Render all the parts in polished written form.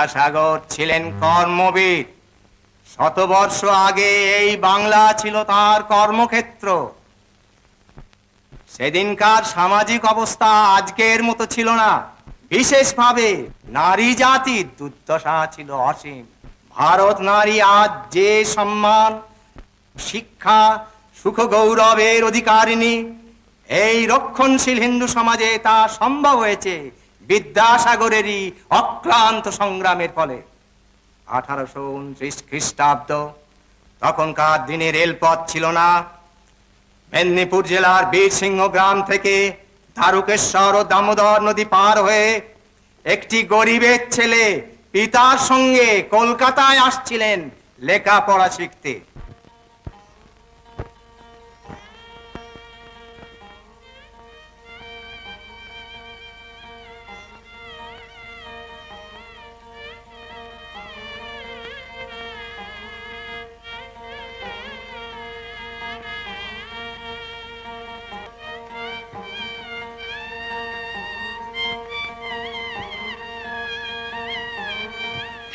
বিদ্যাসাগর ছিলেন কর্মবীর। শতবর্ষ আগে এই বাংলা ছিল তার কর্মক্ষেত্র। সেদিনকার সামাজিক অবস্থা আজকের মতো ছিল না। বিশেষভাবে নারী জাতির দুর্দশা ছিল অসীম। ভারত নারী আজ যে সম্মান, শিক্ষা, সুখ, গৌরবের অধিকারিণী, এই রক্ষণশীল হিন্দু সমাজে তা সম্ভব হয়েছে বিদ্যাসাগরেরই অক্লান্ত সংগ্রামের ফলে। 1829 খ্রিস্টাব্দ, তখনকার দিনে রেলপথ ছিল না। মেদিনীপুর জেলার বীরসিংহ গ্রাম থেকে দ্বারকেশ্বর ও দামোদর নদী পার হয়ে একটি গরিবের ছেলে পিতার সঙ্গে কলকাতায় আসছিলেন লেখাপড়া শিখতে।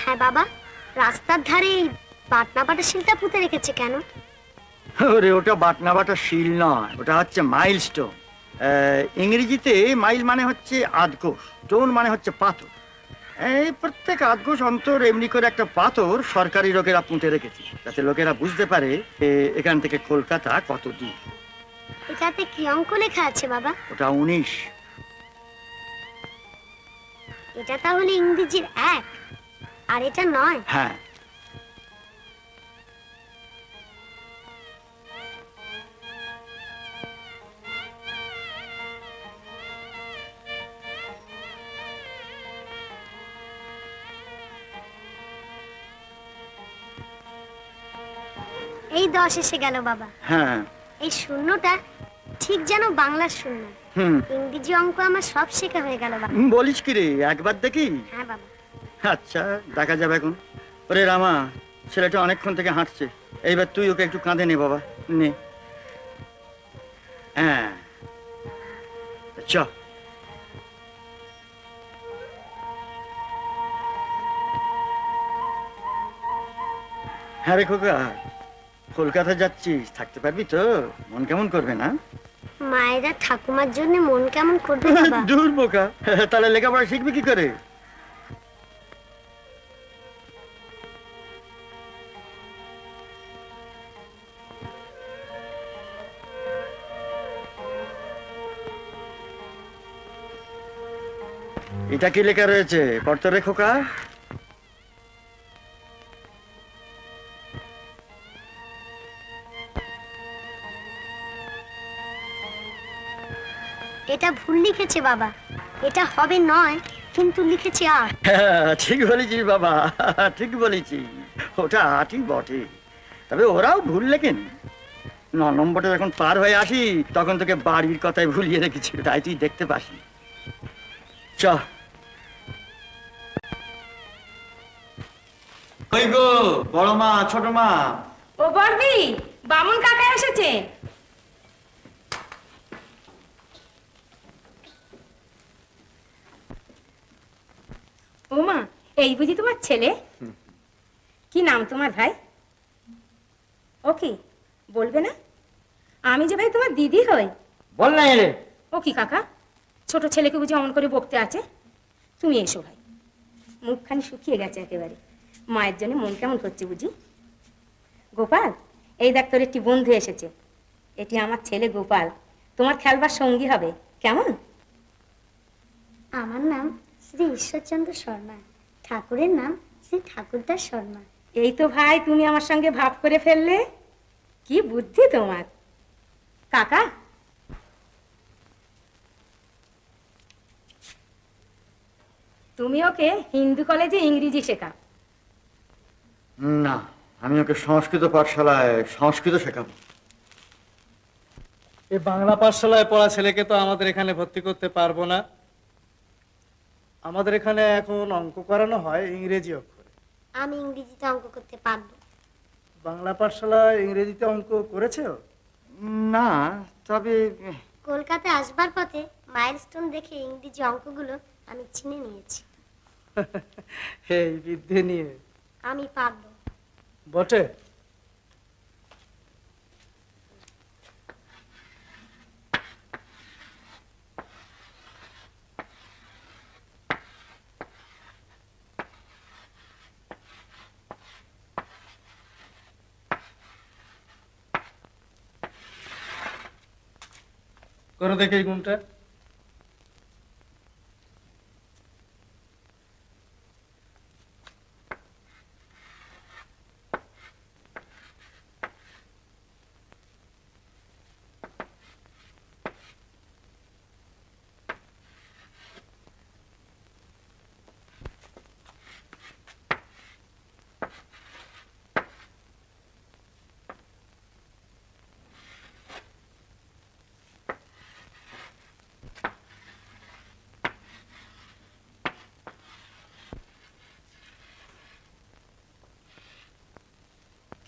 হ্যাঁ বাবা, রাস্তার ধারে বাটনা বাটা শিলটা পুঁতে রেখেছে কেন? ওরে, ওটা বাটনা বাটা শিল নয়, ওটা হচ্ছে মাইলস্টোন। ইংরেজিতে মাইল মানে হচ্ছে আধকোষ, স্টোন মানে হচ্ছে পাথর। এই প্রত্যেক আধকোষ অন্তর এমনি করে একটা পাথর সরকারি লোকেরা পুঁতে রেখেছে, যাতে লোকেরা বুঝতে পারে এখান থেকে কলকাতা কত দূর। এটাতে কি অঙ্ক লেখা আছে বাবা? ওটা 19। এটা তাহলে ইংরেজির 1 আর এটা 9। হ্যাঁ, এই 10 এসে গেল বাবা। হ্যাঁ। এই শূন্যটা ঠিক যেন বাংলার শূন্য। হুম। ইংরেজি অঙ্ক আমার সব শেখা হয়ে গেল বাবা। বলিস কি রে, একবার দেখি? হ্যাঁ বাবা। আচ্ছা, দেখা যাবে এখন। ওরে রামা, ছেলেটা অনেকক্ষণ থেকে হাঁটছে, এইবার তুই ওকে একটু কাঁধে নে বাবা, নে। হ্যাঁ, চ। হ্যাঁ রে খোকা, কলকাতা যাচ্ছিস, থাকতে পারবি তো? মন কেমন করবে না? মায়েরা ঠাকুমার জন্য মন কেমন করবে বাবা? দূর বোকা, তাহলে লেখাপড়া শিখবি কি করে? এটা কি লেখা রয়েছে পড়তে রে খোকা? এটা ভুল লিখেছে বাবা। এটা হবে 9 কিন্তু লিখেছে 8। ঠিক বলেছিস বাবা, ঠিক বলেছিস, ওটা 8ই বটে। তবে ওরাও ভুল লেখেনি। 9 নম্বরটা যখন পার হয়ে আসি তখন তোকে বাড়ির কথায় ভুলিয়ে রেখেছি, তাই তুই দেখতে পাসনি। চ। ওই গো বড় মা, ছোট মা। ও বর্দি, বামুন কাকা এসেছে। ও মা, এই বুঝি তোমার ছেলে? কি নাম তোমার ভাই? ও কি বলবে না? আমি যে ভাই তোমার দিদি হই। বল না রে। ও কি কাকা, ছোট ছেলেকে বুঝি অমন করে বকতে আছে? তুমি এসো ভাই। মুখখানি শুকিয়ে গেছে একেবারে, মায়ের জন্য মন কেমন করছে বুঝি। গোপাল, এই দেখ তোর একটি বন্ধু এসেছে। এটি আমার ছেলে গোপাল, তোমার খেলবার সঙ্গী হবে, কেমন? আমার নাম শ্রী ঈশ্বরচন্দ্র শর্মা, ঠাকুরের নাম শ্রী ঠাকুরদাস শর্মা। এই তো ভাই, তুমি আমার সঙ্গে ভাব করে ফেললে, কি বুদ্ধি তোমার। কাকা, তুমি ওকে হিন্দু কলেজে ইংরেজি শেখাও। না, আমি ওকে সংস্কৃত পাঠশালায় সংস্কৃত শেখাবো। এই বাংলা পাঠশালায় পড়া ছেলেকে তো আমাদের এখানে ভর্তি করতে পারবো না। আমাদের এখানে এখন অঙ্ক করানো হয় ইংরেজি অক্ষরে। আমি ইংরেজিতে অঙ্ক করতে পারবো। বাংলা পাঠশালায় ইংরেজিতে অঙ্ক করেছো? না, তবে কলকাতায় আসবার পথে মাইলস্টোন দেখে ইংরেজি অঙ্কগুলো আমি চিনে নিয়েছি। এই বিদ্যে নিয়ে আমি পারবো। বটে। করো দেখে এই গুণটা।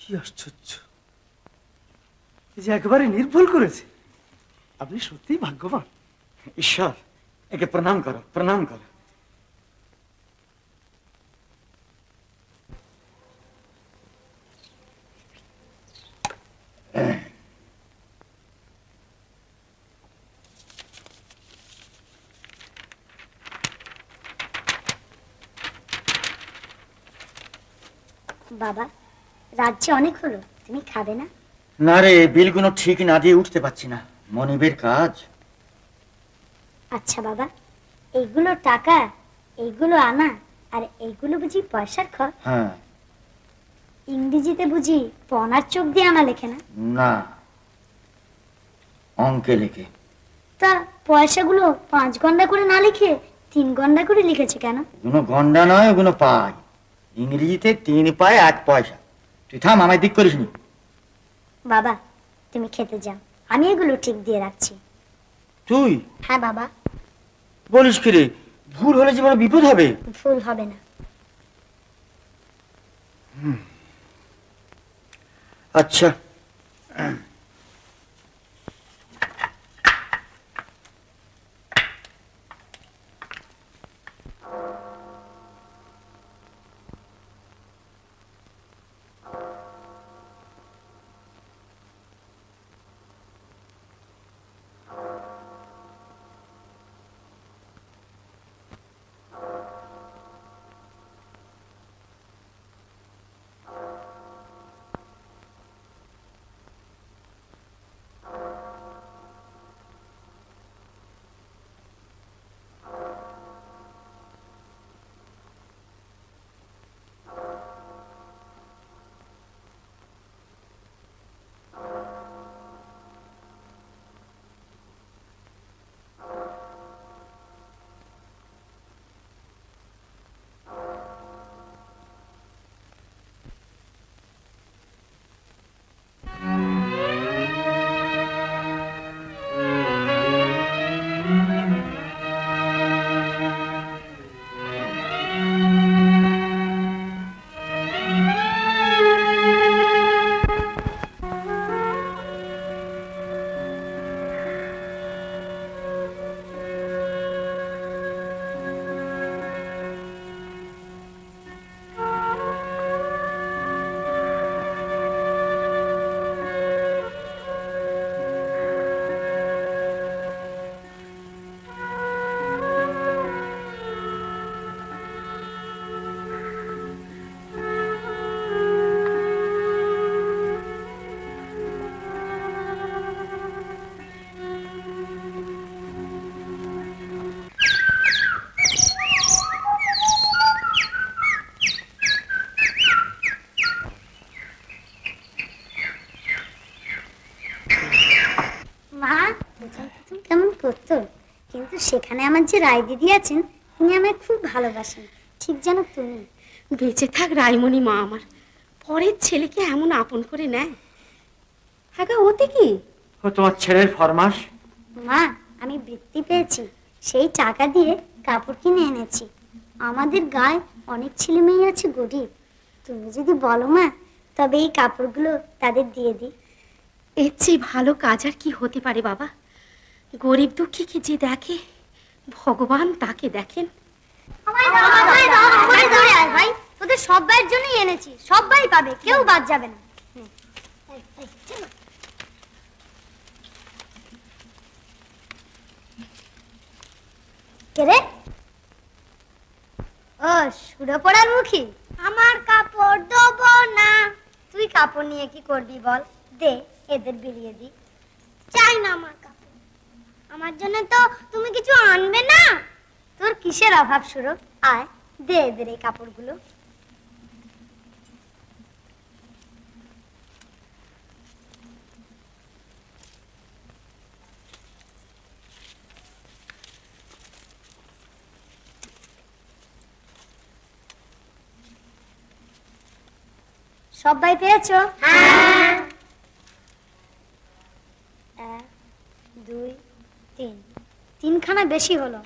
কি আশ্চর্য, এই যে একেবারে নির্ভুল করেছে। আপনি সত্যিই ভাগ্যবান। ঈশ্বর, একে প্রণাম করো, প্রণাম করো। বাবা, রাজ্যে অনেক হলো, তুমি খাবে না? না রে, বিলগুলো ঠিক না দিয়ে উঠতে পারছি না, মনিবের কাজ। আচ্ছা বাবা, এইগুলো টাকা, এইগুলো আনা, আর এইগুলো বুঝি পয়সার খর? হ্যাঁ। ইংরেজিতে বুঝি পনার চোখ দিয়ে আনা লেখে না? না, অঙ্কে লেখে। তা পয়সাগুলো 5 গন্ডা করে না লিখে 3 গন্ডা করে লিখেছে কেন? এগুলো গন্ডা নয়, এগুলো পাই। ইংরেজিতে 3 পায় 1 পয়সা। তুই থাম, আমায় দিক করিস নি। বাবা, তুমি খেতে যাও, আমি এগুলো ঠিক দিয়ে রাখছি। তুই হ্যাঁ বাবা। বলিস কি রে, ভুল হলে যে বড় বিপদ হবে। ভুল হবে না। আচ্ছা। মা, প্রথম প্রথম কেমন করতো, কিন্তু সেখানে আমার যে রায় দিদি আছেন, তিনি আমায় খুব ভালোবাসেন, ঠিক যেন তুমি। বেঁচে থাক রাইমণি মা আমার, পরের ছেলেকে এমন আপন করে নেয়। হ্যাঁ গা, ওতে কি? ও তোমার ছেলের ফরমাস। মা, আমি বৃত্তি পেয়েছি, সেই টাকা দিয়ে কাপড় কিনে এনেছি। আমাদের গায়ে অনেক ছেলে মেয়ে আছে গরিব, তুমি যদি বলো মা, তবে এই কাপড়গুলো তাদের দিয়ে দিই। এর চেয়ে ভালো কাজ আর কি হতে পারে বাবা? গরিব দুঃখীকে যে দেখে, ভগবান তাকে দেখেন। ভাই তোদের সবাইয়ের জন্যই এনেছি, সবাই পাবে, কেউ বাদ যাবে না। কে রে? ও সুরে পড়ার মুখী, আমার কাপড় দেবো না। তুই কাপড় নিয়ে কি করবি বল? দে এদের বিলিয়ে দি। চাই না আমার কাপড়, আমার জন্য তো তুমি কিছু আনবে না। তোর কিসের অভাব সুর? আয় দে এদের এই কাপড়গুলো। সবাই পেয়েছো? হ্যাঁ। 1 2 3, তিনখানা বেশি হলো।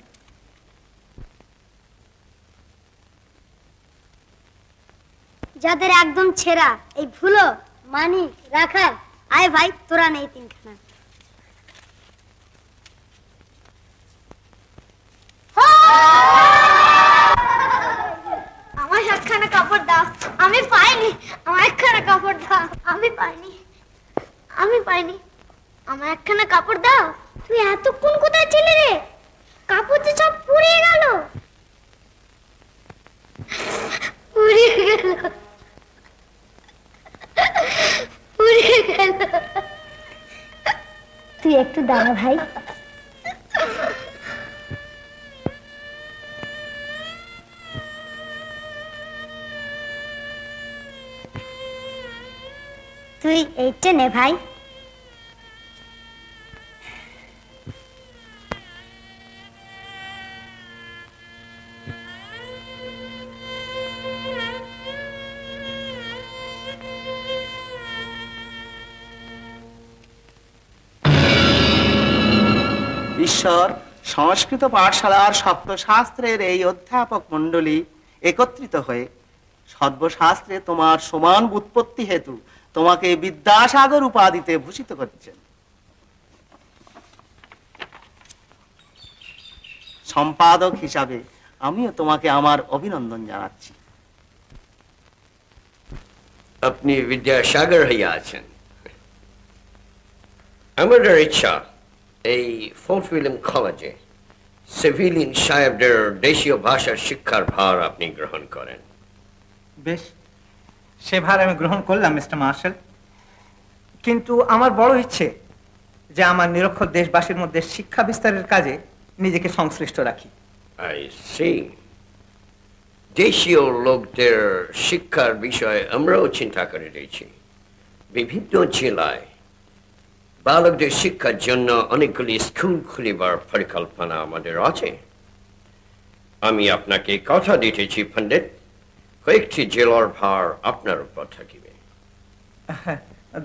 যাদের একদম ছেঁড়া, এই ভুলো মানিক রাখার, আয় ভাই তোরা নেই তিনখানা। আমার একখানা কাপড় দাও। আমি পাইনি। আমার একখানা কাপড় দাও। আমি পাইনি। আমার একখানা কাপড় দাও। তুই এতক্ষণ কোথায় ছিলে রে? কাপড় যে সব পুড়িয়ে গেল। তুই একটু দাঁড়া ভাই। তুই এইটা নে ভাই। ঈশ্বর সংস্কৃত পাঠশালার সপ্তশাস্ত্রের এই অধ্যাপক মণ্ডলী একত্রিত হয়ে সর্বশাস্ত্রে তোমার সমান উৎপত্তি হেতু তোমাকে বিদ্যাসাগর উপাধিতে ভূষিত করছেন। সম্পাদক হিসাবে আমিও তোমাকে আমার অভিনন্দন জানাচ্ছি। আপনি বিদ্যাসাগর হইয়া আছেন। আমাদের ইচ্ছা এই ফোর্ট উইলিয়াম কলেজে সিভিলিয়ান সাহেবদের দেশীয় ভাষার শিক্ষার ভার আপনি গ্রহণ করেন। বেশ, সে ভার আমি গ্রহণ করলাম মিস্টার মার্শাল, কিন্তু আমার বড় ইচ্ছে যে আমার নিরক্ষর দেশবাসীর মধ্যে শিক্ষা বিস্তারের কাজে নিজেকে সংশ্লিষ্ট রাখি। I see. দেশীয় লোকদের শিক্ষার বিষয়ে আমরাও চিন্তা করে রয়েছি। বিভিন্ন জেলায় বালকদের শিক্ষার জন্য অনেকগুলি স্কুল খুলিবার পরিকল্পনা আমাদের আছে। আমি আপনাকে কথা দিতেছি পণ্ডিত, কয়েকটি জেলার ভার আপনার উপর থাকিবে।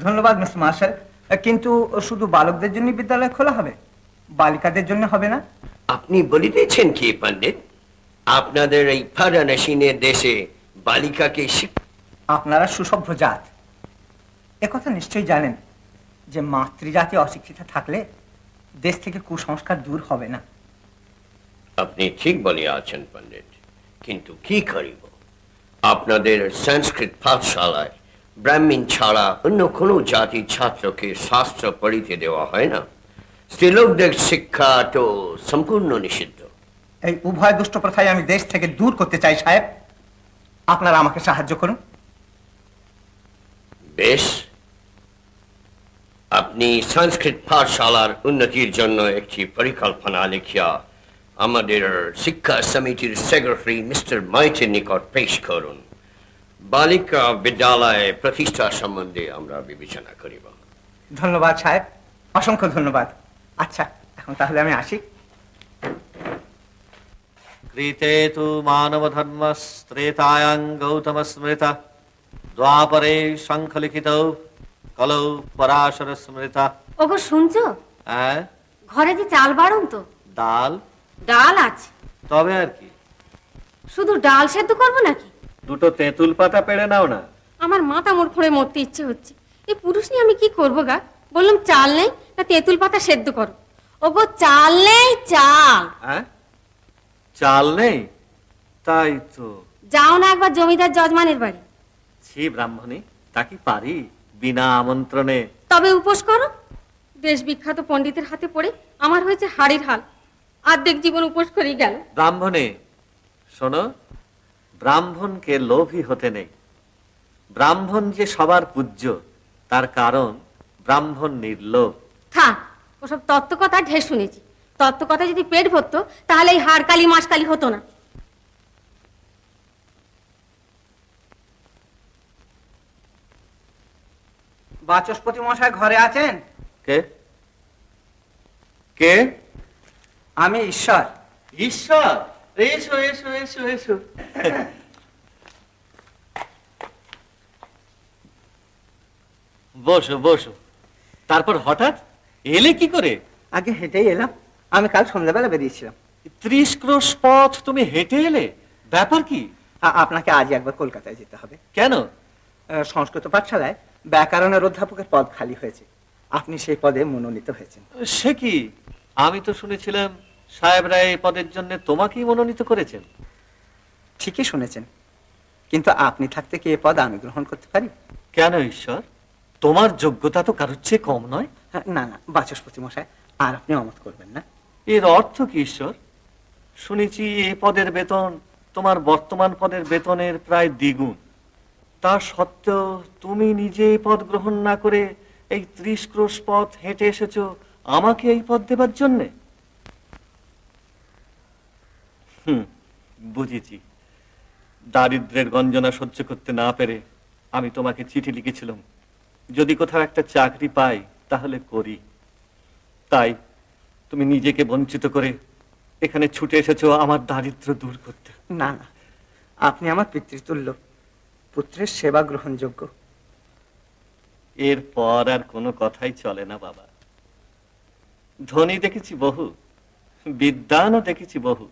ধন্যবাদ মিস্টার মার্শাল, কিন্তু শুধু বালকদের জন্য বিদ্যালয় খোলা হবে, বালিকাদের জন্য হবে না? আপনি বলিতেছেন কি পণ্ডিত? আপনাদের এই ফারানাসিনের দেশে বালিকাকে আপনারা সুসভ্য জাত, একথা নিশ্চয়ই জানেন যে মাতৃজাতি অশিক্ষিত থাকলে দেশ থেকে কুসংস্কার দূর হবে না। আপনি ঠিক বলিয়া আছেন পণ্ডিত, কিন্তু কি করিব? আপনাদের সংস্কৃত পাঠশালায় ব্রাহ্মণ ছাড়া অন্য কোনো জাতির ছাত্রকে শাস্ত্র পড়িতে দেওয়া হয় না। স্ত্রীলোকদের শিক্ষা তো সম্পূর্ণ নিষিদ্ধ। এই উভয় দুষ্ট প্রথায় আমি দেশ থেকে দূর করতে চাই সাহেব, আপনারা আমাকে সাহায্য করুন। বেশ, আপনি সংস্কৃত পাঠশালার উন্নতির জন্য একটি পরিকল্পনা লিখিয়া আমাদের শিক্ষা সমিতির সেক্রেটারি মিস্টার মাইটের নিকট পেশ করুন। বালিকা বিদ্যালয় প্রতিষ্ঠা সম্বন্ধে আমরা বিবেচনা করিব। ধন্যবাদ সাহেব, অসংখ্য ধন্যবাদ। আচ্ছা, এখন তাহলে আমি আসি। ক্রীতে তু মানব ধর্ম ত্রেতায়াং গৌতম স্মৃতা দ্বাপরে শঙ্খলিখিত কলৌ পরাশর স্মৃতা। ওগো শুনছো? হ্যাঁ, ঘরে যে চাল বাড়ুন তো? ডাল ডাল আছে, তবে আর কি? শুধু ডাল সেদ্ধ করবো নাকি? দুটো তেঁতুল পাতা পেড়ে নাও না। আমার মাথা মোড় ফোড়ে মরতে ইচ্ছে হচ্ছে। এই পুরুষ নিয়ে আমি কি করবো গা? বললাম চাল নেই না তেঁতুল পাতা সেদ্ধ করো। ওগো চাল নেই, চাল। হ্যাঁ, চাল নেই? তাই তো। যাও না একবার জমিদার যজমানের বাড়ি। ছি ব্রাহ্মণী, তা কি পারি বিনা আমন্ত্রণে? তবে উপোস করো। দেশ বিখ্যাত পণ্ডিতের হাতে পড়ে আমার হয়েছে হাড়ির হাল, অর্ধেক জীবন উপোস করেই গেল। ব্রাহ্মণে শোনো, ব্রাহ্মণকে লোভী হতে নেই। ব্রাহ্মণ যে সবার পূজ্য তার কারণ ব্রাহ্মণ নির্লোভ। থাক, ওসব তত্ত্বকথা ঢের শুনেছি। তত্ত্বকথা যদি পেট ভরতো তাহলে এই হাড়কালি মাসকালি হতো না। বাচস্পতি মশাই ঘরে আছেন? কে কে? আমি ঈশ্বর। ঈশ্বর, এসো এসো এসো এসো। বসো বসো। তারপর হঠাৎ এলে কি করে? আগে হেঁটেই এলাম, আমি কাল সন্ধ্যাবেলা বেরিয়েছিলাম। 30 ক্রোশ পথ তুমি হেঁটে এলে? ব্যাপার কি? আপনাকে আজ একবার কলকাতায় যেতে হবে। কেন? সংস্কৃত পাঠশালায় ব্যাকরণের অধ্যাপকের পদ খালি হয়েছে, আপনি সেই পদে মনোনীত হয়েছেন। সে কি? আমি তো শুনেছিলাম সাহেবরা এই পদের জন্য তোমাকেই মনোনীত করেছেন। ঠিকই শুনেছেন, কিন্তু আপনি থাকতে কি এ পদ আমি গ্রহণ করতে পারি? কেন ঈশ্বর, তোমার যোগ্যতা তো কারোর চেয়ে কম নয়। না না বাচস্পতি মশাই, আর আপনি অমত করবেন না। এর অর্থ কি ঈশ্বর? শুনেছি এই পদের বেতন তোমার বর্তমান পদের বেতনের প্রায় দ্বিগুণ। তা সত্ত্বেও তুমি নিজে এই পদ গ্রহণ না করে এই 30 ক্রোশ পথ হেঁটে এসেছো আমাকে এই পদ দেবার জন্যে। বুঝেছি। দারিদ্র্যের গঞ্জনা সহ্য করতে না পেরে আমি তোমাকে চিঠি লিখেছিলাম, যদি কোথাও একটা চাকরি পাই তাহলে করি। তাই তুমি নিজেকে বঞ্চিত করে এখানে ছুটে এসেছো আমার দারিদ্র্য দূর করতে। না না, আপনি আমার পিতৃতুল্য, পুত্রের সেবা গ্রহণযোগ্য। এরপর আর কোনো কথাই চলে না বাবা। ধনী দেখেছি বহু, বিদ্বানও দেখেছি বহু,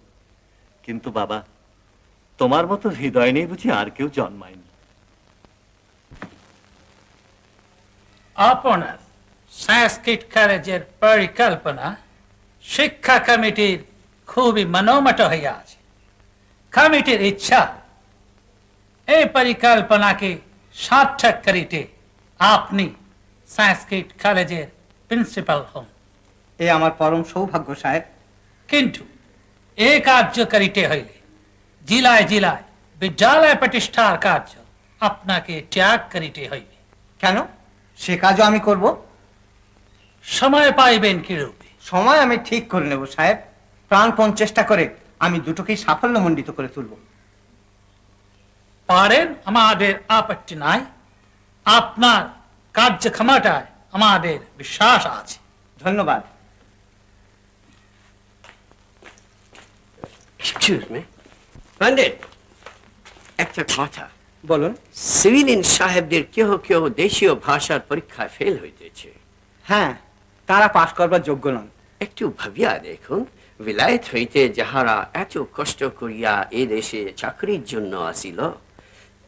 কিন্তু বাবা তোমার মতো হৃদয় নেই বুঝি আর কেউ জন্মায়নি। আপনার সংস্কৃত কলেজের পরিকল্পনা শিক্ষা কমিটির খুবই মনোমত হয়ে আছে। কমিটির ইচ্ছা এই পরিকল্পনাকে সার্থক করিতে আপনি সংস্কৃত কলেজের প্রিন্সিপাল হন। এ আমার পরম সৌভাগ্য সাহেব। কিন্তু এই কার্য করিতে হইলে জেলায় জেলায় বিদ্যালয় প্রতিষ্ঠার কার্য আপনাকে ত্যাগ করিতে হইবে। কেন? সে কাজও আমি করব। সময় পাইবেন কিরূপে? সময় আমি ঠিক করে নেব সাহেব, প্রাণপণ চেষ্টা করে আমি দুটোকেই সাফল্যমণ্ডিত করে তুলব। পারেন, আমাদের আপত্তি নাই। আপনার কার্যক্ষমতায় আমাদের বিশ্বাস আছে। ধন্যবাদ। এক্সকিউজ মি পণ্ডিত, একটা কথা বলুন। সিভিলিয়ান সাহেবদের কেহ কেহ দেশীয় ভাষার পরীক্ষায় ফেল হইতেছে। হ্যাঁ, তারা পাশ করবার যোগ্য নন। একটু ভাবিয়া দেখুন, বিলায়েত হইতে যাহারা এত কষ্ট করিয়া এ দেশে চাকরির জন্য আসিল,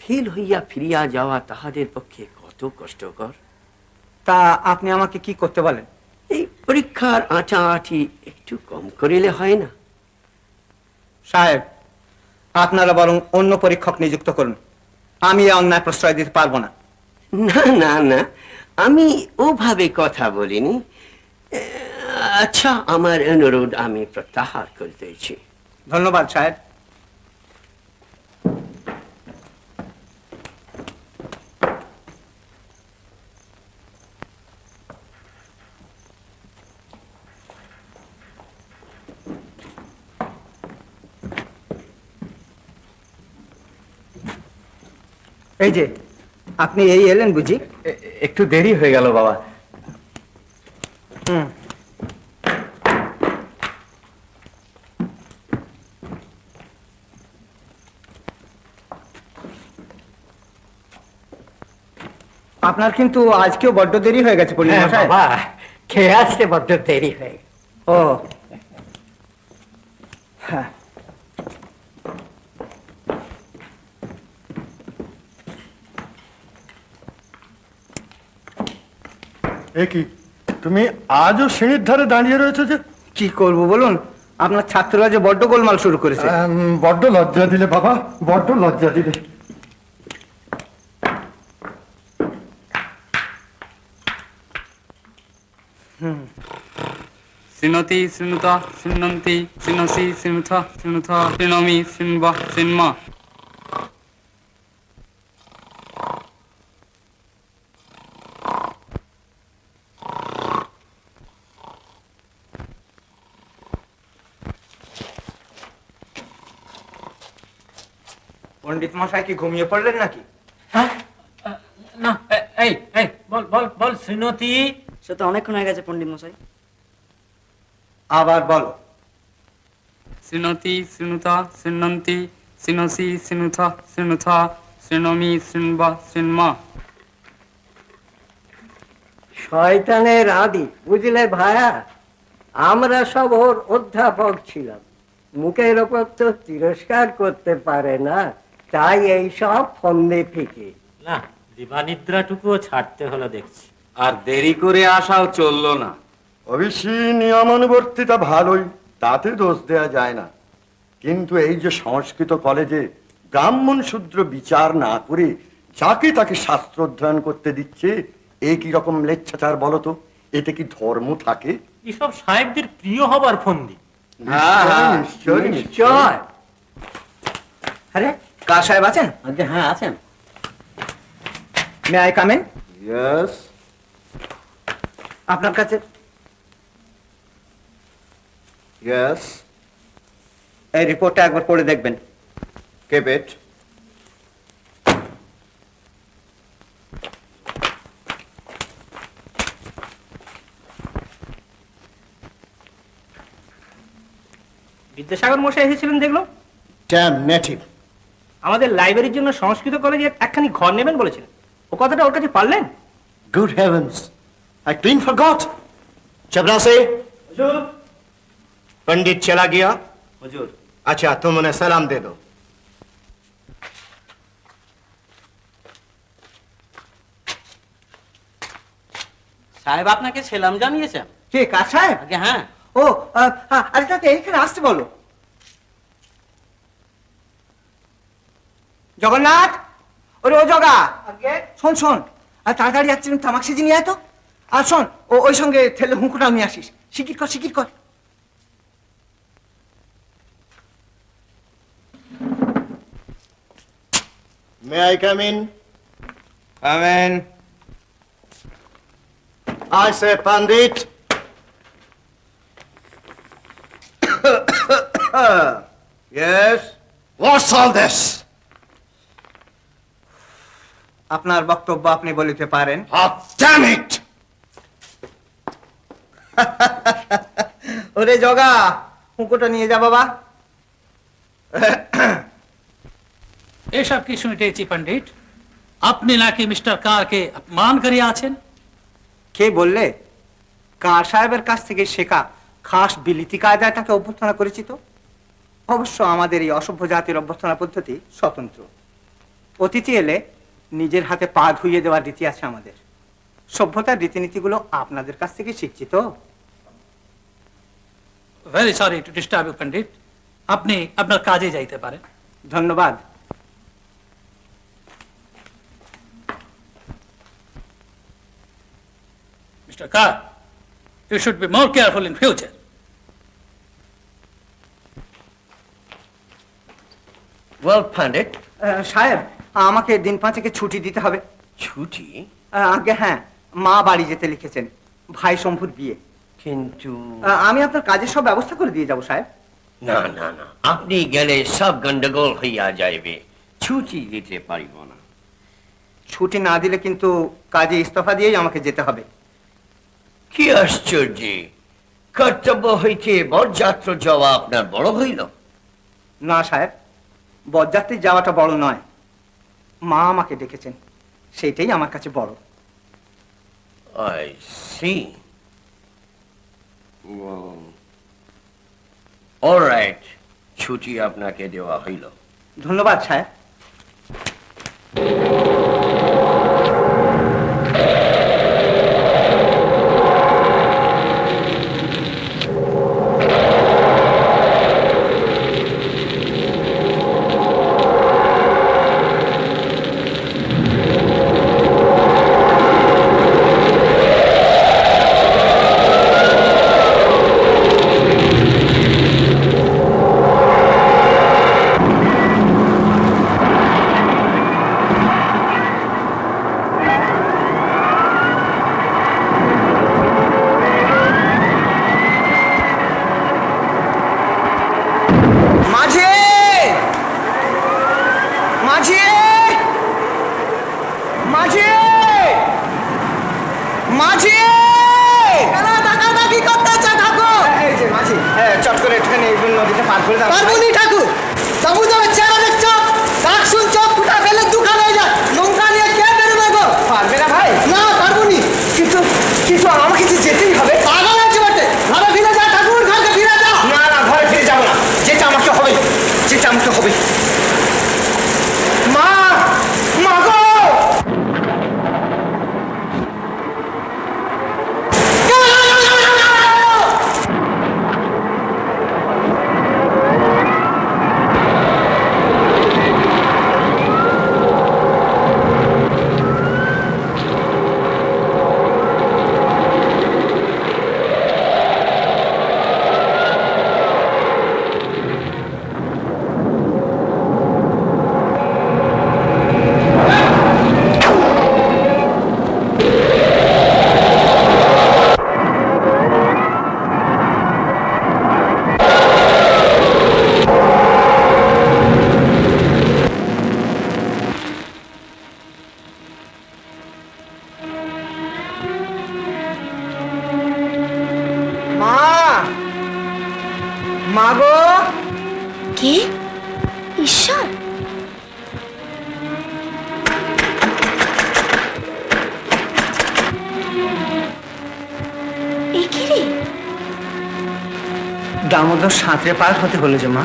ফেল হইয়া ফিরিয়া যাওয়া তাহাদের পক্ষে কত কষ্টকর। তা আপনি আমাকে কি করতে বলেন? এই পরীক্ষার আঁটাআঁটি একটু কম করিলে হয় না? সাহেব, আপনারা বরং অন্য পরীক্ষক নিযুক্ত করুন, আমি এ অন্যায় প্রশ্রয় দিতে পারবো না। না না না, আমি ওভাবে কথা বলিনি। আচ্ছা, আমার অনুরোধ আমি প্রত্যাহার করিতেছি। ধন্যবাদ সাহেব। এই যে আপনি এই এলেন বুঝি? একটু দেরি হয়ে গেল বাবা। হুম। আপনার কিন্তু আজকেও বড্ড দেরি হয়ে গেছে পণ্ডিত মশাই। খেয়ে আসতে বড্ড দেরি হয়ে গেছে। ও হ্যাঁ, এ কি, তুমি আজও সিঁড়ির ধারে দাঁড়িয়ে রয়েছো যে? কি করব বলুন, আপনার ছাত্ররা যে বড্ড গোলমাল শুরু করেছে। বড্ড লজ্জা দিলে বাবা, বড্ড লজ্জা দিলে। শৃণোতি শৃণুত শৃণন্তি শৃণসি শৃণুথ শৃণুথ শৃণোমি শৃণব শৃণ্ম। পণ্ডিত মশাই কি ঘুমিয়ে পড়লেন নাকি? না, এই এই বল বল বল শ্রীনতি। সে তো অনেকক্ষণ হয়ে গেছে পণ্ডিত মশাই। আবার বলো। শৃণোতি শৃণুত শৃণন্তি শৃণসি শৃণুথ শৃণুথ শৃণোমি শৃণ্ব শৃণ্ম। শয়তানের আদি, বুঝলে ভায়া, আমরা সব ওর অধ্যাপক ছিলাম, মুখের ওপর তো তিরস্কার করতে পারে না, তাই এই সব ফন্দে ফিকে। না, দিবানিদ্রাটুকুও ছাড়তে হলো দেখছি। আর দেরি করে আসাও চললো না। অবশ্যই নিয়মানুবর্তিতা ভালোই, তাতে দোষ দেয়া যায় না, কিন্তু এই যে সংস্কৃত কলেজে ব্রাহ্মণ শূদ্র বিচার না করে যাকে তাকে শাস্ত্র অধ্যয়ন করতে দিচ্ছে, এ কি রকম লেচ্ছাচার বলতো? এতে কি ধর্ম থাকে? এসব সাহেবদের প্রিয় হবার ফন্দি। নিশ্চয় নিশ্চয়। আরে কা সাহেব আছেন? হ্যাঁ আছেন। May I come in? Yes. আপনার কাছে ইয়েস। এই রিপোর্টটা একবার পড়ে দেখবেন। কেপ ইট। বিদ্যাসাগর মশাই এসেছিলেন দেখলো। Damn native. আমাদের লাইব্রেরির জন্য সংস্কৃত কলেজে একখানি ঘর নেবেন বলেছিলেন, ও কথাটা ওর কাছে পারলেন? Good heavens, I clean forgot. चपरासी, पंडित चला गया। हुजूर। अच्छा, तुम उन्हें सलाम दे दो। সাহেব আপনাকে সেলাম জানিয়েছেন। কে, কাজ সাহেব? আগে হ্যাঁ। ও, আরে তাকে এইখানে আসতে বলো। জগন্নাথ, ওরে ও জগা, শোন শোন, আর তাড়াতাড়ি যাচ্ছিলেন তামাক সেজে নিয়ে আয় তো। আর শোন, ওই সঙ্গে ঠেলে হুঁকুটাও নিয়ে আসিস। শিকির কর, শিকির কর। May I come in? Come in. I say, Pandit. Yes. What's all this? আপনার বক্তব্য আপনি বলিতে পারেন। Oh, damn it! ওরে জগা, হুঁকোটা নিয়ে যা বাবা। এসব কি শুনেছি পণ্ডিত? আপনি নাকি মিস্টার কারকে অপমান করে আছেন? কে বললে? কার সাহেবের কাছ থেকে শেখা খাস বিলিতি কায়দায় তাকে অভ্যর্থনা করেছি তো। অবশ্য আমাদের এই অসভ্য জাতির অভ্যর্থনা পদ্ধতি স্বতন্ত্র। অতিথি এলে নিজের হাতে পা ধুইয়ে দেওয়ার রীতি আছে আমাদের। সভ্যতার রীতিনীতিগুলো আপনাদের কাছ থেকে শিখছি তো। Very sorry to disturb you Pandit, আপনি আপনার কাজে যাইতে পারেন। ধন্যবাদ। Mr. Carr, you should be more careful in future. Well, Pandit. সাহেব, আমাকে দিন পাঁচেকে ছুটি দিতে হবে। ছুটি? আগে হ্যাঁ, মা বাড়ি যেতে লিখেছেন, ভাই শম্ভুর বিয়ে। কিন্তু আমি আপনার কাজের সব ব্যবস্থা করে দিয়ে যাব সাহেব। না না না, আপনি গেলে সব গন্ডগোল হইয়া যাইবে, ছুটি দিতে পারিব না। ছুটি না দিলে কিন্তু কাজে ইস্তফা দিয়েই আমাকে যেতে হবে। কি আশ্চর্য! কর্তব্য হইতে বরযাত্র যাওয়া আপনার বড় হইল? না সাহেব, বরযাত্রী যাওয়াটা বড় নয়, মা আমাকে ডেকেছেন, সেটাই আমার কাছে বড়। I see. All right, ছুটি আপনাকে দেওয়া হইল। ধন্যবাদ সাহেব। মাঝি মাঝি কি করতেছে ঠাকুর? এই যে মাঝি, চট করে একটুখানি এই নদীতে পার করে দাও। পারবনি ঠাকুর, সমুদ্রের চেহারা দেখছ, কাক শুনছ, ফুটা ফেলে দুখান হয়ে যায়, নৌকা নিয়ে কে বেরোবে গো? পারবে না ভাই? না পারবনি। কিন্তু কিন্তু আমাকে যে যেতেই হবে। পাগল আছে বটে, ঘরে ফিরে যা ঠাকুর, ঘরে ফিরে যা। না না, ঘরে ফিরে যাবো না, যেটা আমাকে হবে, যেটা আমাকে হবে। মা, মা গো! মা, মা গো! কে? ঈশ্বর, এ কি রে? দামোদর সাঁতরে পার হতে হলো যে মা,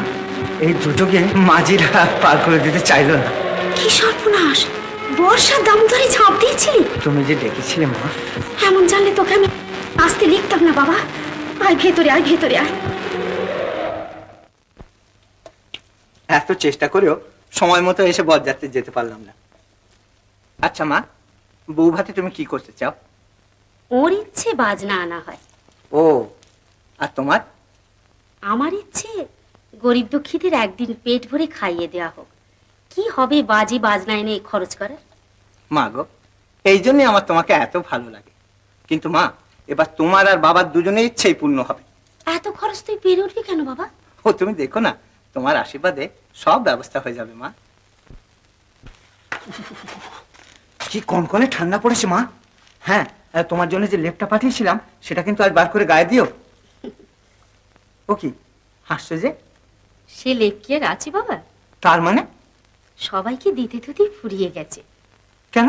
এই দুটোকে মাঝিরা পার করে দিতে চাইলো না। কি সর্বনাশ! বর্ষার দামোদরে ঝাঁপ দিয়েছিলি? তুমি যে ডেকেছিলে মা। এমন জানলে তোকে আমি আসতে লিখতাম না বাবা। আয় ভেতরে, আয় ভেতরে আয়। এত চেষ্টা করেও সময় মতো এসে বরযাত্রী যেতে পারলাম না। আচ্ছা মা, বউ ভাতে তুমি কি করতে চাও? ওর ইচ্ছে বাজনা আনা হয়, ও, আর তোমার? আমার ইচ্ছে গরিব দুঃখীদের একদিন পেট ভরে খাইয়ে দেওয়া হোক। কি হবে বাজি বাজনা এনে খরচ করার? মা গো, এই জন্যই আমার তোমাকে এত ভালো লাগে। কিন্তু মা, এবার তোমার আর বাবার দুজনের ইচ্ছেই পূর্ণ হবে। এত খরচ তুই পেরে উঠবি কেন বাবা? ও তুমি দেখো না, তোমার আশীর্বাদে সব ব্যবস্থা হয়ে যাবে মা। কি কনকনে ঠান্ডা পড়েছে মা। হ্যাঁ, তোমার জন্য যে লেপটা পাঠিয়েছিলাম সেটা কিন্তু আজ বার করে গায়ে দিও। ও কি হাসছো যে? সে লেপ কি আর আছে বাবা? তার মানে? সবাইকে দিতে দিতে ফুরিয়ে গেছে। কেন?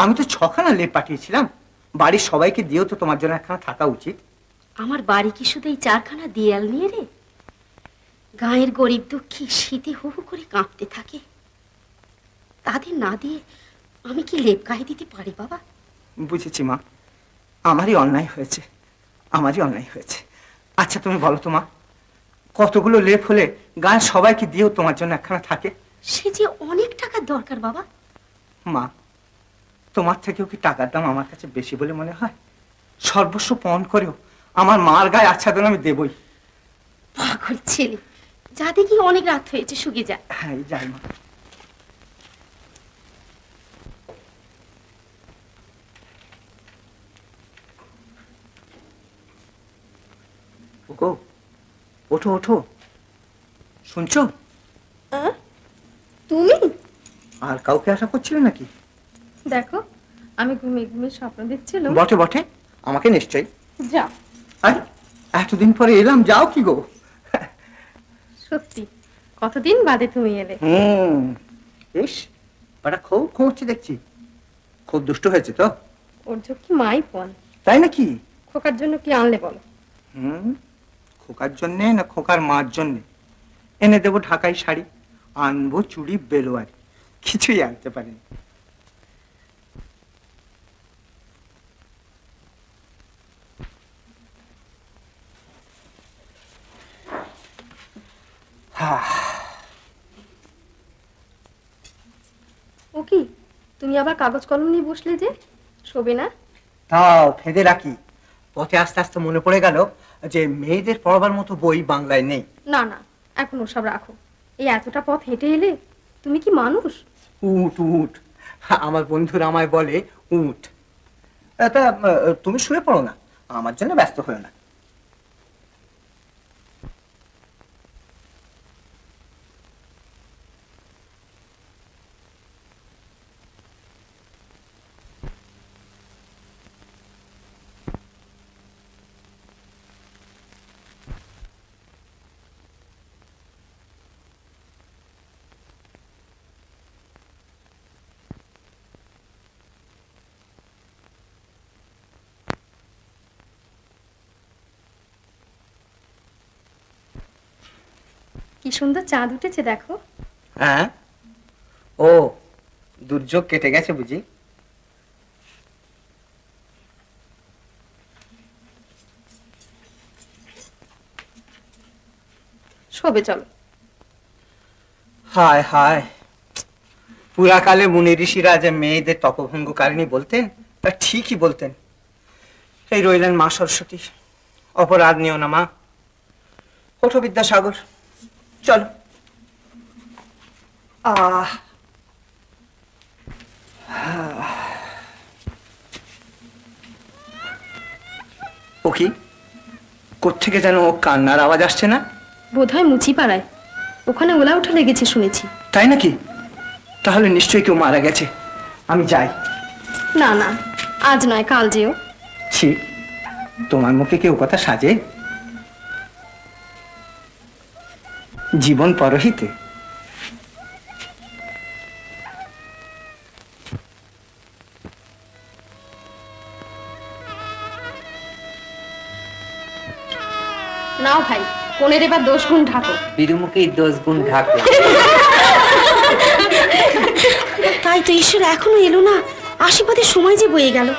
আমি তো 6খানা লেপ পাঠিয়েছিলাম। বাড়ির সবাইকে দিয়েও তো তোমার জন্য একখানা থাকা উচিত। আমার বাড়ি কি শুধু এই 4খানা দেয়াল নিয়ে রে? গায়ের গরিব দুঃখী শীতে হু হু করে কাঁপতে থাকে, তাদের না দিয়ে আমি কি লেপ গায়ে দিতে পারি বাবা? বুঝেছি মা, আমারই অন্যায় হয়েছে, আমারই অন্যায় হয়েছে। আচ্ছা তুমি বলো তো মা, কতগুলো লেপ হলে গায়ের সবাইকে দিয়েও তোমার জন্য একখানা থাকে? সে যে অনেক টাকার দরকার বাবা। মা, তোমার থেকেও কি টাকার দাম আমার কাছে বেশি বলে মনে হয়? সর্বস্ব পণ করেও আমার মার গায়ে আচ্ছাদন আমি দেবই। পাগল ছেলে, যা দেখি অনেক রাত হয়েছে, শুয়ে যা। হ্যাঁ যাই মা। ওগো, ওঠো ওঠো, শুনছো? তুমি? আর কাউকে আশা করছিলে নাকি? দেখো, আমি ঘুমিয়ে ঘুমিয়ে স্বপ্ন দেখছিলাম। বটে বটে, আমাকে নিশ্চয়ই। যাও। আরে এতদিন পরে এলাম, যাও কি গো? সত্যি কতদিন বাদে তুমি এলে। বেশ, ওটা খুব খুঁজছে দেখছি। খুব দুষ্ট হয়েছে তো? ওর ঝুঁকি মাই পন। তাই নাকি? খোকার জন্য কি আনলে বলো? খোকার জন্যে না খোকার মার জন্যে? এনে দেবো ঢাকাই শাড়ি, আনবো চুড়ি বেলোয়ারি, কিছুই আনতে পারিনি। ও কি, তুমি আবার কাগজ কলম নিয়ে বসলে যে, শোবে না? তাও ফেঁদে রাখি। পথে আস্তে আস্তে মনে পড়ে গেল যে মেয়েদের পড়বার মতো বই বাংলায় নেই। না না, এখন ওসব রাখো। এই এতটা পথ হেঁটে এলে, তুমি কি মানুষ? উঠ উঠ, আমার বন্ধুরা আমায় বলে উঠ। তা তুমি শুয়ে পড়ো না, আমার জন্য ব্যস্ত হয়েও না। কি সুন্দর চাঁদ উঠেছে দেখো। হ্যাঁ, ও দুর্যোগ কেটে গেছে বুঝি? শোবে চলো। হায় হায়, পুরাকালে মুনি ঋষিরা যে মেয়েদের তপভঙ্গকারিণী বলতেন তা ঠিকই বলতেন। এই রইলেন মা সরস্বতী, অপরাধ নিও না মা। ওঠো বিদ্যাসাগর, চলো। ও কি, কোত্থেকে যেন ও কান্নার আওয়াজ আসছে না? বোধহয় মুচি পাড়ায়, ওখানে ওলা উঠা লেগেছে শুনেছি। তাই নাকি? তাহলে নিশ্চয়ই কেউ মারা গেছে। আমি যাই। না না, আজ নয়, কাল যেও। ছি, তোমার মুখে কেউ কথা সাজে? জীবন পরহিতে। নাও ভাই, কোনের এবার 10 গুণ ঢাকো। বিরুমুখী 10 গুণ ঢাকো। তাই তো, ঈশ্বর এখনো এলো না। আশীর্বাদের সময় যে বয়ে গেল।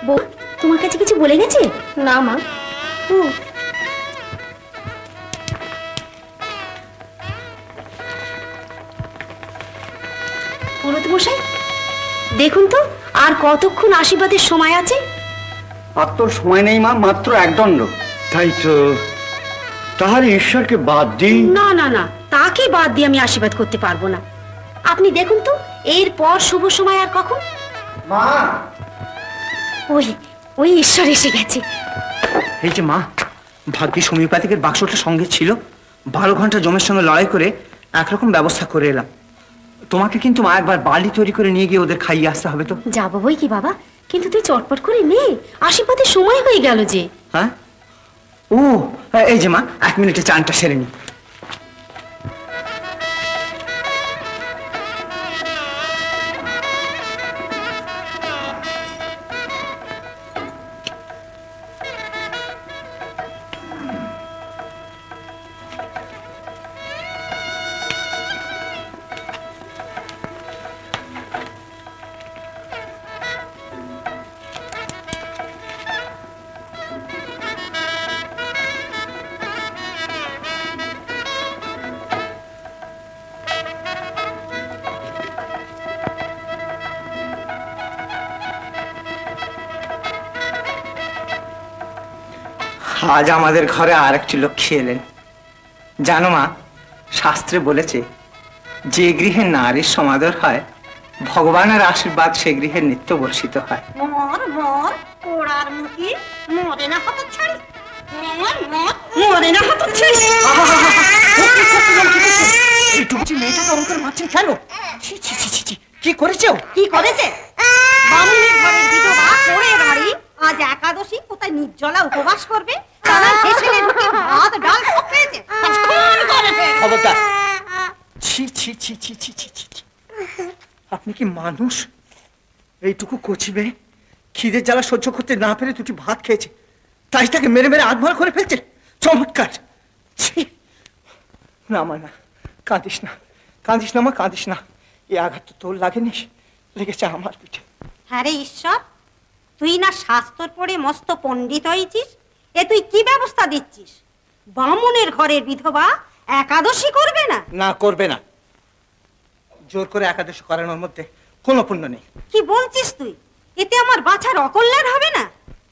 বউ তোমার কাছে কিছু বলে গেছে? না মা। ও, পুরোহিত মশাই দেখুন তো, আর কতক্ষণ আশীর্বাদের সময় আছে? আর তোর সময় নেই মা, মাত্র 1 দণ্ড। তাই তো, তাহলে ঈশ্বরকে বাদ দিই? না না না, তাকে বাদ দিয়ে আমি আশীর্বাদ করতে পারবো না। আপনি দেখুন তো, এরপর শুভ সময় আর কখন? মা, ওই ওই ঈশ্বর এসে গেছে। এই যে মা, ভাগ্যিস হোমিওপ্যাথিকের বাক্সটা সঙ্গে ছিল। 12 ঘন্টা জমের সঙ্গে লড়াই করে একরকম ব্যবস্থা করে এলাম। তোমাকে কিন্তু মা একবার বালি তৈরি করে নিয়ে গিয়ে ওদের খাইয়ে আসতে হবে তো। যাবো বই কি বাবা, কিন্তু তুই চটপট করে নে, আশীর্বাদের সময় হয়ে গেল যে। হ্যাঁ, ও এই যে মা, 1 মিনিটে চানটা সেরে নি। আজ আমাদের ঘরে আর একটি লক্ষ্মী এলেন। জানো মা, শাস্ত্রে বলেছে যে গৃহে নারীর সমাদর হয়, ভগবানের আশীর্বাদ সে গৃহে নিত্য বর্ষিত হয়। মর মর পোড়ার মুখে মরে না হতো ছাড়ি, মর মর মরে না হতো ছাড়ি। এই টুকছি মেয়েটাকে ওরকম করে মারছেন কেন? ছি ছি ছি ছি, কি করেছে ও? কি করেছে? বামুনের ঘরের বিধবা পড়ে বাড়ি আজ একাদশী কোথায় নির্জলা উপবাস করবে, তারা হেসেলে ঢুকে ভাত ডাল সব খেয়েছে, আজ খুন করে ফেলবে। খবরদার। ছি ছি ছি ছি ছি ছি ছি। আপনি কি মানুষ? এইটুকু কচি মেয়ে খিদের জ্বালা সহ্য করতে না পেরে 2টি ভাত খেয়েছে, তাই তাকে মেরে মেরে আধমরা করে ফেলছে। চমৎকার। ছি, না মা না, কাঁদিস না, কাঁদিস না মা, কাঁদিস না। এই আঘাত তো তোর লাগেনি, লেগেছে আমার পিঠে। হ্যাঁ রে ঈশ্বর, তুই না শাস্ত্র পড়ে মস্ত পণ্ডিত হয়েছিস, এ তুই কি ব্যবস্থা দিচ্ছিস? বামুনের ঘরের বিধবা একাদশী করবে না? না, করবে না। জোর করে একাদশী করানোর মধ্যে কোনো পুণ্য নেই। কি বলছিস তুই? এতে আমার বাছার অকল্যাণ হবে না?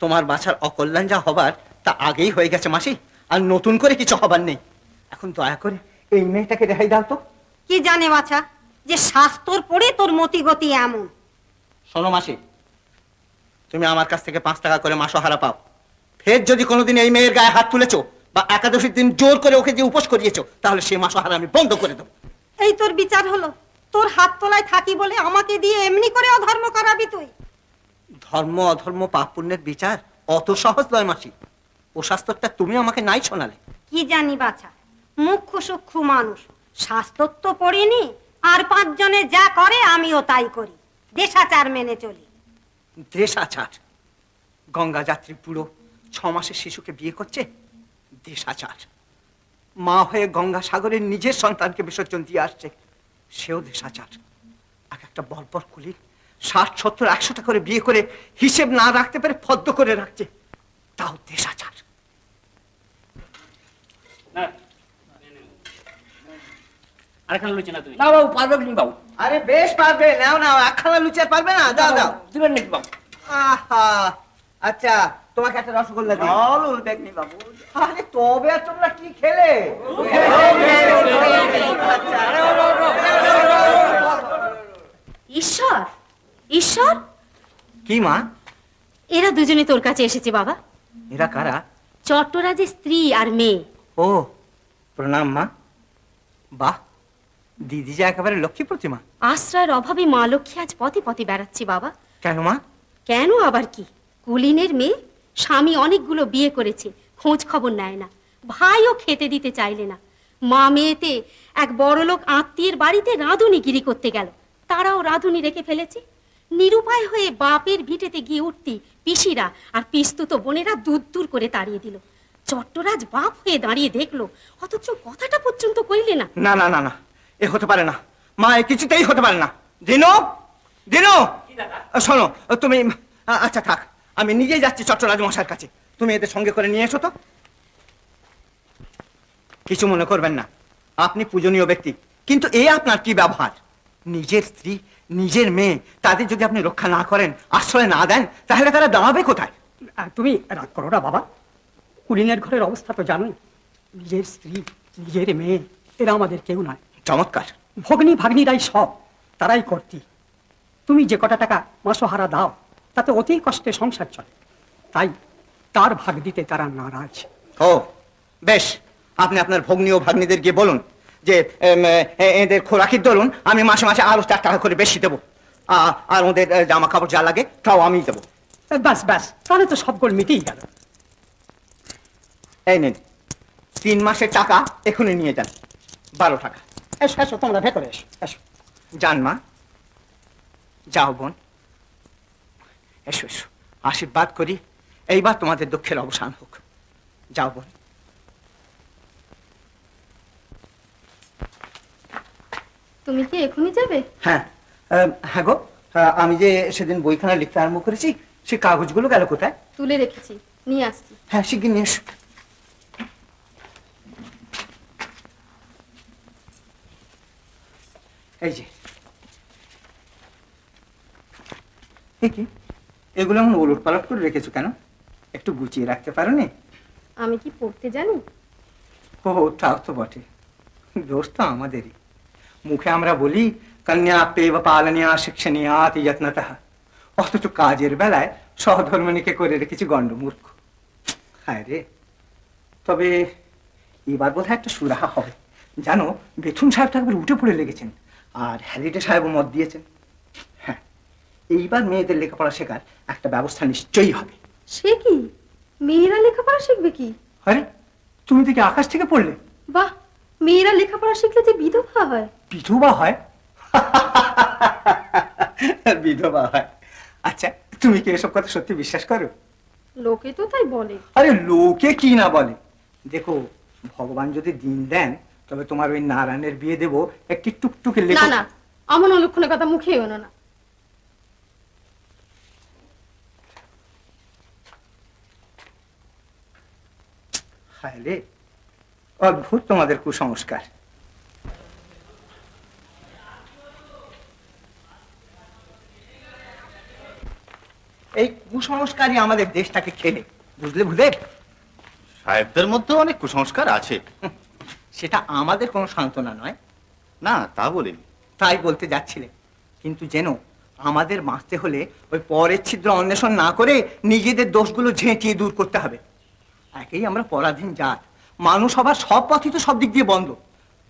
তোমার বাছার অকল্যাণ যা হবার তা আগেই হয়ে গেছে মাসি, আর নতুন করে কিছু হবার নেই। এখন দয়া করে এই মেয়েটাকে রেহাই দাও তো। কি জানে বাছা যে শাস্ত্র পড়ে তোর মতিগতি এমন। শোনো মাসি, তুমি আমার কাছ থেকে 5 টাকা করে মাসহারা পাও। ফের যদি কোনোদিন এই মেয়ের গায়ে হাত তুলেছো বা একাদশীর দিন জোর করে ওকে যে উপোস করিয়েছো, তাহলে সেই মাসহারা আমি বন্ধ করে দেবো। এই তোর বিচার হলো? তোর হাত তলায় থাকি বলে আমাকে দিয়ে এমনি করে অধর্ম করাবি তুই? ধর্ম অধর্ম পাপ পুণ্যের বিচার অত সহজ নয় মাসি। ও শাস্ত্রটা তুমি আমাকে নাই শোনালে। কি জানি বাছা, মুখ্য সূক্ষ্ম মানুষ, শাস্ত্র তো পড়িনি, আর 5 জনে যা করে আমিও তাই করি, দেশাচার মেনে চলি। দেশাচার? গঙ্গা যাত্রী বুড়ো 6 মাসের শিশুকে বিয়ে করছে? দেশাচার? মা হয়ে গঙ্গাসাগরের নিজের সন্তানকে বিসর্জন দিয়ে আসছে, সেও দেশাচার। এক একটা বর্বর কুলি 60, 70, 100টা করে বিয়ে করে হিসেব না রাখতে পারে ফদ্দ করে রাখছে, তাও দেশাচার। আরেকখানা লুচি না তুমি? না বাবু, পারবে কি বাবু? আরে বেশ পারবে, নাও নাও, একখানা লুচি আর পারবে না? দাও দাও। দিবেন নাকি বাবু? আহা, আচ্ছা তোমাকে একটা রসগোল্লা দিই। চলো দেখনি বাবু। আরে তবে আর তোমরা কি খেলে? ঈশ্বর, ঈশ্বর, কি মা? এরা দুজনে তোর কাছে এসেছে বাবা। এরা কারা? চট্টরাজের স্ত্রী আর মেয়ে। ও, প্রণাম মা। বাহ, দিদি যে একেবারে লক্ষ্মী প্রতিমা। আশ্রয়ের অভাবে মা লক্ষ্মী আজ পথে পথে বেড়াচ্ছি বাবা। কেন মা? কেন আবার কি, কুলিনের মেয়ে, স্বামী অনেকগুলো বিয়ে করেছে, খোঁজ খবর নেয় না, ভাইও খেতে দিতে চাইলে না। মা মেয়েতে এক বড়লোক আত্মীয়ের বাড়িতে রাঁধুনিগিরি করতে গেল, তারাও রাঁধুনি রেখে ফেলেছে। নিরুপায় হয়ে বাপের ভিটেতে গিয়ে উঠতি পিসিরা আর পিস্তুত বোনেরা দূর দূর করে তাড়িয়ে দিল। চট্টরাজ বাপ হয়ে দাঁড়িয়ে দেখলো, অথচ কথাটা পর্যন্ত কইলে না। না না না না, এ হতে পারে না মা, এ কিছুতেই হতে পারে না। দিনু, দিনু, শোনো তুমি, আচ্ছা থাক, আমি নিজেই যাচ্ছি চট্টরাজ মশাইয়ের কাছে, তুমি এদের সঙ্গে করে নিয়ে এসো তো। কিছু মনে করবেন না, আপনি পূজনীয় ব্যক্তি, কিন্তু এ আপনার কি ব্যবহার? নিজের স্ত্রী, নিজের মেয়ে, তাদের যদি আপনি রক্ষা না করেন, আশ্রয় না দেন, তাহলে তারা দাঁড়াবে কোথায়? তুমি রাগ করো না বাবা, কুলিনের ঘরের অবস্থা তো জানোই। নিজের স্ত্রী, নিজের মেয়ে, এরা আমাদের কেউ নয়। চমৎকার। ভগ্নী ভাগ্নিরাই সব, তারাই কর্তি। তুমি যে কটা টাকা মাসোহারা দাও, তাতে অতি কষ্টে সংসার চলে, তাই তার ভাগ দিতে তারা নারাজ। ও বেশ, আপনি আপনার ভগ্নী ও ভাগ্নীদের গিয়ে বলুন যে এদের খোরাকির দরুন আমি মাসে মাসে আরো 4 টাকা করে বেশি দেবো, আর ওদের জামা কাপড় যা লাগে তাও আমি দেবো। ব্যাস ব্যাস, তাহলে তো সব গোল মিটেই গেল। এই নিন 3 মাসের টাকা, এখনই নিয়ে যান, 12 টাকা। এসো এসো, তোমরা ভেতরে এসো, এসো। যান মা, যাও বোন, এসো এসো, আশীর্বাদ করি এইবার তোমাদের দুঃখের অবসান হোক। যাও বোন। তুমি কি এখনই যাবে? হ্যাঁ, হ্যাঁ গো, আমি যে সেদিন বইখানা লিখতে আরম্ভ করেছি, সেই কাগজগুলো গেল কোথায়? তুলে রেখেছি, নিয়ে আসছি। হ্যাঁ, শিগগির নিয়ে এসো। এই যে, কি এগুলো এমন ওলট পালট করে রেখেছো কেন? একটু গুছিয়ে রাখতে পারো নি? আমি কি পড়তে জানি? ও, তাও তো বটে, দোষ তো আমাদেরই। মুখে আমরা বলি কন্যা পেব পালনিয়া শিক্ষণীয়াত যত্নতঃ, অথচ কাজের বেলায় সহধর্মিণীকে করে রেখেছি গণ্ডমূর্খ। হায় রে, তবে এবার বোধহয় একটা সুরাহা হবে। জানো, বেথুন সাহেব তো একবার উঠে পড়ে লেগেছেন, আর হ্যারিটে সাহেবও মত দিয়েছেন। হ্যাঁ, এইবার মেয়েদের লেখাপড়া শেখার একটা ব্যবস্থা নিশ্চয়ই হবে। সে কি, মেয়েরা লেখাপড়া শিখবে কি? আরে, তুমি দেখি আকাশ থেকে পড়লে? বাহ, মেয়েরা লেখাপড়া শিখলে যে বিধবা হয়। বিধবা হয়? বিধবা হয়? আচ্ছা, তুমি কি এসব কথা সত্যি বিশ্বাস করো? লোকে তো তাই বলে। আরে লোকে কি না বলে, দেখো, ভগবান যদি দিন দেন, তবে তোমার ওই নারায়ণের বিয়ে দেবো একটি টুকটুকে না লেখক। না, এমন অলক্ষণের কথা মুখে এনো না। হায় রে, অদ্ভুত তোমাদের কুসংস্কার। এই কুসংস্কারই আমাদের দেশটাকে খেলে, বুঝলে ভূদেব? সাহেবদের মধ্যে অনেক কুসংস্কার আছে। সেটা আমাদের কোনো সান্ত্বনা নয়। না, তা বলিনি। তাই বলতে যাচ্ছিলে, কিন্তু যেন আমাদের বাঁচতে হলে ওই পরের ছিদ্র অন্বেষণ না করে নিজেদের দোষগুলো ঝেঁটিয়ে দূর করতে হবে। একেই আমরা পরাধীন জাত, মানুষ হবার সব পথই তো সব দিক দিয়ে বন্ধ,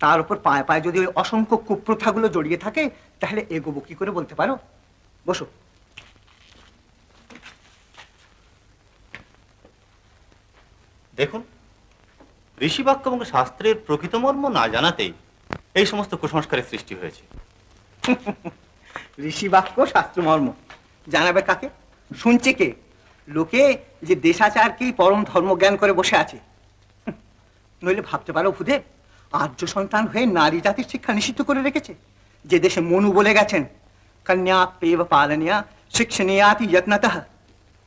তার উপর পায়ে পায়ে যদি ওই অসংখ্য কুপ্রথাগুলো জড়িয়ে থাকে, তাহলে এগোবো কি করে বলতে পারো? বসো। দেখুন, ঋষিবাক্য এবং শাস্ত্রের প্রকৃত মর্ম না জানাতেই এই সমস্ত কুসংস্কারের সৃষ্টি হয়েছে। ঋষি বাক্য শাস্ত্র মর্ম জানাবে কাকে? শুনছে কে? লোকে যে দেশাচারকেই পরম ধর্মজ্ঞান করে বসে আছে। নইলে ভাবতে পারো ভূদেব, আর্য সন্তান হয়ে নারী জাতির শিক্ষা নিষিদ্ধ করে রেখেছে। যে দেশে মনু বলে গেছেন, কন্যা পেব পালনিয়া শিক্ষণীয়াতি যত্নতঃ।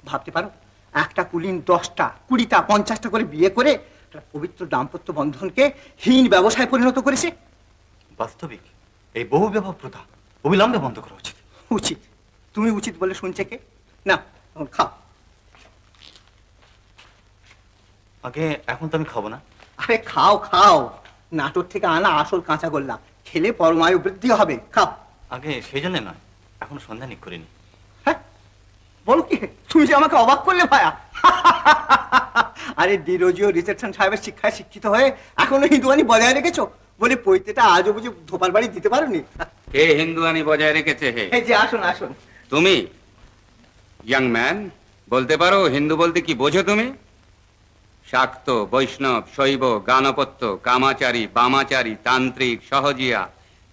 ভাবতে পারো, একটা কুলিন 10টা 20টা 50টা করে বিয়ে করে একটা পবিত্র দাম্পত্য বন্ধনকে হীন ব্যবসায় পরিণত করেছে। বাস্তবিক এই বহু বিবাহ প্রথা অবিলম্বে বন্ধ করা উচিত। উচিত? তুমি উচিত বলে শুনছে কে? না, খাও। আগে এখন তো আমি খাবো না। আরে খাও খাও, নাটোর থেকে আনা আসল কাঁচা গোল্লা, খেলে পরমায়ু বৃদ্ধি হবে, খাও। আগে সেই জন্য নয়, এখন সন্ধ্যা নিক করিনি। বলো কি, তুমি যে আমাকে অবাক করলে ভায়া। আরে ডিরোজিও রিসেপশন সাহেবের শিক্ষায় শিক্ষিত হয়ে এখনো হিন্দুয়ানি বজায় রেখেছো বলে পৈতেটা আজও বুঝে ধোপার বাড়ি দিতে পারোনি। কে হিন্দুয়ানি বজায় রেখেছে? হে, এই যে আসুন আসুন। তুমি ইয়াং ম্যান, বলতে পারো হিন্দু বলতে কি বোঝো তুমি? শাক্ত, বৈষ্ণব, শৈব, গানপত্য, কামাচারী, বামাচারী, তান্ত্রিক, সহজিয়া,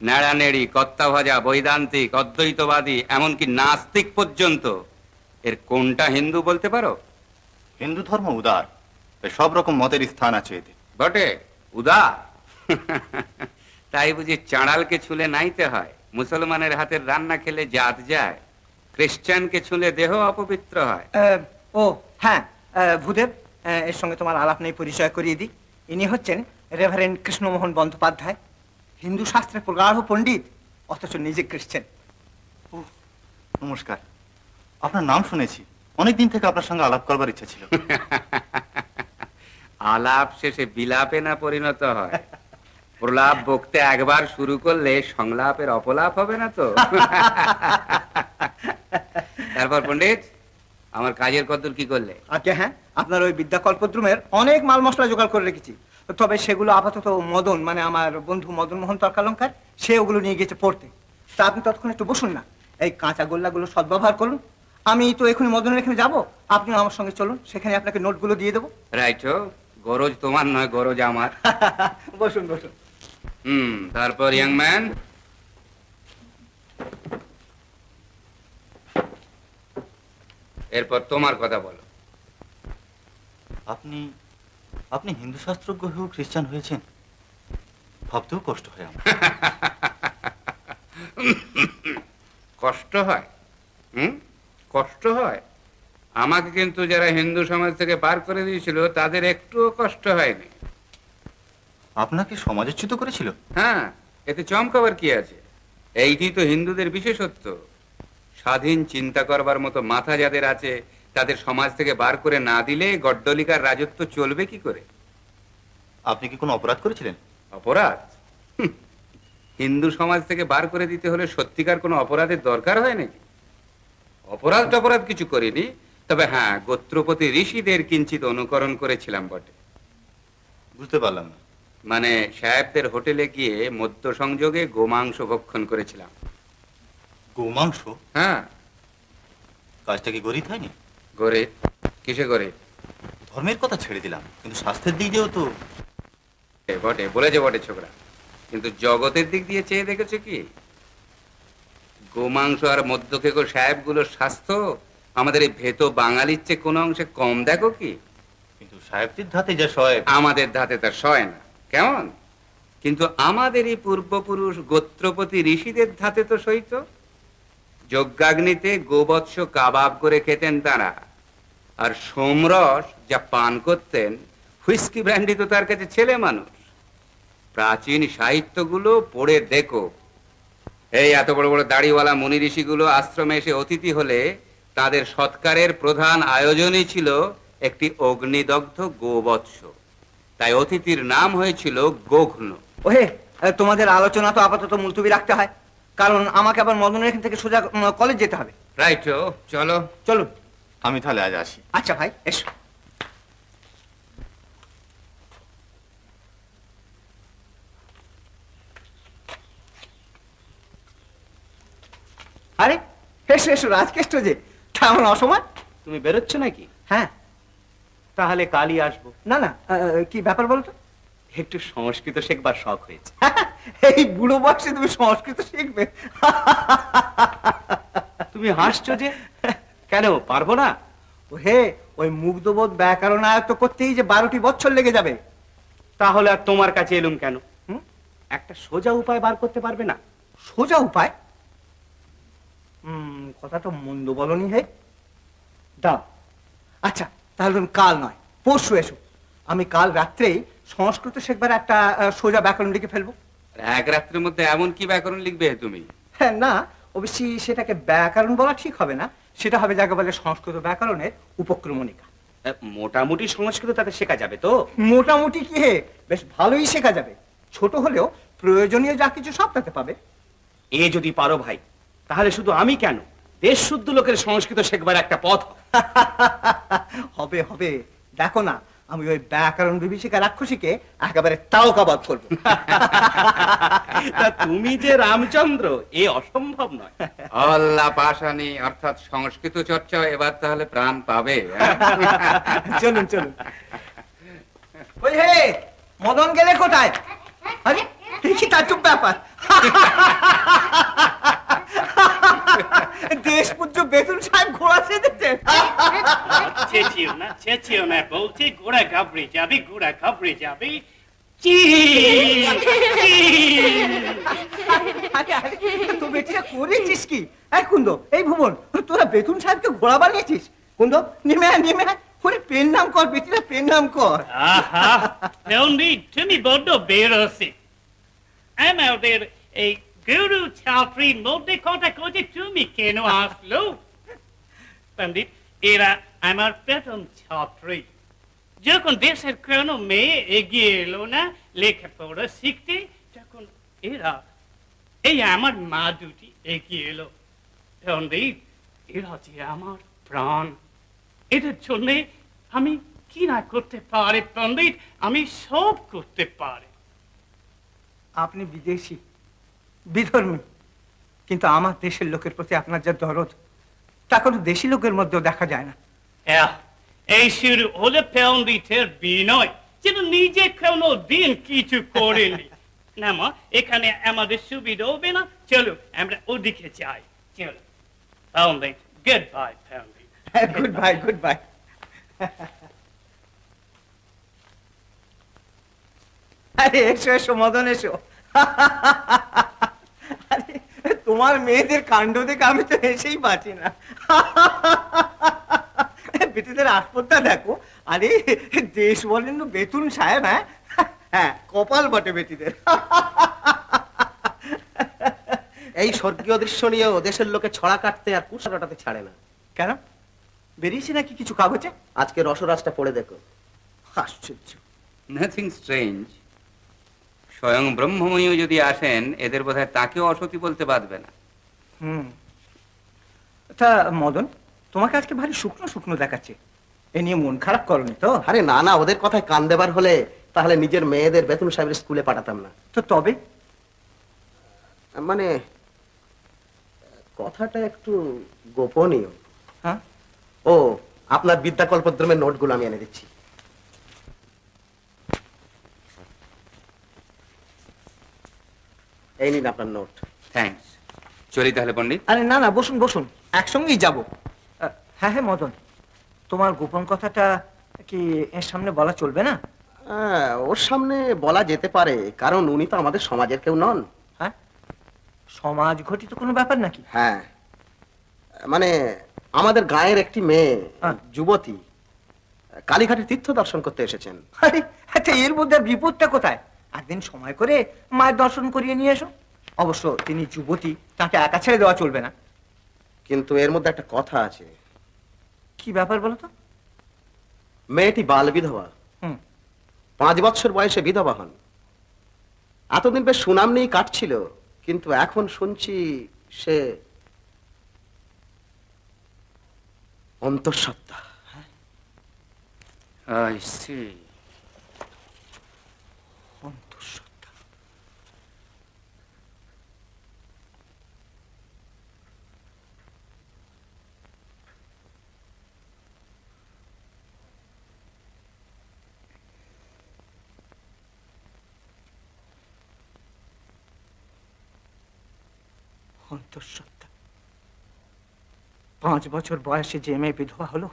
নেড়ানেড়ি, কত্তাভাজা, বৈদান্তিক, অদ্বৈতবাদী, এমনকি নাস্তিক পর্যন্ত, এর কোনটা হিন্দু বলতে পারো? হিন্দু ধর্ম উদার, সব রকম মতের স্থান আছে এতে। বটে, উদার। তাই বুঝি চাঁড়ালকে ছুলে নাইতে হয়? মুসলমানের হাতের রান্না খেলে জাত যায়, খ্রিস্টানকে ছুলে দেহ অপবিত্র হয়। ও হ্যাঁ, ভূদেব, এর সঙ্গে তোমার আলাপ নেই, পরিচয় করিয়ে দিই। ইনি হচ্ছেন রেভারেন্ড কৃষ্ণমোহন বন্দ্যোপাধ্যায়, হিন্দু শাস্ত্রের প্রগাঢ় পণ্ডিত, অথচ নিজে খ্রিস্টান। নমস্কার, আপনার নাম শুনেছি, অনেকদিন থেকে আপনার সঙ্গে আলাপ করবার ইচ্ছা ছিল। আলাপ শেষে বিলাপে না পরিণত হয়? প্রলাপ বকতে একবার শুরু করলে সংলাপের অপলাপ হবে না তো? তারপর পণ্ডিত, আমার কাজের কদ্দূর কি করলে? আচ্ছা হ্যাঁ, আপনার ওই বিদ্যাকল্পদ্রুমের অনেক মাল মশলা জোগাড় করে রেখেছি, তবে সেগুলো আপাতত মদন, মানে আমার বন্ধু মদন মোহন তর্কালঙ্কার, সে ওগুলো নিয়ে গেছে পড়তে। তা আপনি ততক্ষণ একটু বসুন না, এই কাঁচা গোল্লাগুলো সদ্ব্যবহার করুন। আমি তো এখনই মদনের এখানে যাবো, আপনিও আমার সঙ্গে চলুন, সেখানে আপনাকে নোটগুলো দিয়ে দেবো। রাইট, গরজ তোমার নয়, গরজ আমার। বসুন বসুন। তারপর ইয়াং ম্যান, এরপর তোমার কথা বলো। আপনি আপনি হিন্দু শাস্ত্রজ্ঞ হয়েও খ্রিস্টান হয়েছেন, ভাবতেও কষ্ট হয় আমার। কষ্ট হয়? কষ্ট হয়? আমাকে কিন্তু যারা হিন্দু সমাজ থেকে বার করে দিয়েছিল তাদের একটুও কষ্ট হয়নি। আপনাকে সমাজচ্যুত করেছিল? হ্যাঁ, এতে চমকাবার কি আছে? এইটি তো হিন্দুদের বিশেষত্ব। স্বাধীন চিন্তা করবার মতো মাথা যাদের আছে তাদের সমাজ থেকে বার করে না দিলে গড্ডলিকার রাজত্ব চলবে কি করে? আপনি কি কোনো অপরাধ করেছিলেন? অপরাধ? হিন্দু সমাজ থেকে বার করে দিতে হলে সত্যিকার কোনো অপরাধের দরকার হয় নাকি? অপরাধ টপরাধ কিছু করিনি, তবে হ্যাঁ, গোত্রপতি ঋষিদের কিঞ্চিত অনুকরণ করেছিলাম বটে। বুঝতে পারলাম না। মানে সাহেবদের হোটেলে গিয়ে মদ্য সংযোগে গোমাংস ভক্ষণ করেছিলাম। গোমাংস? হ্যাঁ। কাজটা কি গরিব হয়নি? গরিব? কিসে গরিব? ধর্মের কথা ছেড়ে দিলাম, কিন্তু স্বাস্থ্যের দিক দিয়েও তো বটে, বলেছে বটে ছোকরা, কিন্তু জগতের দিক দিয়ে চেয়ে দেখেছে কি? গোমাংস আর মধ্যকেকো সাহেবগুলোর স্বাস্থ্য আমাদের এই ভেতো বাঙালির চেয়ে কোনো অংশে কম দেখো কি? কিন্তু সাহেবদের ধাতে যা সয়, আমাদের ধাতে তা সয় না। কেমন? কিন্তু আমাদের এই পূর্বপুরুষ গোত্রপতি ঋষিদের ধাতে তো সইত। যজ্ঞাগ্নিতে গোবৎস কাবাব করে খেতেন তারা, আর সোমরস যা পান করতেন, হুইস্কি ব্র্যান্ডি তো তার কাছে ছেলে মানুষ। প্রাচীন সাহিত্যগুলো পড়ে দেখো। এই এত বড় বড় দাড়িওয়ালা মুনি ঋষিগুলো আশ্রমে এসে অতিথি হলে তাদের সৎকারের প্রধান আয়োজনই ছিল একটি অগ্নিদগ্ধ গোবৎস। তাই অতিথির নাম হয়েছিল গোঘ্ন। ওহে, তোমাদের আলোচনা তো আপাতত মুলতবি রাখতে হয়, কারণ আমাকে আবার মদনের এখান থেকে সোজা কলেজ যেতে হবে। রাইট, চলো চলুন। আমি তাহলে আজ আসি। আচ্ছা ভাই, এসো। আরে এসো এসো, রাজকেষ্ট যে, তেমন অসময়। তুমি বেরোচ্ছ নাকি? হ্যাঁ। তাহলে কালই আসবো। না না, কি ব্যাপার বলতো? একটু সংস্কৃত শেখবার শখ হয়েছে। এই বুড়ো বয়সে তুমি সংস্কৃত শিখবে? তুমি হাসছো যে, কেন পারবো না? হে, ওই মুগ্ধবোধ ব্যাকরণ আয়ত্ত করতেই যে 12টি বছর লেগে যাবে, তাহলে আর তোমার কাছে এলুম কেন? একটা সোজা উপায় বার করতে পারবে না? সোজা উপায়? কথা তো মন্দ বলনি হে। দাও, আচ্ছা তাহলে তুমি কাল নয় পরশু এসো। আমি কাল রাত্রেই সংস্কৃত শেখবার একটা সোজা ব্যাকরণ লিখে ফেলবো। এক রাত্রের মধ্যে এমন কি ব্যাকরণ লিখবে তুমি? হ্যাঁ, না অবশ্যই সেটাকে ব্যাকরণ বলা ঠিক হবে না, সেটা হবে যাকে বলে সংস্কৃত ব্যাকরণের উপক্রমণিকা। মোটামুটি সংস্কৃত তাতে শেখা যাবে তো? মোটামুটি কি হে, বেশ ভালোই শেখা যাবে। ছোট হলেও প্রয়োজনীয় যা কিছু সব তাতে পাবে। এ যদি পারো ভাই, তাহলে শুধু আমি কেন, দেশ শুদ্ধ লোকের সংস্কৃত শেখবার একটা পথ হবে হবে। দেখো না, আমি ওই ব্যাকরণ বিভীষিকা রাক্ষসীকে একেবারে তাও কাবাদ করবো। তা তুমি যে রামচন্দ্র, এ অসম্ভব নয়। অল্লা পাশানি অর্থাৎ সংস্কৃত চর্চা এবার তাহলে প্রাণ পাবে। চলুন চলুন। ওই হে, মদন গেলে কোথায়? আরে দেখি তার চুপ ব্যাপার। দেশ পূজ্য বেতুল সাহেব ঘোড়া সেজেছে। চেঁচিও না বলছি, ঘোড়া ঘাবড়ে যাবে, ঘোড়া ঘাবড়ে যাবে। তো বেটিরা করেছিস কি? এই কুন্দ, এই ভুবন, তোরা বেতুল সাহেবকে ঘোড়া বানিয়েছিস? কুন্দ নেমে আয়, নেমে আয়। ওরে পেন নাম কর বেটিরা, পেন নাম কর। আহা পণ্ডিত, তুমি বড্ড বেরোসি। আমাদের এই গুরু ছাত্রীর মধ্যে কথা কইতে তুমি কেন আসলো? পণ্ডিত, এরা আমার প্রথম ছাত্রী। যখন দেশের কোনো মেয়ে এগিয়ে এলো না লেখাপড়া শিখতে, তখন এরা, এই আমার মা দুটি এগিয়ে এলো। পণ্ডিত, এরা যে আমার প্রাণ। এদের জন্য আমি কি না করতে পারি পণ্ডিত, আমি সব করতে পারি। আপনি বিদেশি, বিধর্মী, কিন্তু আমার দেশের লোকের প্রতি আপনার যা দরদ, তা কোনো দেশি লোকের মধ্যেও দেখা যায় না। এই শুরু হলে পণ্ডিতের বিনয়, যেন নিজে কোনো দিন কিছু করেনি। না মা, এখানে আমাদের সুবিধা হবে না, চলো আমরা ওদিকে যাই। চলো Pandit, good bye Pandit. Good bye, good bye. আরে এসো এসো মদন, এসো। আরে তোমার মেয়েদের কাণ্ড দেখে আমি তো হেসেই পাচ্ছি না। বেটিদের আসপদটা দেখো। আরে দেশ বলেন বেতুল সাহেব। হ্যাঁ হ্যাঁ, কপাল বটে বেটিদের। এই স্বর্গীয় দৃশ্য নিয়েও দেশের লোকে ছড়া কাটতে আর কুশা কাটাতে ছাড়ে না। কেন, বেরিয়েছে নাকি কিছু কাগজে? আজকে রসরাজটা পড়ে দেখো। আশ্চর্য। Nothing strange. স্বয়ং ব্রহ্মময়ী যদি আসেন, এদের বোধহয় তাকেও অসতী বলতে বাধবে না। তা মদন, তোমাকে আজকে ভারী শুকনো শুকনো দেখাচ্ছে। এ নিয়ে মন খারাপ করনি তো? আরে না না, ওদের কথায় কান দেবার হলে তাহলে নিজের মেয়েদের বেতুল সাহেবের স্কুলে পাঠাতাম না। তো তবে মানে কথাটা একটু গোপনীয়। হ্যাঁ, ও আপনার বিদ্যাকল্পদ্রমের নোটগুলো আমি এনে দিচ্ছি। এই নিন আপনার নোট। থ্যাঙ্কস। চলি তাহলে পণ্ডিত। আরে না না, বসুন বসুন, একসঙ্গেই যাব। হ্যাঁ হ্যাঁ মদন, তোমার গোপন কথাটা কি এর সামনে বলা চলবে না? ওর সামনে বলা যেতে পারে, কারণ উনি তো আমাদের সমাজের কেউ নন। হ্যাঁ, সমাজ ঘটিত কোনো ব্যাপার নাকি? হ্যাঁ, মানে আমাদের গায়ের একটি মেয়ে, যুবতী, কালীঘাটে তীর্থ দর্শন করতে এসেছেন। আচ্ছা, এর মধ্যে বিপদটা কোথায়? একদিন সময় করে মায়ের দর্শন করিয়ে নিয়ে এসো। অবশ্য তিনি যুবতী, তাকে একা ছেড়ে দেওয়া চলবে না। কিন্তু এর মধ্যে একটা কথা আছে। কি ব্যাপার বলো তো? মেয়েটি বাল বিধবা, 5 বছর বয়সে বিধবা হন। এতদিন বেশ সুনাম নিয়েই কাটছিল, কিন্তু এখন শুনছি সে অন্তঃসত্ত্বা। I see. অন্তঃসত্ত্বা। 5 বছর বয়সে যে মেয়ে বিধবা হলো,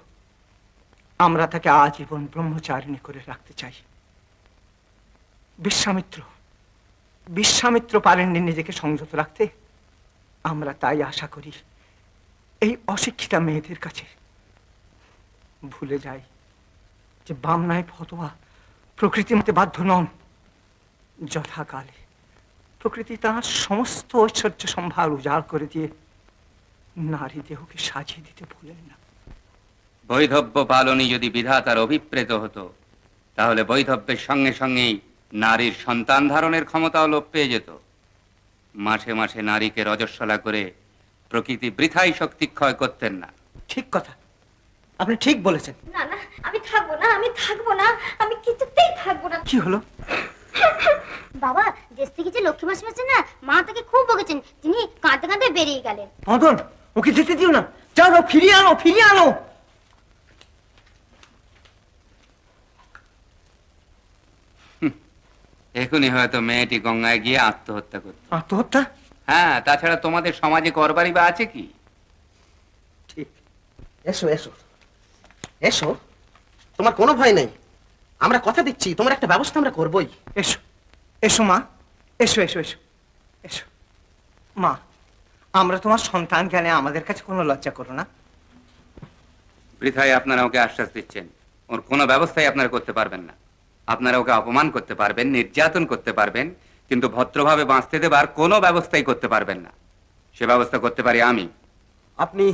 আমরা তাকে আজীবন ব্রহ্মচারিণী করে রাখতে চাই। বিশ্বামিত্র পারেননি নিজেকে সংযত রাখতে। আমরা তাই আশা করি এই অশিক্ষিতা মেয়েদের কাছে। ভুলে যাই যে বামনায় ফতোয়া প্রকৃতি মতে বাধ্য নন। যথাকালে প্রকৃতি তার সমস্ত ঐশ্বর্য সম্ভার উজাড় করে দিয়ে নারী দেহকে সাজিয়ে দিতে ভুলেন না। বৈধব্য পালনই যদি বিধাতার অভিপ্রেত হতো, তাহলে বৈধব্যের সঙ্গে সঙ্গেই নারীর সন্তান ধারণের ক্ষমতাও লোপ পেয়ে যেত। মাসে মাসে নারীকে রজস্বলা করে প্রকৃতি বৃথাই শক্তি ক্ষয় করতেন না। ঠিক কথা, আপনি ঠিক বলেছেন। না না, আমি থাকবো না, আমি কিছুতেই থাকবো না। কি হলো বাবা, দেশ থেকে যে লক্ষ্মী মাসি আছে না, মা তাকে খুব বকেছেন, তিনি কাঁদতে কাঁদতে বেরিয়ে গেলেন। মদন, ওকে যেতে দিও না, যাও ফিরিয়ে আনো, ফিরিয়ে আনো। এখনই হয়তো মেয়েটি গঙ্গায় গিয়ে আত্মহত্যা করত। আত্মহত্যা? হ্যাঁ, তাছাড়া তোমাদের সমাজে করবারই বা আছে কি? ঠিক। এসো এসো এসো, তোমার কোনো ভয় নেই। আমরা কথা দিচ্ছি, তোমার একটা ব্যবস্থা আমরা করবই। এসো এসো মা, এসো এসো এসো এসো। মা, আমরা তোমার সন্তান জ্ঞানে আমাদের কাছে কোনো লজ্জা করো না। বৃথায় আপনারা ওকে আশ্বাস দিচ্ছেন, ওর কোনো ব্যবস্থাই আপনারা করতে পারবেন না। আপনারা ওকে অপমান করতে পারবেন, নির্যাতন করতে পারবেন, কিন্তু ভদ্রভাবে বাঁচতে দেবার কোনো ব্যবস্থাই করতে পারবেন না। সে ব্যবস্থা করতে পারি আমি। আপনি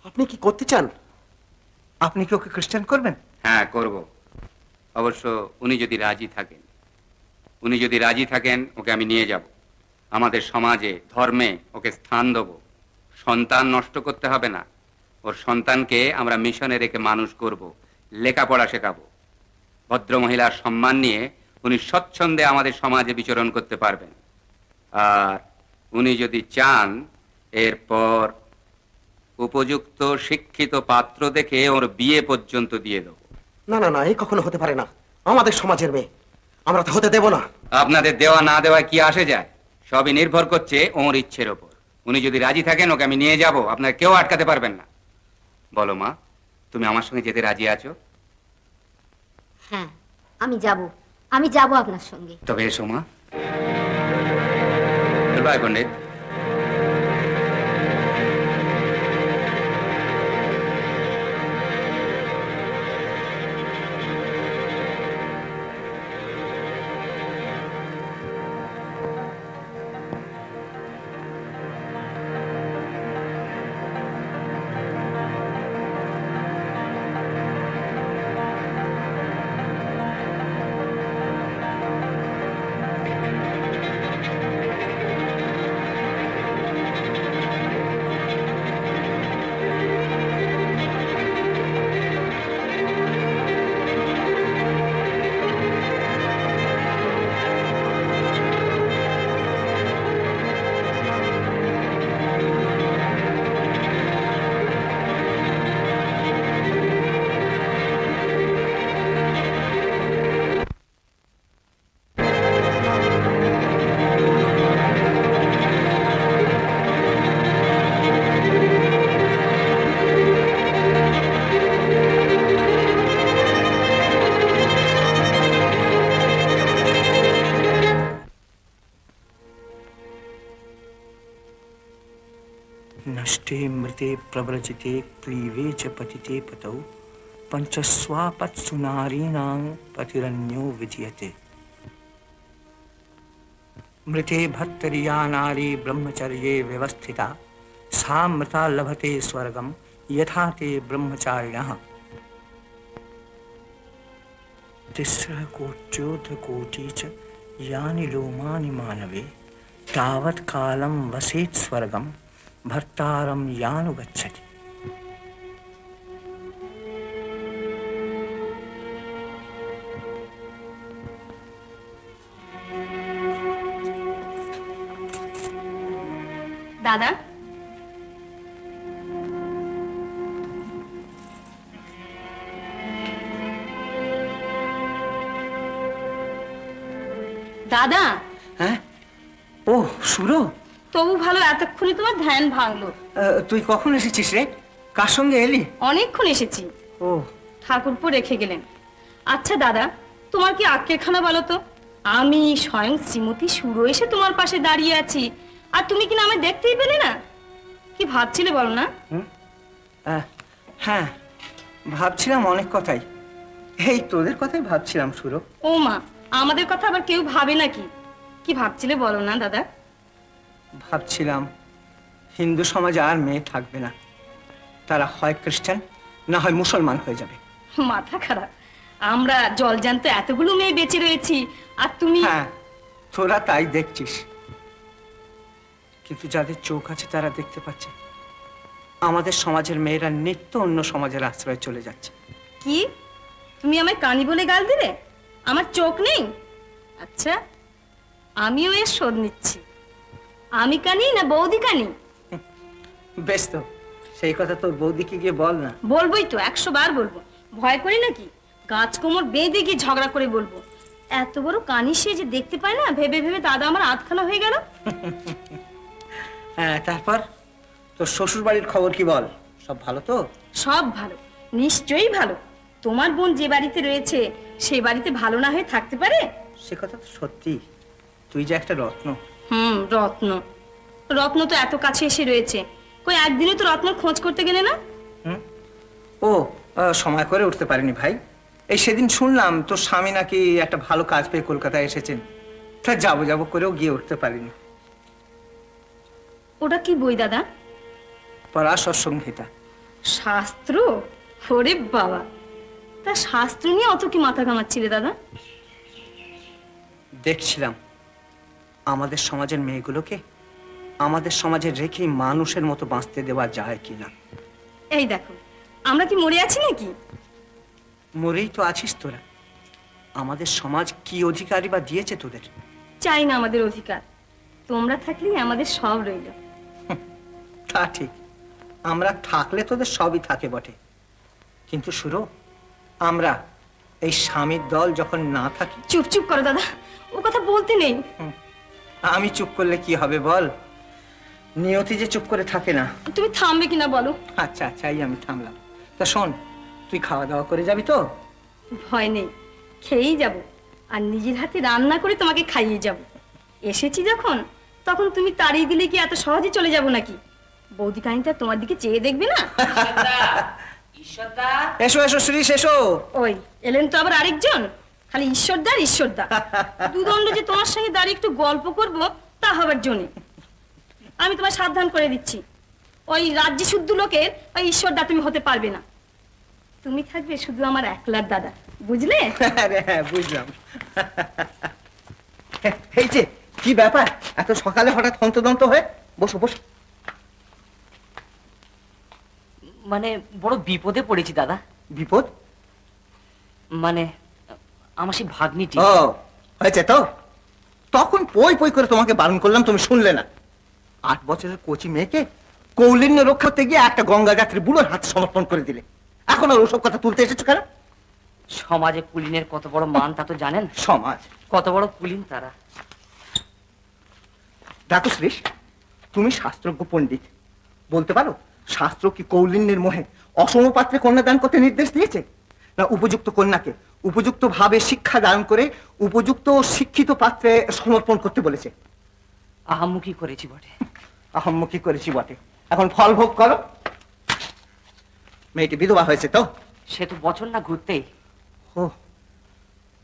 আপনি কি করতে চান? আপনি কি ওকে খ্রিস্টান করবেন? হ্যাঁ, করব। অবশ্য উনি যদি রাজি থাকেন ওকে আমি নিয়ে যাব। আমাদের সমাজে, ধর্মে ওকে স্থান দেব। সন্তান নষ্ট করতে হবে না। ওর সন্তানকে আমরা মিশনে রেখে মানুষ করব, লেখাপড়া শেখাবো। ভদ্র মহিলার সম্মান নিয়ে উনি স্বচ্ছন্দে আমাদের সমাজে বিচরণ করতে পারবেন। আর উনি যদি চান, এরপর উপযুক্ত শিক্ষিত পাত্র দেখে ওর বিয়ে পর্যন্ত দিয়ে দেব। না না না, এই কখনো হতে পারে না। আমাদের সমাজের মেয়ে, আমরা তো হতে দেব না। আপনাদের দেওয়া না দেওয়া কি আসে যায়? সবই নির্ভর করছে ওর ইচ্ছের ওপর। উনি যদি রাজি থাকেন ওকে আমি নিয়ে যাব, আপনার কেউ আটকাতে পারবেন না। বলো মা, তুমি আমার সঙ্গে যেতে রাজি আছো? হ্যাঁ, আমি যাব আপনার সঙ্গে। তবে এসো মা। বাই পণ্ডিত। नष्टे मृते प्रव्रजते क्लीवे च पतिते पतौ पंचस्वापत्सु नारीणां पतिरन्यो विजयते। मृते भर्तरिया नारी ब्रह्मचर्ये व्यवस्थिता, सा मृता लभते स्वर्गं यथा ते ब्रह्मचारिणः। तिस्रः कोट्योऽर्धकोटी च यानि लोमानि मानवे, तावत् कालं वसेत् स्वर्गं भर्तारं यानुगच्छति। দাদা, দাদা। হ্যাঁ? ও সুরো, তবু ভালো এতক্ষণে তোমার ধ্যান ভাঙলো। তুই কখন এসেছিস রে? কার সঙ্গে এলি? অনেকক্ষণ এসেছি। ও, ঠাকুরপো রেখে গেলেন। আচ্ছা দাদা, তোমার কি আক্কেলখানা বলো তো? আমি স্বয়ং শ্রীমতী সুরো এসে তোমার পাশে দাঁড়িয়ে আছি, আর তুমি কিনা আমায় দেখতেই পেলে না? কি ভাবছিলে বলো না? হ্যাঁ, ভাবছিলাম অনেক কথাই। এই তোদের কথাই ভাবছিলাম সুরো। ও মা, আমাদের কথা আবার কেউ ভাবে নাকি? কি ভাবছিলে বলো না দাদা? ভাবছিলাম হিন্দু সমাজে আর মেয়ে থাকবে না, তারা হয় খ্রিস্টান না হয় মুসলমান হয়ে যাবে। মাথা খারাপ, আমরা জলজান্ত এতগুলো মেয়ে বেঁচে রয়েছি, আর তুমি? হ্যাঁ, তোরা তাই দেখছিস, কিন্তু যাদের চোখ আছে তারা দেখতে পাচ্ছে আমাদের সমাজের মেয়েরা নিত্য অন্য সমাজের আশ্রয়ে চলে যাচ্ছে। কি তুমি আমায় কানি বলে গাল দিলে? আমার চোখ নেই? আচ্ছা, আমিও এর শোধ নিচ্ছি। আমি কানি না বৌদি কানি? বেশ, তো সেই কথা তোর বৌদিকে গিয়ে বল না। বলবোই তো, 100 বার বলবো। ভয় করি নাকি? গাছ কোমর বেঁধে গিয়ে ঝগড়া করে বলবো। এত বড় কানি সে যে দেখতে পায় না, ভেবে ভেবে দাদা আমার আধখানা হয়ে গেল। হ্যাঁ, তারপর তোর শ্বশুর বাড়ির খবর কি বল? সব ভালো তো? সব ভালো, নিশ্চয়ই ভালো। তোমার বোন যে বাড়িতে রয়েছে সে বাড়িতে ভালো না হয়ে থাকতে পারে? সে কথা তো সত্যি, তুই যে একটা রত্ন। রত্ন। রত্ন তো এত কাছে এসে রয়েছে, কই একদিনে তো রত্ন খোঁজ করতে গেলে না? ও, সময় করে উঠতে পারিনি ভাই। এই সেদিন শুনলাম তোর স্বামী নাকি একটা ভালো কাজ পেয়ে কলকাতায় এসেছেন, তা যাবো যাবো করেও গিয়ে উঠতে পারিনি। ওটা কি বই দাদা? পরাশর সংহিতা। শাস্ত্র? ওরে বাবা, তা শাস্ত্র নিয়ে অত কি মাথা ঘামাচ্ছিলে দাদা? দেখছিলাম আমাদের সমাজের মেয়েগুলোকে আমাদের সমাজে রেখেই মানুষের মতো বাঁচতে দেওয়া যায় কিনা। এই দেখো, আমরা কি মরে আছি নাকি? মরেই তো আছিস তোরা। আমাদের সমাজ কি অধিকারই বা দিয়েছে তোদের? চাই না আমাদের অধিকার, তোমরা থাকলেই আমাদের সব রইল। তা ঠিক, আমরা থাকলে তোদের সবই থাকে বটে, কিন্তু সুরো, আমরা এই স্বামীর দল যখন না থাকি। চুপ চুপ করো দাদা, ও কথা বলতে নেই। আমি চুপ করলে কি হবে বল? নিয়তি যে চুপ করে থাকে না। তুমি থামবে কিনা বলো? আচ্ছা আচ্ছা, এই আমি থামলাম। তা শোন, তুই খাওয়া দাওয়া করে যাবি তো? ভয় নেই, খেয়েই যাব, আর নিজের হাতে রান্না করে তোমাকে খাইয়ে যাব। এসেছি যখন, তখন তুমি তাড়িয়ে দিলে কি এত সহজে চলে যাব নাকি? বৌদি কাহিনীটা তোমার দিকে চেয়ে দেখবে না? এসো এসো শ্রীশ, এসো। ওই এলেন তো আবার আরেকজন, খালি ঈশ্বরদা ঈশ্বরদা। দুদণ্ড যে তোমার সঙ্গে দাঁড়িয়ে একটু গল্প করব তা হবার জন্য। আমি তোমায় সাবধান করে দিচ্ছি, ওই রাজ্যে শুদ্ধ লোকের ওই ঈশ্বরদা তুমি হতে পারবে না। তুমি থাকবে শুধু আমার একলার দাদা, বুঝলে? হ্যাঁ, বুঝলাম। এই যে কি ব্যাপার, এত সকালে হঠাৎ হন্তদন্ত হয়ে? বসো বসো। মানে বড় বিপদে পড়েছি দাদা। বিপদ? মানে আমার সেই ভাগ্নিটি। ও হয়েছে তো, তখন পই পই করে তোমাকে বারণ করলাম, তুমি শুনলে না। 8 বছরের কচি মেয়েকে কৌলিন্য রক্ষা করতে গিয়ে একটা গঙ্গা যাত্রী বুড়োর হাতে সমর্পণ করে দিলে। এখন আর ওসব কথা তুলতে এসেছো কেন? সমাজে কুলিনের কত বড় মান তা তো জানেন? সমাজ কত বড় কুলিন তারা। দেখো শ্রীশ, তুমি শাস্ত্রজ্ঞ পণ্ডিত, বলতে পারো শাস্ত্র কি কৌলিন্যের মোহে অসম পাত্রে কন্যা দান করতে নির্দেশ দিয়েছে, না উপযুক্ত কন্যাকে উপযুক্ত ভাবে শিক্ষা দান করে উপযুক্ত শিক্ষিত পাত্রে সমর্পণ করতে বলেছে? আহাম্মুখী করেছি বটে। আহাম্মুখী করেছি বটে, এখন ফল ভোগ করো। মেয়েটি বিধবা হয়েছে তো? সে তো বছর না ঘুরতেই। ও,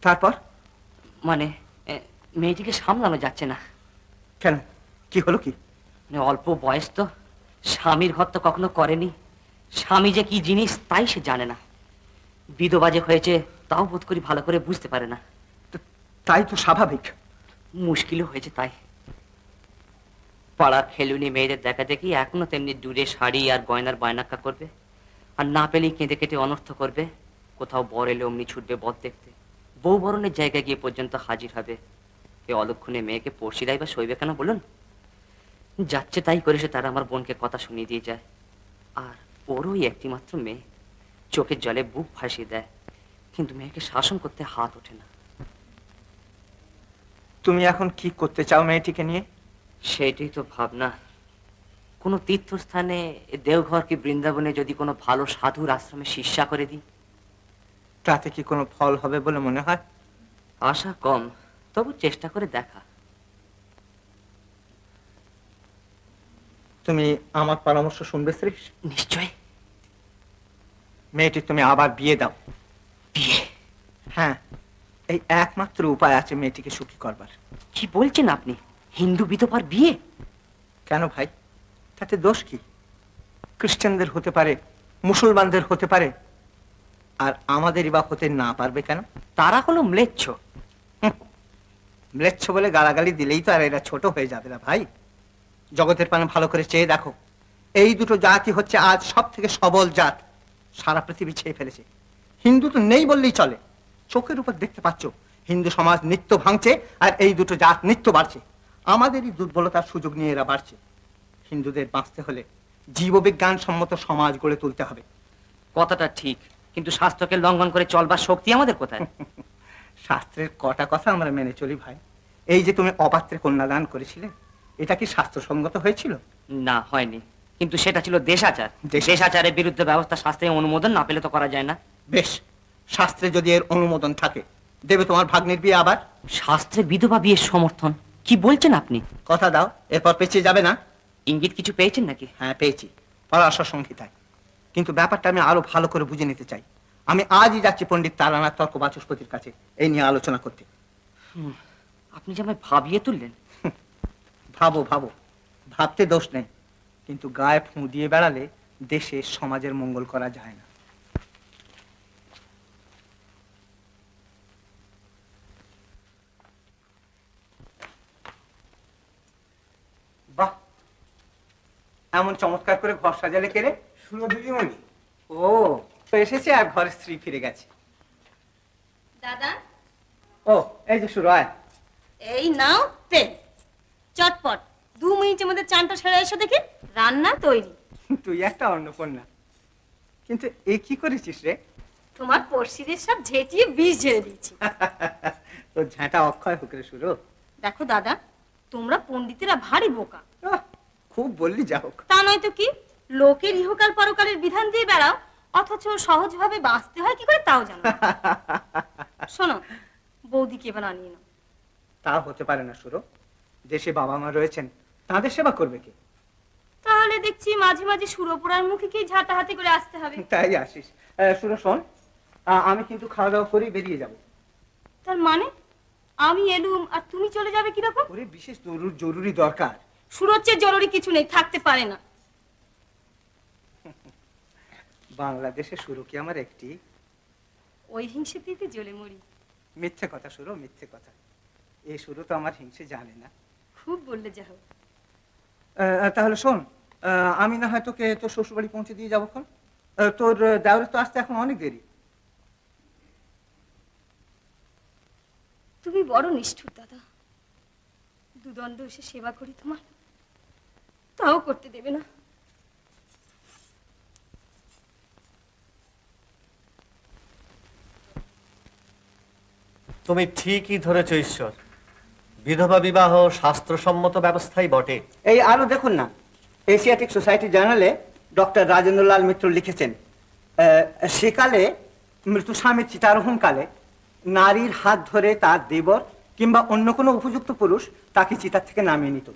তারপর? মানে মেয়েটিকে সামলানো যাচ্ছে না। কেন, কি হলো কি? মানে অল্প বয়স তো, স্বামীর ঘর তো কখনো করেনি, স্বামী যে কি জিনিস তাই সে জানে না। বিধবা যে হয়েছে তাও বোধ করি ভালো করে বুঝতে পারে না। তাই তো স্বাভাবিক। মুশকিলও হয়েছে তাই। পাড়ার খেলুনি মেয়েদের দেখা দেখি এখনো তেমনি দূরে শাড়ি আর গয়নার বায়নাক্কা করবে, আর না পেলেই কেঁদে কেটে অনর্থ করবে। কোথাও বর এলে অমনি ছুটবে বর দেখতে, বউ বরণের জায়গায় গিয়ে পর্যন্ত হাজির হবে। এ অলক্ষণে মেয়েকে পড়শিরাই বা সইবে কেন বলুন? যাচ্ছে তাই করে সে তারা আমার বোনকে কথা শুনিয়ে দিয়ে যায়। আর ওরই একটি মাত্র মেয়ে, চোখের জলে বুক ভাসিয়ে দেয়, কিন্তু মেয়েকে শাসন করতে হাত ওঠে না। তুমি এখন কি করতে চাও মেয়েটিকে নিয়ে? সেটাই তো ভাবনা। কোনো তীর্থস্থানে, দেওঘর কি বৃন্দাবনে যদি কোনো ভালো সাধুর আশ্রমে শিষ্যা করে দিই। তাতে কি কোনো ফল হবে বলে মনে হয়? আশা কম, তবু চেষ্টা করে দেখা। তুমি আমার পরামর্শ শুনবে শ্রী? নিশ্চয়। মেয়েটি তুমি আবার বিয়ে দাও। বিয়ে? হ্যাঁ, এই একমাত্র উপায় আছে মেয়েটিকে সুখী করবার। কি বলছেন আপনি? হিন্দু বিধবার বিয়ে? কেন ভাই, তাতে দোষ কি? খ্রিস্টানদের হতে পারে, মুসলমানদের হতে পারে, আর আমাদেরই বা হতে না পারবে কেন? তারা হলো ম্লেচ্ছ। ম্লেচ্ছ বলে গালাগালি দিলেই তো আর এরা ছোট হয়ে যাবে না ভাই। জগতের পানে ভালো করে চেয়ে দেখো, এই দুটো জাতি হচ্ছে আজ সব থেকে সবল জাত, সারা পৃথিবী ছেয়ে ফেলেছে। হিন্দু তো নেই বললেই চলে। চোখের উপর দেখতে পাচ্ছ হিন্দু সমাজ নিত্য ভাঙছে, আর এই দুটো জাত নিত্য বাড়ছে। আমাদেরই দুর্বলতার সুযোগ নিয়ে এরা বাড়ছে। হিন্দুদের বাঁচতে হলে জীববিজ্ঞান সম্মত সমাজ গড়ে তুলতে হবে। কথাটা ঠিক, কিন্তু শাস্ত্রকে লঙ্ঘন করে চলবার শক্তি আমাদের কোথায়? শাস্ত্রের কটা কথা আমরা মেনে চলি ভাই। এই যে তুমি অপাত্রে কন্যাদান করেছিলে, এটা কি শাস্ত্রসঙ্গত হয়েছিল? না, হয়নি, কিন্তু সেটা ছিল দেশাচার। দেশাচারের বিরুদ্ধে ব্যবস্থা শাস্ত্রে অনুমোদন না পেলে তো করা যায় না। বেশ, শাস্ত্রে যদি এর অনুমোদন থাকে, দেবে তোমার ভাগ্নের বিয়ে আবার? শাস্ত্রে বিধবা বিয়ের সমর্থন? কি বলছেন আপনি? কথা দাও, এরপর পেছিয়ে যাবে না। ইঙ্গিত কিছু পেয়েছেন নাকি? হ্যাঁ, পেয়েছি, পরাশর সংহিতায়। কিন্তু ব্যাপারটা আমি আরো ভালো করে বুঝে নিতে চাই। আমি আজই যাচ্ছি পণ্ডিত তারানাথ তর্ক বাচস্পতির কাছে এই নিয়ে আলোচনা করতে। আপনি যে আমায় ভাবিয়ে তুললেন। ভাবো ভাবো, ভাবতে দোষ নেই, কিন্তু গায়ে ফুঁ দিয়ে বেড়ালে দেশে সমাজের মঙ্গল করা যায় না। বাহ, এমন চমৎকার করে ঘর সাজালে কে রে? শুনো দিদিমণি। ও তো এসেছে, আর ঘরের স্ত্রী ফিরে গেছে। দাদা, ও এই যে শুরু, আয়। এই নাও তেল, চটপট 2 মিনিটের মধ্যে চানটা সেরে এসো দেখি। রান্না তৈরি। তুই একটা অন্নপূর্ণা, কিন্তু এ কি করেছিস রে? তোমার পড়শিদের সব ঝেঁটিয়ে বিষ ঝেড়ে দিয়েছি। তোর ঝাঁটা অক্ষয় হোক রে শুরু। দেখো দাদা, তোমরা পণ্ডিতেরা ভারী বোকা। খুব বললি, যা হোক। তা নয় তো কি, লোকের ইহকাল পরকালের বিধান দিয়ে বেড়াও, অথচ সহজভাবে বাঁচতে হয় কি করে তাও জানো না। শোনো, বৌদিকে এবার আনিয়ে নাও। তা হতে পারে না শুরু, দেশে বাবা মা রয়েছেন, তাদের সেবা করবে কে? তাহলে দেখছি মাঝে মাঝে সুরপুরার মুখে কি ঝাঁটা হাতে করে আসতে হবে। তাই আসিস। শুরু শোন, আমি কিন্তু খাওয়া দাওয়া করেই বেরিয়ে যাব। তার মানে আমি এলুম আর তুমি চলে যাবে কিরকম? ওরে বিশেষ জরুরি দরকার। সুরর চেয়ে জরুরি কিছু নেই, থাকতে পারে না। বাংলাদেশে শুরু কি আমার একটি? ওই হিংসেতেই তো জ্বলে মরি। মিথ্যে কথা শুরু, মিথ্যে কথা। এই শুরু তো আমার হিংসে জানে না। খুব বললে যা হোক। তাহলে শোন, আমি না হয় তোকে তোর শ্বশুরবাড়ি পৌঁছে দিয়ে যাবো। তোর দেওরের তো আসতে এখন অনেক দেরি। তুমি বড় নিষ্ঠুর দাদা, দুদণ্ড এসে সেবা করি তোমার, তাও করতে দেবে না। তুমি ঠিকই ধরেছ ঈশ্বর, বিধবা বিবাহ শাস্ত্রসম্মত ব্যবস্থাই বটে। এই আরো দেখুন না, এশিয়াটিক সোসাইটি জার্নালে ডক্টর রাজেন্দ্রলাল মিত্র লিখেছেন, সেকালে মৃত্যু স্বামীর চিতারোহণ কালে নারীর হাত ধরে তার দেবর কিংবা অন্য কোনো উপযুক্ত পুরুষ তাকে চিতার থেকে নামিয়ে নিত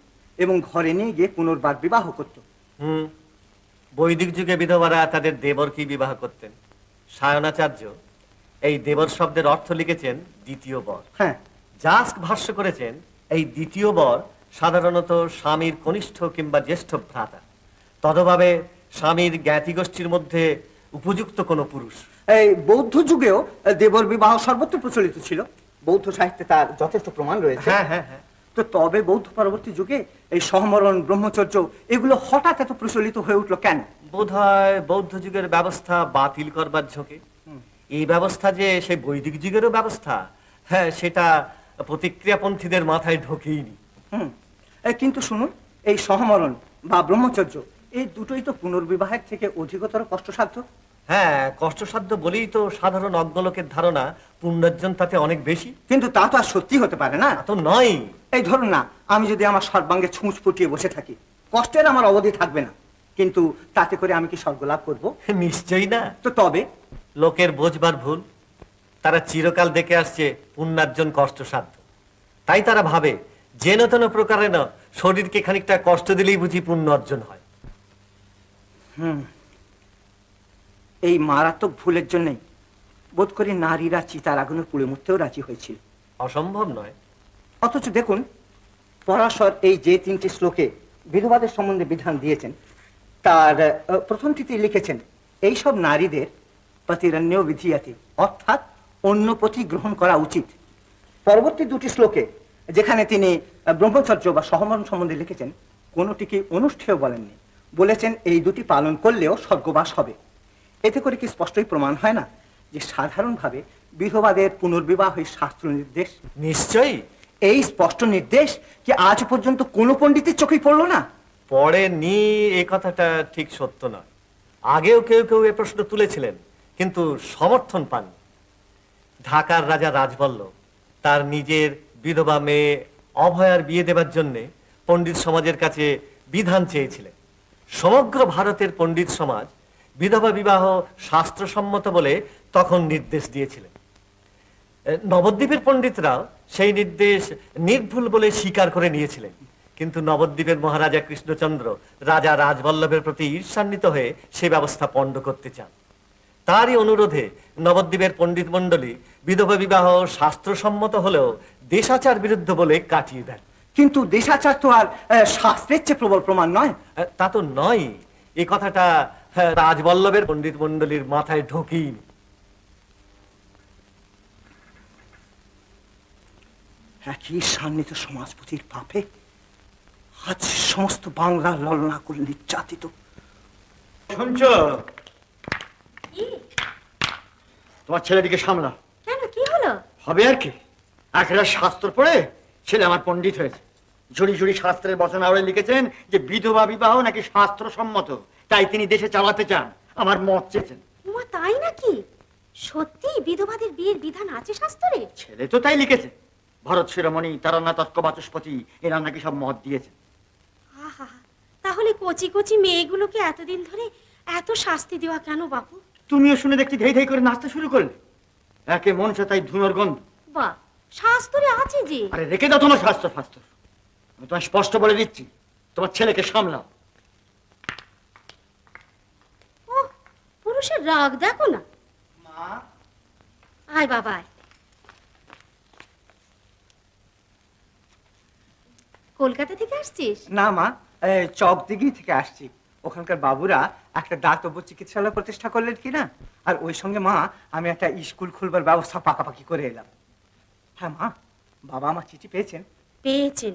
এবং ঘরে নিয়ে গিয়ে পুনর্বার বিবাহ করত। বৈদিক যুগে বিধবারা তাদের দেবরকেই বিবাহ করতেন। সায়নাচার্য এই দেবর শব্দের অর্থ লিখেছেন দ্বিতীয় বর। হ্যাঁ, জাস্ক ভাষ্য করেছেন এই দ্বিতীয় বর সাধারণত স্বামীর কনিষ্ঠ কিংবা জ্যেষ্ঠ ভ্রাতা, তদভাবে স্বামীর জ্ঞাতি গোষ্ঠীর মধ্যে উপযুক্ত কোনো পুরুষ। এই বৌদ্ধ যুগেও দেবর বিবাহ সর্বত্র প্রচলিত ছিল, বৌদ্ধ সাহিত্যে তার যথেষ্ট প্রমাণ রয়েছে। হ্যাঁ হ্যাঁ হ্যাঁ। তো তবে বৌদ্ধ পরবর্তী যুগে এই সহমরণ, ব্রহ্মচর্য এগুলো হঠাৎ এত প্রচলিত হয়ে উঠলো কেন? বোধহয় বৌদ্ধ যুগের ব্যবস্থা বাতিল করবার ঝোঁকে। এই ব্যবস্থা যে সেই বৈদিক যুগেরও ব্যবস্থা, হ্যাঁ, সেটা প্রতিক্রিয়াপন্থীদের মাথায় ঢোকেইনি। কিন্তু শুনুন, এই সহমরণ বা ব্রহ্মচর্য এই দুটোই তো পুনর্বিবাহের থেকে অধিকতর কষ্টসাধ্য। হ্যাঁ, কষ্টসাধ্য বলেই তো সাধারণ অজ্ঞলোকের ধারণা পুণ্যার্জন তাতে অনেক বেশি। কিন্তু তা তো আর সত্যি হতে পারে না। তো নয়। এই ধরুন না, আমি যদি আমার সর্বাঙ্গে ছুঁচ ফুটিয়ে বসে থাকি, কষ্টের আমার অবধি থাকবে না, কিন্তু তাতে করে আমি কি স্বর্গ লাভ করবো? নিশ্চয়ই না। তো তবে লোকের বোঝবার ভুল, তারা চিরকাল দেখে আসছে পুণ্যার্জন কষ্টসাধ্য। তাই তারা ভাবে যেন তেন প্রকারে না শরীরকে খানিকটা কষ্ট দিলেই বুঝি পুণ্য অর্জন হয়। এই মারাত্মক ভুলের জন্যই বোধ করি নারীরা চিতার আগুনে পুড়ে মরতেও রাজি হয়েছিল। অসম্ভব নয়। অথচ দেখুন, পরাশর এই যে 3টি শ্লোকে বিধবাদের সম্বন্ধে বিধান দিয়েছেন, তার প্রথমটিতে লিখেছেন এইসব নারীদের পতিরণ্য বিধিয়াতি, অর্থাৎ অন্য পতি গ্রহণ করা উচিত। পরবর্তী 2টি শ্লোকে যেখানে তিনি ব্রহ্মচর্য বা সহমরণ সম্বন্ধে লিখেছেন, কোনোটিকে অনুষ্ঠেয় বলেননি, বলেছেন এই 2টি পালন করলেও স্বর্গবাস হবে। এতে করে কি স্পষ্টই প্রমাণ হয় না যে সাধারণভাবে বিধবাদের পুনর্বিবাহের শাস্ত্র নির্দেশ? নিশ্চয়ই। এই স্পষ্ট নির্দেশ কি আজ পর্যন্ত কোনো পণ্ডিতের চোখেই পড়লো না? পড়েনি, এই কথাটা ঠিক সত্য নয়। আগেও কেউ কেউ এ প্রশ্ন তুলেছিলেন, কিন্তু সমর্থন পান। ঢাকার রাজা রাজবল্লভ তার নিজের বিধবা মেয়ে অভয়ার বিয়ে দেবার জন্য পণ্ডিত সমাজের কাছে বিধান চেয়েছিলেন। সমগ্র ভারতের পণ্ডিত সমাজ বিধবা বিবাহ শাস্ত্রসম্মত বলে তখন নির্দেশ দিয়েছিলেন। নবদ্বীপের পণ্ডিতরাও সেই নির্দেশ নির্ভুল বলে স্বীকার করে নিয়েছিলেন। কিন্তু নবদ্বীপের মহারাজা কৃষ্ণচন্দ্র রাজা রাজবল্লভের প্রতি ঈর্ষান্বিত হয়ে সে ব্যবস্থা পণ্ড করতে চান। তারই অনুরোধে নবদ্বীপের পণ্ডিত মণ্ডলী বিধবা বিবাহ শাস্ত্রসম্মত হলেও দেশাচার বিরুদ্ধ বলে কাটিয়ে দেন। কিন্তু দেশাচার তো আর শাস্ত্রের চেয়ে প্রবল প্রমাণ নয়। তা তো নয়, এই কথাটা রাজবল্লভের পণ্ডিত মণ্ডলীর মাথায় ঢোকেইনি। একই সান্নিত সমাজপতির পাপে আজ সমস্ত বাংলার ললনা করে নির্যাতিত। শুনছ? তোমার ছেলেটিকে সামলা। কেন, কি হলো? হবে আর কি, একেবারে শাস্ত্র পড়ে ছেলে আমার পণ্ডিত হয়েছে। ঝুড়ি ঝুড়ি শাস্ত্রের বচনাবলী লিখেছেন যে বিধবা বিবাহ নাকি শাস্ত্রসম্মত, তাই তিনি দেশে চালাতে চান। আমার মত চেয়েছেন। উমা, তাই নাকি? সত্যি বিধবাদের বিয়ের বিধান আছে শাস্ত্রে? ছেলে তো তাই লিখেছে। ভরত শিরোমণি, তারানাথ তর্ক বাচস্পতি এরা নাকি সব মত দিয়েছে। আহা, তাহলে কচি কচি মেয়েগুলোকে এতদিন ধরে এত শাস্তি দেওয়া কেন বাপু? তুমিও শুনে দেখছি ধেই ধেই করে নাচতে শুরু করলে। একে মনসা তাই ধুনোর গন্ধ। বাহ, শাস্ত্রে আছে যে। আরে রেখে দাও তোমার শাস্ত্র ফাস্ত্র। আমি তোমায় স্পষ্ট বলে দিচ্ছি, তোমার ছেলেকে সামলাও। ও, পুরুষের রাগ দেখো না। আয় বাবা, আয়। কলকাতা থেকে আসছিস? না মা, চকদিঘি থেকে আসছি। ওখানকার বাবুরা একটা দাতব্য চিকিৎসালয় প্রতিষ্ঠা করলেন কিনা, আর ওই সঙ্গে মা আমি একটা স্কুল খুলবার ব্যবস্থা পাকাপাকি করে এলাম। হ্যাঁ মা, বাবা আমার চিঠি পেয়েছেন? পেয়েছেন,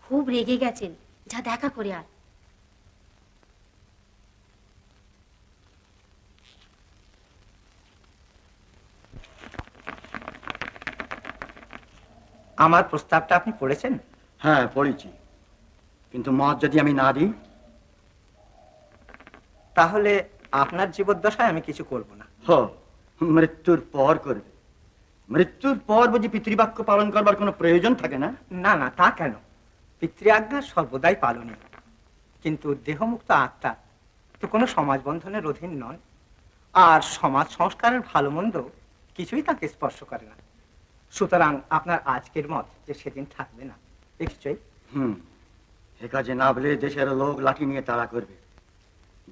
খুব রেগে গেছেন। যা দেখা করে আর। আমার প্রস্তাবটা আপনি পড়েছেন? হ্যাঁ পড়েছি, কিন্তু মত যদি আমি না দিই তাহলে আপনার জীবদ্দশায় আমি কিছু করব না। মৃত্যুর পর করবে। মৃত্যুর পর বুঝি পিতৃবাক্য পালন করবার কোনো প্রয়োজন থাকে না? না না, তা কেন, পিতৃ আজ্ঞা সর্বদাই পালনীয়। কিন্তু দেহমুক্ত আত্মা তো কোনো সমাজ বন্ধনের অধীন নয়, আর সমাজ সংস্কারের ভালো মন্দ কিছুই তাকে স্পর্শ করে না। সুতরাং আপনার আজকের মত যে সেদিন থাকবে না, নিশ্চয়ই। এ কাজে না বলে দেশের লোক লাঠি নিয়ে তাড়া করবে।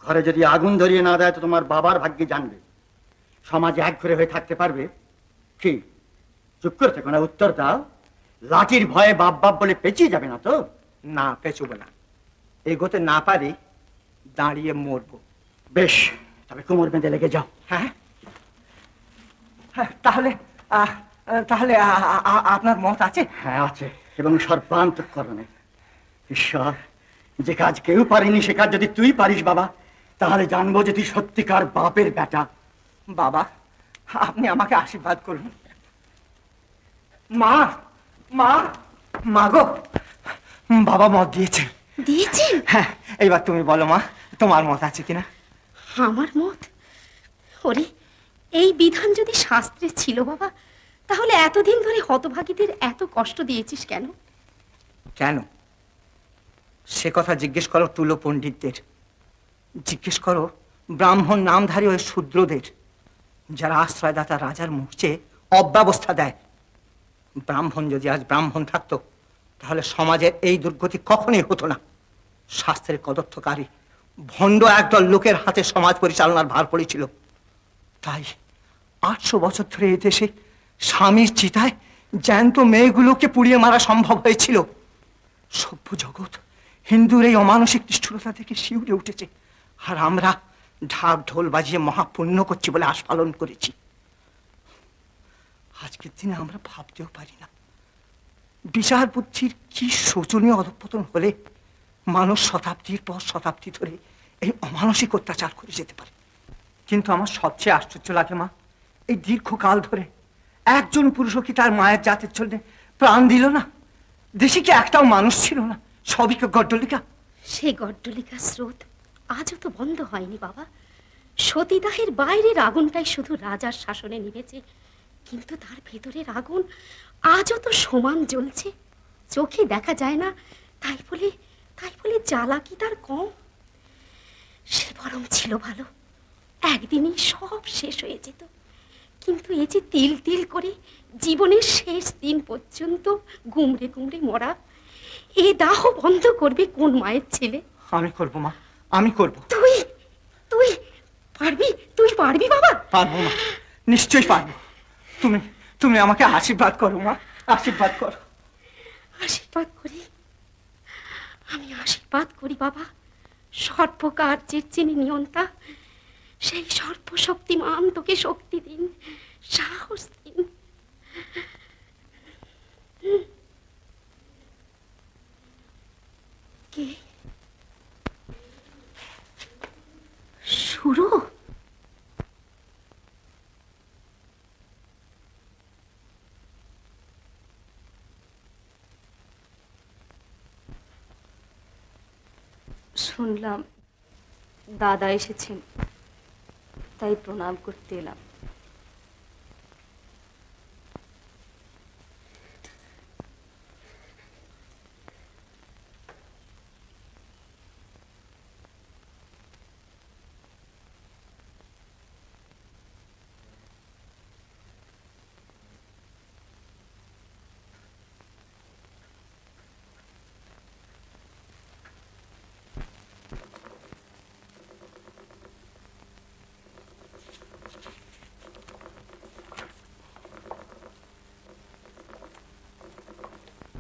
ঘরে যদি আগুন ধরিয়ে না দেয় তো তোমার বাবার ভাগ্যে জানবে। সমাজে একঘরে হয়ে থাকতে পারবে কি? চুপ করে থেকো না, উত্তর দাও। লাঠির ভয়ে বাপ বাপ বলে পেঁচিয়ে যাবে না তো? না, পেঁচুবো না। এগোতে না পারি, দাঁড়িয়ে মরবো। বেশ, তবে কোমর বেঁধে লেগে যাও। হ্যাঁ, তাহলে তাহলে আপনার মত আছে? হ্যাঁ আছে, এবং সর্বান্তঃকরণে। ঈশ্বর, যে কাজ কেউ পারেনি সে কাজ যদি তুই পারিস বাবা, তাহলে জানবো যে তুই সত্যিকার বাপের বেটা। বাবা, আপনি আমাকে আশীর্বাদ করুন। মা, মা, মা গো, বাবা মত দিয়েছেন। দিয়েছেন? হ্যাঁ, এইবার তুমি বলো মা, তোমার মত আছে কিনা? আমার মত? ওরে, এই বিধান যদি শাস্ত্রে ছিল বাবা, তাহলে এতদিন ধরে হতভাগীদের এত কষ্ট দিয়েছিস কেন? কেন সে কথা জিজ্ঞেস করো তুলো পণ্ডিতদের, জিজ্ঞেস করো ব্রাহ্মণ নামধারী ওই শূদ্রদের, যারা আশ্রয়দাতা রাজার মুখ চেয়ে অব্যবস্থা দেয়। ব্রাহ্মণ যদি আজ ব্রাহ্মণ থাকতো তাহলে সমাজের এই দুর্গতি কখনোই হতো না। শাস্ত্রের কদর্থকারী ভণ্ড একদল লোকের হাতে সমাজ পরিচালনার ভার পড়েছিল। তাই 800 বছর ধরে এই দেশে স্বামীর চিতায় জ্যান্ত মেয়েগুলোকে পুড়িয়ে মারা সম্ভব হয়েছিল। সভ্য জগৎ হিন্দুর এই অমানসিক নিষ্ঠুরতা থেকে শিউরে উঠেছে, আর আমরা ঢাক ঢোল বাজিয়ে মহাপুণ্য করছি বলে আস্ফালন করেছি। আজকের দিনে আমরা ভাবতেও পারি না বিচার বুদ্ধির কি শোচনীয় অধঃপতন হলে মানুষ শতাব্দীর পর শতাব্দী ধরে এই অমানসিক অত্যাচার করে যেতে পারে। কিন্তু আমার সবচেয়ে আশ্চর্য লাগে মা, এই দীর্ঘকাল ধরে একজন পুরুষও কি তার মায়ের জাতির জন্য প্রাণ দিল না? দেশে কি একটাও মানুষ ছিল না, সবই গড্ডলিকা। সেই গড্ডলিকা স্রোত আজও তো বন্ধ হয়নি বাবা। সতীদাহের বাইরের আগুনটাই শুধু রাজার শাসনে নিভেছে, কিন্তু তার ভেতরের আগুন আজও তো সমান জ্বলছে। চোখে দেখা যায় না, তাই বলে জ্বালা কি তার কম? সে বরং ছিল ভালো, একদিনই সব শেষ হয়ে যেত। কিন্তু এই যে তিল তিল করে জীবনের শেষ দিন পর্যন্ত গুমড়ে গুমড়ে মরা, এ দাহ বন্ধ করবে কোন মায়ের ছেলে? আমি করবো মা, আমি করবো। তুই তুই পারবি? তুই পারবি বাবা? পারবো মা, নিশ্চয়ই পারবো। তুমি তুমি আমাকে আশীর্বাদ করো মা, আশীর্বাদ করো। আশীর্বাদ করি, আমি আশীর্বাদ করি বাবা। সর্বকার্যের যিনি নিয়ন্তা, সেই সর্বশক্তিমান তোকে শক্তি দিন, সাহস দিন। কে? শুরু? শুনলাম দাদা এসেছেন, তাই প্রণাম করতে এলাম।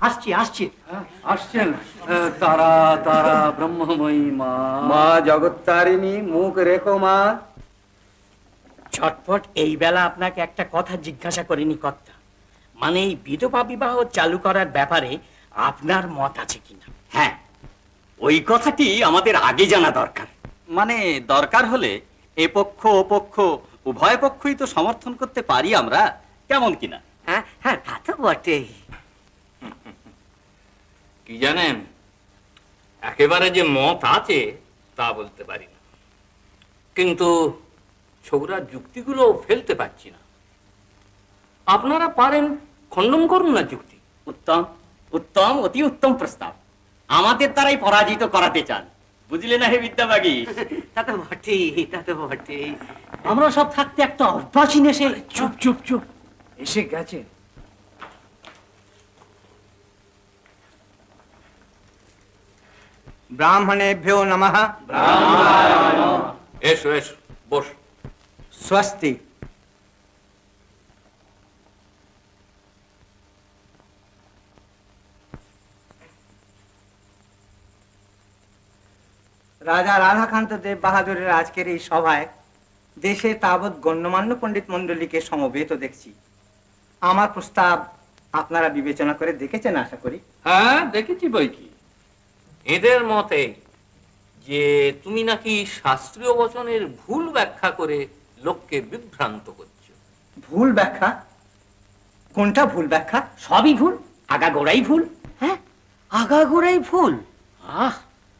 আসছি আসছি। আসছেন তারা তারা ব্রহ্মময়ী মা, মা জগত্তারিণী, মুখ রেখো মা। ঝটপট এই বেলা আপনাকে একটা কথা জিজ্ঞাসা করিনি কর্তা, মানে এই বিধবা বিবাহ চালু করার ব্যাপারে আপনার মত আছে কিনা? হ্যাঁ, ওই কথাটি আমাদের আগে জানা দরকার। মানে দরকার হলে এ পক্ষ ও পক্ষ উভয় পক্ষই তো সমর্থন করতে পারি আমরা, কেমন কিনা? হ্যাঁ হ্যাঁ, তা তো বটেই। কি জানেন, একেবারে যে মত আছে তা বলতে পারি না, কিন্তু ছোকরার যুক্তিগুলো ফেলতে পারছি না। আপনারা পারেন, খণ্ডন করুন না যুক্তি। উত্তম উত্তম, অতি উত্তম প্রস্তাব। আমাদের দ্বারাই পরাজিত করাতে চান, বুঝলে না হে বিদ্যাবাগী? তা তো বটেই, তা তো বটেই। আমরা সব থাকতে একটা অভ্যাসীন এসে চুপ চুপ চুপ এসে গেছে। ব্রাহ্মণেভ্যো নমঃ। এসো এসো, বস। স্বস্তি। রাজা রাধাকান্ত দেব বাহাদুরের আজকের এই সভায় দেশে তাবৎ গণ্যমান্য পণ্ডিত মণ্ডলীকে সমবেত দেখছি। আমার প্রস্তাব আপনারা বিবেচনা করে দেখেছেন আশা করি। হ্যাঁ, দেখেছি বই কি। এদের মতে যে তুমি নাকি শাস্ত্রীয় বচনের ভুল ব্যাখ্যা করে লোককে বিভ্রান্ত করছো। ভুল ব্যাখ্যা? কোনটা ভুল ব্যাখ্যা? সবই ভুল, আগাগোড়াই ভুল। হ্যাঁ, আগাগোড়াই ভুল। আহ,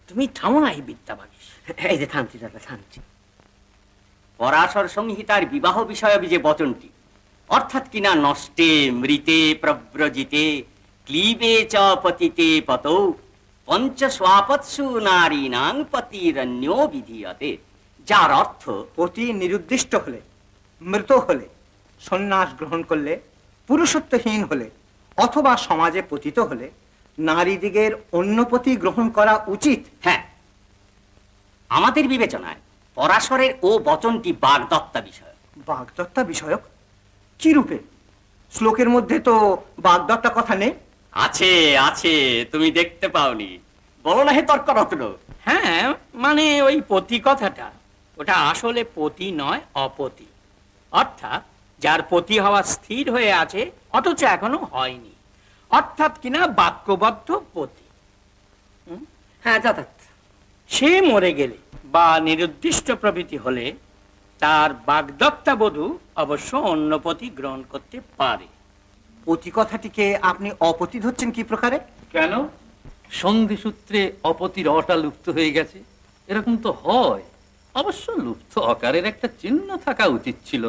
তুমি থামো না এই বিদ্যাবাগী। এই যে থামছি দাদা, থামছি। পরাশর সংহিতার বিবাহ বিষয়ক যে বচনটি, অর্থাৎ কিনা নষ্টে মৃতে প্রব্রজিতে ক্লীবে চ পতিতে পতৌ পঞ্চ স্বাপৎসু নারীনাং পতিরন্যো বিধীয়তে, যার অর্থ পতি নিরুদ্দিষ্ট হলে, মৃত হলে, সন্ন্যাস গ্রহণ করলে, পুরুষত্বহীন হলে অথবা সমাজে পতিত হলে নারীদিগের অন্যপতি গ্রহণ করা উচিত। হ্যাঁ, আমাদের বিবেচনায় পরাশরের ও বচনটি বাগদত্তা বিষয়। বাগদত্তা বিষয়ক কি রূপে? শ্লোকের মধ্যে তো বাগদত্তা কথা নেই। আছে আছে, তুমি দেখতে পাওনি? বলো না হে তর্করত্ন। হ্যাঁ, মানে ওই পতি কথাটা, ওটা আসলে পতি নয়, অপতি। অর্থাৎ যার পতি হওয়া স্থির হয়ে আছে অথচ এখনো হয়নি, অর্থাৎ কিনা বাক্যবদ্ধ পতি। হ্যাঁ, যথার্থ। সে মরে গেলে বা নিরুদ্দিষ্ট প্রভৃতি হলে তার বাগদত্তা বধূ অবশ্য অন্য পতি গ্রহণ করতে পারে। পতি কথাটিকে আপনি অপতি ধরছেন কি প্রকারে? কেন? সন্ধি সূত্রে অপতির অটা লুপ্ত হয়ে গেছে, এরকম তো হয়। অবশ্য লুপ্ত অকারের একটা চিহ্ন থাকা উচিত ছিল।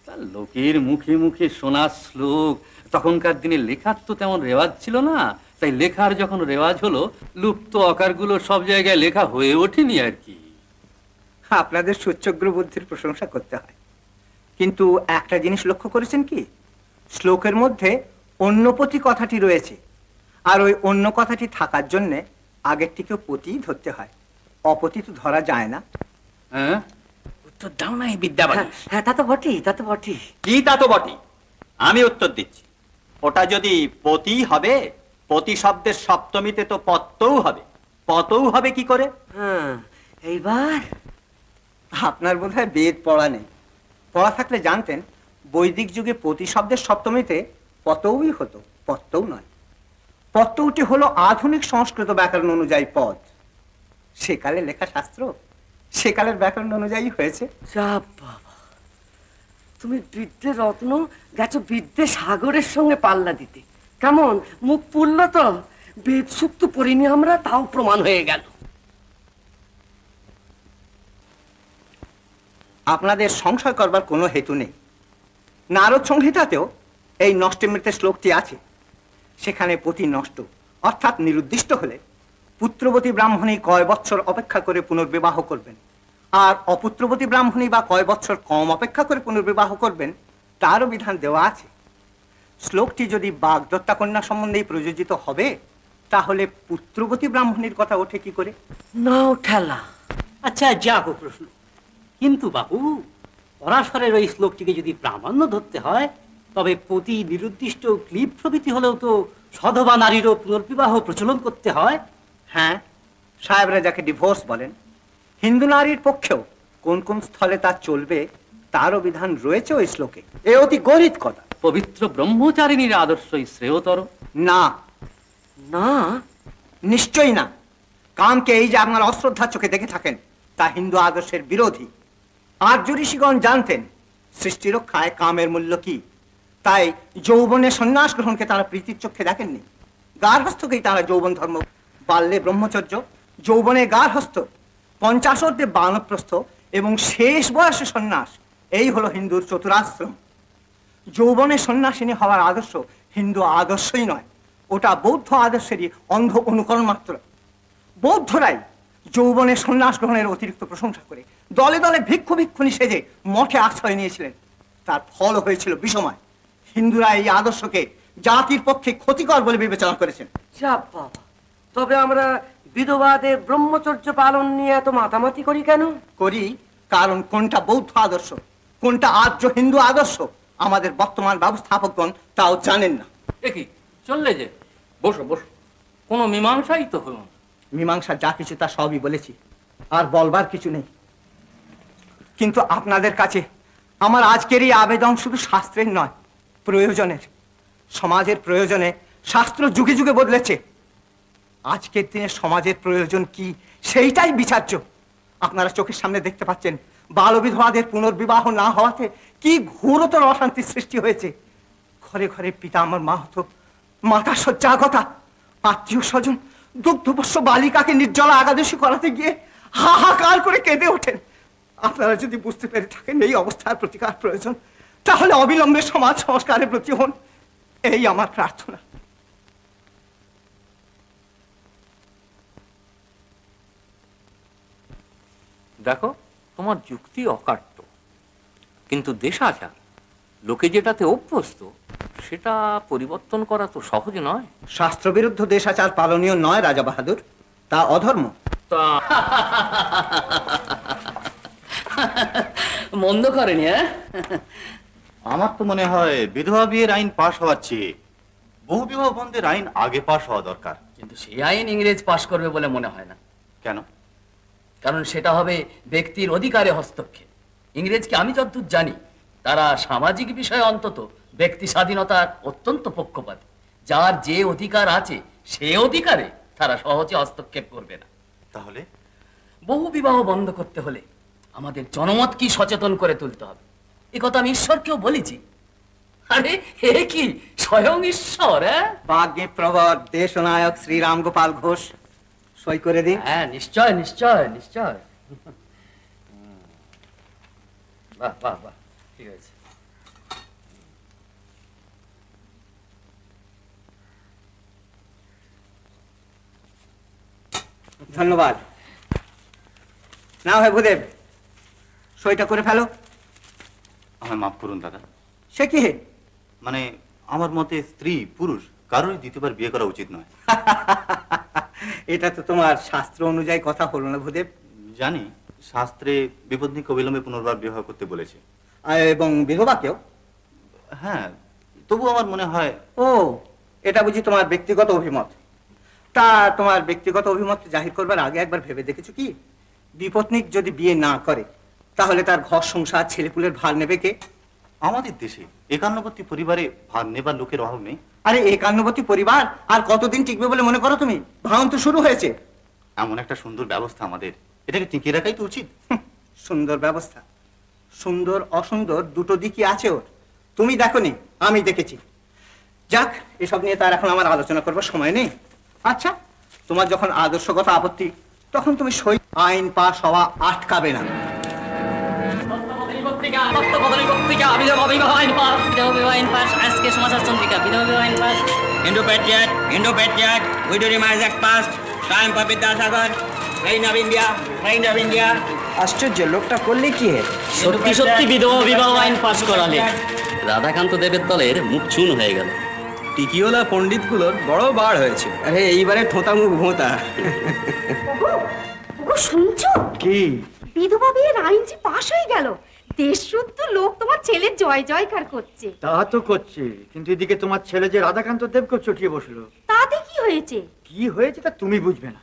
তার লোকের মুখে মুখে শোনা শ্লোক, তখনকার দিনে লেখার তো তেমন রেওয়াজ ছিল না, তাই লেখার যখন রেওয়াজ হলো, লুপ্ত অকারগুলো সব জায়গায় লেখা হয়ে ওঠেনি আর কি। আপনাদের সুচ্চগ্র বুদ্ধির প্রশংসা করতে হয়, কিন্তু একটা জিনিস লক্ষ্য করেছেন কি? শ্লোকের মধ্যে অন্যপতি কথাটি রয়েছে, আর ওই অন্য কথাটি থাকার জন্য আগেরটিকেও পতি ধরতে হয়, অপতি তো ধরা যায় না। হ্যাঁ, উত্তর দাও না এই বিদ্যাবান। হ্যাঁ, তা তো বটেই, তা তো বটেই। কি তা তো বটেই? আমি উত্তর দিচ্ছি। ওটা যদি পতি হবে, পতি শব্দের সপ্তমীতে তো পত্তও হবে। পতও হবে কি করে? হ্যাঁ, এইবার আপনার বোধহয় বেদ পড়া নেই। পড়া থাকলে জানতেন বৈদিক যুগে পতি শব্দের সপ্তমীতে পতৌই হতো, পত্তৌ নয়। পত্তৌটি হলো আধুনিক সংস্কৃত ব্যাকরণ অনুযায়ী পদ। সেকালে লেখা শাস্ত্র সেকালের ব্যাকরণ অনুযায়ী হয়েছে। বাবা, তুমি বিদ্যে রত্ন গেছো বিদ্যে সাগরের সঙ্গে পাল্লা দিতে। কেমন মুখ পুরল তো? বেদ সুক্ত পড়িনি আমরা, তাও প্রমাণ হয়ে গেল। আপনাদের সংশয় করবার কোনো হেতু নেই। নারদ সংহিতাতেও এই নষ্টে মৃতের শ্লোকটি আছে। সেখানে পতি নষ্ট অর্থাৎ নিরুদ্দিষ্ট হলে পুত্রবতী ব্রাহ্মণী কয় বৎসর অপেক্ষা করে পুনর্বিবাহ করবেন, আর অপুত্রবতী ব্রাহ্মণী বা কয় বৎসর কম অপেক্ষা করে পুনর্বিবাহ করবেন তারও বিধান দেওয়া আছে। শ্লোকটি যদি বাগদত্তা কন্যা সম্বন্ধেই প্রযোজিত হবে, তাহলে পুত্রবতী ব্রাহ্মণীর কথা ওঠে কি করে? নাও ঠেলা। আচ্ছা, যাবো প্রশ্ন। কিন্তু বাবু, পরাশরের ওই শ্লোকটিকে যদি প্রামাণ্য ধরতে হয়, তবে পতি নিরুদ্দিষ্ট ক্লিপ প্রভৃতি হলেও তো সধবা নারীরও পুনর্বিবাহ প্রচলন করতে হয়। হ্যাঁ, সাহেবরা যাকে ডিভোর্স বলেন, হিন্দু নারীর পক্ষেও কোন কোন স্থলে তা চলবে তারও বিধান রয়েছে ওই শ্লোকে। এ অতি গরিত কথা। পবিত্র ব্রহ্মচারিণীর আদর্শই শ্রেয়তর। না না, নিশ্চয়ই না। কামকে এই যে আপনার অশ্রদ্ধা চোখে দেখে থাকেন, তা হিন্দু আদর্শের বিরোধী। আর্য ঋষিগণ জানতেন সৃষ্টি রক্ষায় কামের মূল্য কি, তাই যৌবনে সন্ন্যাস গ্রহণকে তারা প্রীতির চোখে দেখেননি। গার্হস্থ্যকেই তারা যৌবন ধর্ম, বাল্যে ব্রহ্মচর্য, যৌবনে গার্হস্থ্য, 50 বানপ্রস্থ এবং শেষ বয়সে সন্ন্যাস, এই হলো হিন্দুর চতুরাশ্রম। যৌবনে সন্ন্যাসিনী হওয়ার আদর্শ হিন্দু আদর্শই নয়, ওটা বৌদ্ধ আদর্শেরই অন্ধ অনুকরণ মাত্র। বৌদ্ধরাই যৌবনে সন্ন্যাস গ্রহণের অতিরিক্ত প্রশংসা করে দলে দলে ভিক্ষু ভিক্ষুণী সেজে মঠে আশ্রয় নিয়েছিলেন। তার ফল হয়েছিল বিষময়। হিন্দুরা এই আদর্শকে জাতির পক্ষে ক্ষতিকর বলে বিবেচনা করেছেন। বাবা, তবে আমরা বিধবাদের ব্রহ্মচর্য পালন নিয়ে এত মাতামাতি করি কেন? করি কারণ কোনটা বৌদ্ধ আদর্শ, কোনটা আর্য হিন্দু আদর্শ আমাদের বর্তমান ব্যবস্থাপকগণ তাও জানেন না। দেখি চললে যে, বসো বসো, কোনো মীমাংসাই তো হলো না। মীমাংসা যা কিছু তা সবই বলেছি, আর বলবার কিছু নেই। কিন্তু আপনাদের কাছে আমার আজকের এই আবেদন শুধু শাস্ত্রের নয়, প্রয়োজনের। সমাজের প্রয়োজনে শাস্ত্র যুগে যুগে বদলেছে। আজকের দিনে সমাজের প্রয়োজন কি সেইটাই বিচার্য। আপনারা চোখের সামনে দেখতে পাচ্ছেন বালবিধবাদের পুনর্বিবাহ না হওয়াতে কি ঘোরতর অশান্তির সৃষ্টি হয়েছে। ঘরে ঘরে পিতা আমার মা হতো, মাতা শয্যাগতা, আত্মীয় স্বজন দুগ্ধপোষ্য বালিকাকে নির্জলা একাদশী করাতে গিয়ে হাহাকার করে কেঁদে ওঠেন। আপনারা যদি বুঝতে পেরে থাকেন এই অবস্থার প্রতিকার প্রয়োজন, তাহলে অবিলম্বে সমাজ সংস্কারের প্রতি হন, এই আমার প্রার্থনা। দেখো, তোমার যুক্তি অকাট্য, কিন্তু দেশাচার, লোকে যেটাতে অভ্যস্ত সেটা পরিবর্তন করা তো সহজ নয়। শাস্ত্রবিরুদ্ধ দেশাচার পালনীয় নয় রাজা বাহাদুর, তা অধর্ম। তা মন্দ করেনি, হ্যাঁ? আমার তো মনে হয় বিধবা বিয়ের আইন পাশ হওয়ার চেয়ে বহু বিবাহ বন্ধের আইন আগে পাশ হওয়া দরকার। কিন্তু সেই আইন ইংরেজ পাশ করবে বলে মনে হয় না। কেন? কারণ সেটা হবে ব্যক্তির অধিকারে হস্তক্ষেপ। ইংরেজকে আমি যতদূর জানি, তারা সামাজিক বিষয়ে অন্তত ব্যক্তি স্বাধীনতার অত্যন্ত পক্ষপাতী। যার যে অধিকার আছে সে অধিকারে তারা সহজে হস্তক্ষেপ করবে না। তাহলে বহু বিবাহ বন্ধ করতে হলে আমাদের জনমতকে সচেতন করে তুলতে হবে। এ কথা আমি ঈশ্বরকেও বলেছি। আরে হে কি স্বয়ং ঈশ্বর! বাগ্মী প্রবর দেশনায়ক শ্রীরাম গোপাল ঘোষ সই করে দিন। হ্যাঁ, নিশ্চয় নিশ্চয় নিশ্চয়। বাহ বাহ বাহ, ঠিক আছে। ধন্যবাদ। না হয় ভূদেব, সইটা করে ফেলো। আমায় মাফ করুন দাদা। সে কি? মানে আমার মতে স্ত্রী পুরুষ কারোরই দ্বিতীয়বার বিয়ে করা উচিত নয়। এটা তো তোমার শাস্ত্র অনুযায়ী কথা হলো না ভূদেব? জানি শাস্ত্রে বিপত্নীকে অবিলম্বে পুনর্বার বিবাহ করতে বলেছে, এবং বিধবাকেও। হ্যাঁ, তবু আমার মনে হয়। ও, এটা বুঝি তোমার ব্যক্তিগত অভিমত? তা তোমার ব্যক্তিগত অভিমত জাহির করবার আগে একবার ভেবে দেখেছো কি, বিপত্নিক যদি বিয়ে না করে তাহলে তার ঘর সংসার ছেলেপুলের ভার নেবে কে? আমাদের দেশে 51বর্তী পরিবারে ভার নেবার লোকের অভাব নেই। আরে 51বর্তী পরিবার আর কতদিন টিকবে বলে মনে করো তুমি? ভাঙন তো শুরু হয়েছে। এমন একটা সুন্দর ব্যবস্থা আমাদের, এটাকে টিকিয়ে রাখাই তো উচিত। সুন্দর ব্যবস্থা, সুন্দর অসুন্দর দুটো দিকই আছে ওর। তুমি দেখোনি, আমি দেখেছি। যাক, এসব নিয়ে তার এখন আমার আলোচনা করবার সময় নেই। আচ্ছা, তোমার যখন আদর্শগত আপত্তি, তখন তুমি সই আইন পাশ হওয়া আটকাবে না। আজকে সমাচার চন্দ্রিকা, বিধবা বিবাহ আইন pass. Indo-Patriot, widow remarriage act passed. Time for Vidyasagar, Reign of India, Reign of India. আশ্চর্য, লোকটা করলে কি? সত্যি সত্যি বিধবা বিবাহ আইন পাস করালে রাধাকান্ত দেবের দলের মুখ চুন হয়ে গেল। টিকিওলা পণ্ডিতগুলোর বড় বার হয়েছে। আরে এইবারে থোঁতা মুখ ভোঁতা। ওগো শুনছো কি? বিধবা বিয়ের আইন যে পাশ হয়ে গেল। দেশ শুদ্ধ লোক তোমার ছেলের জয় জয়কার করছে। তা তো করছে, কিন্তু এদিকে তোমার ছেলে যে রাধাকান্ত দেবকে চটিয়ে বসলো। তাতে কি হয়েছে? কি হয়েছে তা তুমি বুঝবে না।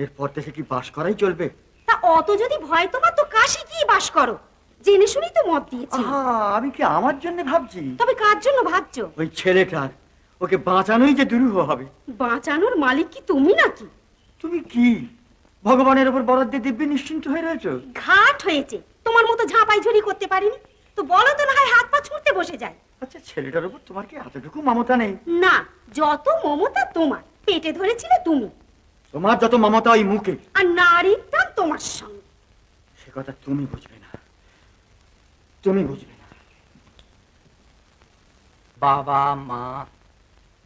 এরপর থেকে কি বাস করাই চলবে? তা অত যদি ভয় তোমার, তো কাশি কি বাস করো। জেনে শুনেই তো মত দিয়েছি। আমি কি আমার জন্য ভাবছি? তবে কার জন্য ভাবছো? ওই ছেলেটার, ওকে বাঁচানোই যে দুরূহ হবে। বাঁচানোর মালিক কি তুমি নাকি? তুমি কি ভগবানের উপর বরাদ্দ দিয়ে দিব্যি নিশ্চিন্ত হয়ে রয়েছো? ঘাট হয়েছে, তোমার মতো ঝাঁপাই ঝুরি করতে পারিনি তো। বলো তো, না হয় হাত পা ছুঁড়তে বসে যায়। আচ্ছা, ছেলেটার উপর তোমার কি এতটুকু মমতা নেই? না, যত মমতা তোমার, পেটে ধরেছিলে তুমি। তোমার যত মমতা ওই মুখে, আর নারীর টান তোমার সঙ্গে। সে কথা তুমি বুঝবে না, তুমি বুঝবে না। বাবা মা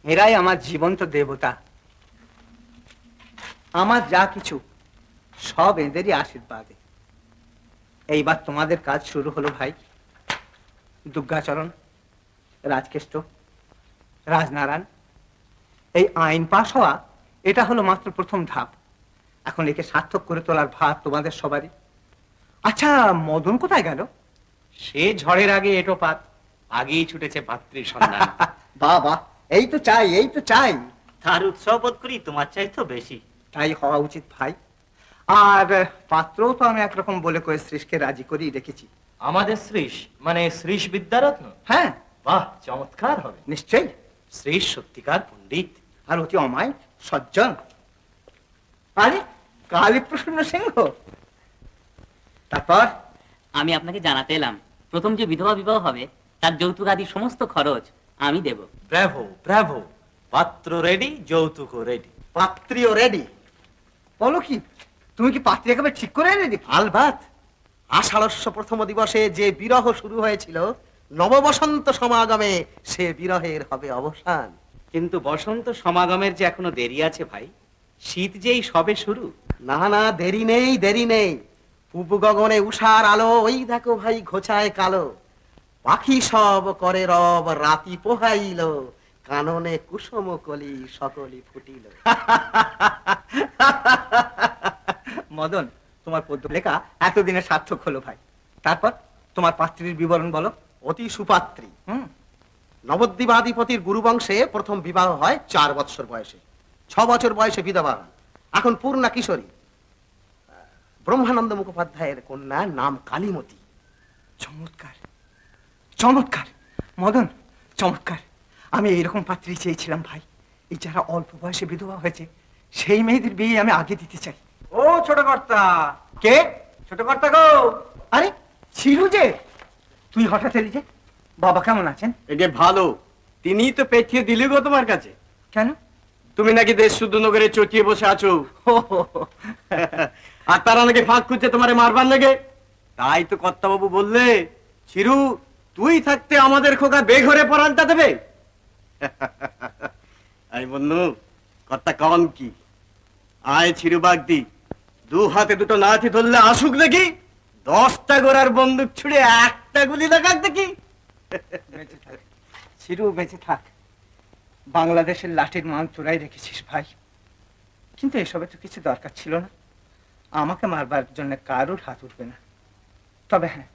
এরাই আমার জীবন্ত দেবতা। আমার যা কিছু সব এদেরই আশীর্বাদে। এইবার তোমাদের কাজ শুরু হলো ভাই। দুর্গাচরণ, রাজকেষ্ট, রাজনারায়ণ, এই আইন পাশ হওয়া এটা হলো মাত্র প্রথম ধাপ। এখন একে সার্থক করে তোলার ভার তোমাদের সবারই। আচ্ছা, মদন কোথায় গেল? সে ঝড়ের আগে এটো পাত, আগেই ছুটেছে পাত্রীর সন্ধান। বাবা, এই তো চাই, এই তো চাই। তার উৎসাহ বোধ করি তোমার চাইতে বেশি। তাই হওয়া উচিত ভাই। আর পাত্রও তো আমি একরকম বলে কয়ে শ্রীশকে রাজি করিয়ে রেখেছি। আমাদের শ্রীশ মানে শ্রীশ বিদ্যারত্ন? হ্যাঁ। বাহ, চমৎকার হবে। নিশ্চয়ই। শ্রীশ সত্যিকার পণ্ডিত আর অতি অমায়িক সজ্জন। আরে কালী প্রসন্ন সিংহ। তারপর আমি আপনাকে জানাতে এলাম, প্রথম যে বিধবা বিবাহ হবে তার যৌতুক আদি সমস্ত খরচ আমি দেব। ব্রাভো ব্রাভো, পাত্র রেডি, যৌতুক রেডি। পাত্রীও রেডি? বলো কি, তুমি কি পাত্রী একেবারে ঠিক করে এনে দেখি? আলবাত। আষাঢ়স্য প্রথম দিবসে যে বিরহ শুরু হয়েছিল, নববসন্ত সমাগমে সে বিরহের হবে অবসান। কিন্তু বসন্ত সমাগমের যে এখনো দেরি আছে ভাই। শীত যেই সবে শুরু। না না, দেরি নেই, দেরি নেই। পূব গগনে উষার আলো, ওই দেখো ভাই ঘোচায় কালো। পাখি সব করে রব রাতি পোহাইল, কাননে কুসুম কলি সকলি ফুটিল। মদন, তোমার পদ্য লেখা এতদিনে সার্থক হলো ভাই। তারপর তোমার পাত্রীর বিবরণ বলো। অতি সুপাত্রী। নবদ্বীপাধিপতির গুরুবংশে প্রথম বিবাহ হয় 4 বৎসর বয়সে, 6 বছর বয়সে বিধবা হন। এখন পূর্ণা কিশোরী। ব্রহ্মানন্দ মুখোপাধ্যায়ের কন্যা, নাম কালীমতি। চমৎকার, চমৎকার মদন, চমৎকার। আমি এইরকম পাত্রী চেয়েছিলাম ভাই। এই যারা অল্প বয়সে বিধবা হয়েছে সেই মেয়েদের বিয়ে আমি আগে দিতে চাই। ও ছোট কর্তা। কে? ছোট কর্তা গো। আরে ছিলু যে, তুই হঠাৎ এলি যে? বাবা কেমন আছেন? একে ভালো, তিনিই তো পেঠিয়ে দিলে গো তোমার কাছে। কেন? তুমি নাকি দেশ শুদ্ধ নগরে চটিয়ে বসে আছো, আর তারা নাকি ফাঁক খুঁজছে তোমারে মারবার লেগে। তাই তো কর্তাবাবু বললে, চিরু তুই থাকতে আমাদের খোকা বেঘরে পরানটা দেবে। আই বন্ধু, কর্তা কন কি? আয় ছিরু বাগদি, 2 হাতে 2টো লাঠি ধরলে আসুক দেখি, 10টা গোড়ার বন্দুক ছুড়ে 1টা গুলি লাগাক দেখি। চিরু বেঁচে থাক। বাংলাদেশের লাঠির মান চোরাই রেখেছিস ভাই, কিন্তু এসবে তো কিছু দরকার ছিল না। আমাকে মারবার জন্য কারোর হাত উঠবে না। তবে হ্যাঁ,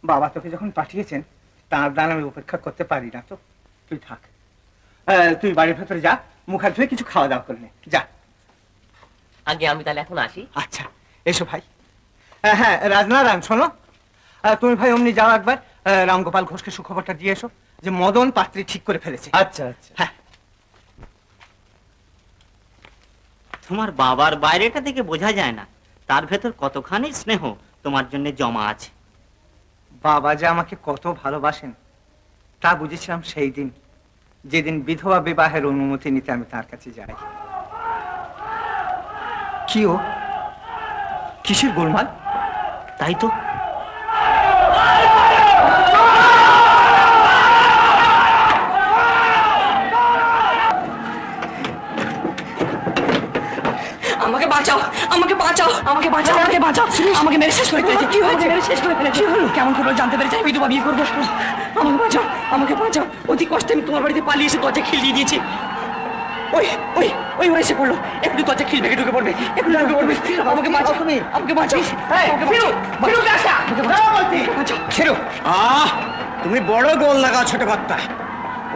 বাবা তোকে যখন পাঠিয়েছেন তার দান আমি উপেক্ষা করতে পারি না। তো তুই থাক, তুই বাড়ির ভেতরে যা, মুখ হাত ধুয়ে কিছু খাওয়া দাওয়া করে নে, যা। আগে আমি তাহলে এখন আসি। আচ্ছা এসো ভাই। হ্যাঁ রাজনারায়ণ, শোনো, তুমি ভাই অমনি যাও একবার রামগোপাল ঘোষকে সুখবরটা দিয়ে এসো যে মদন পাত্রী ঠিক করে ফেলেছে। আচ্ছা আচ্ছা। হ্যাঁ। তোমার বাবার বাইরেটা থেকে বোঝা যায় না, তার ভেতর কতখানি স্নেহ তোমার জন্য জমা আছে। বাবা যে আমাকে কত ভালোবাসেন তা বুঝেছিলাম সেই দিন, যেদিন বিধবা বিবাহের অনুমতি নিতে আমি তার কাছে যাই। কি ও কিসের গোলমাল? তাই তো, আমাকে বাঁচাও, আমাকে বাঁচাও, আমাকে বাঁচাও, আমাকে বাঁচাও, আমাকে মেরে শেষ করে ফেলেছে। কি হয়েছে? মেরে শেষ করে ফেলেছে। কেমন করে জানতে পেরেছে আমি বিধবা বিয়ে করবো? আমাকে বাঁচাও, আমাকে বাঁচাও। অতি কষ্টে আমি তোমার বাড়িতে পালিয়ে এসে দরজা খিল দিয়ে দিয়েছি। ওই ওই ওই ওরা এসে পড়লো, একটু দরজা খিল ভেঙে ঢুকে পড়বে, একটু ঢুকে পড়বে। আমাকে বাঁচাও, আমাকে বাঁচাও, তুমি বড় গোল লাগাও ছোট কর্তা।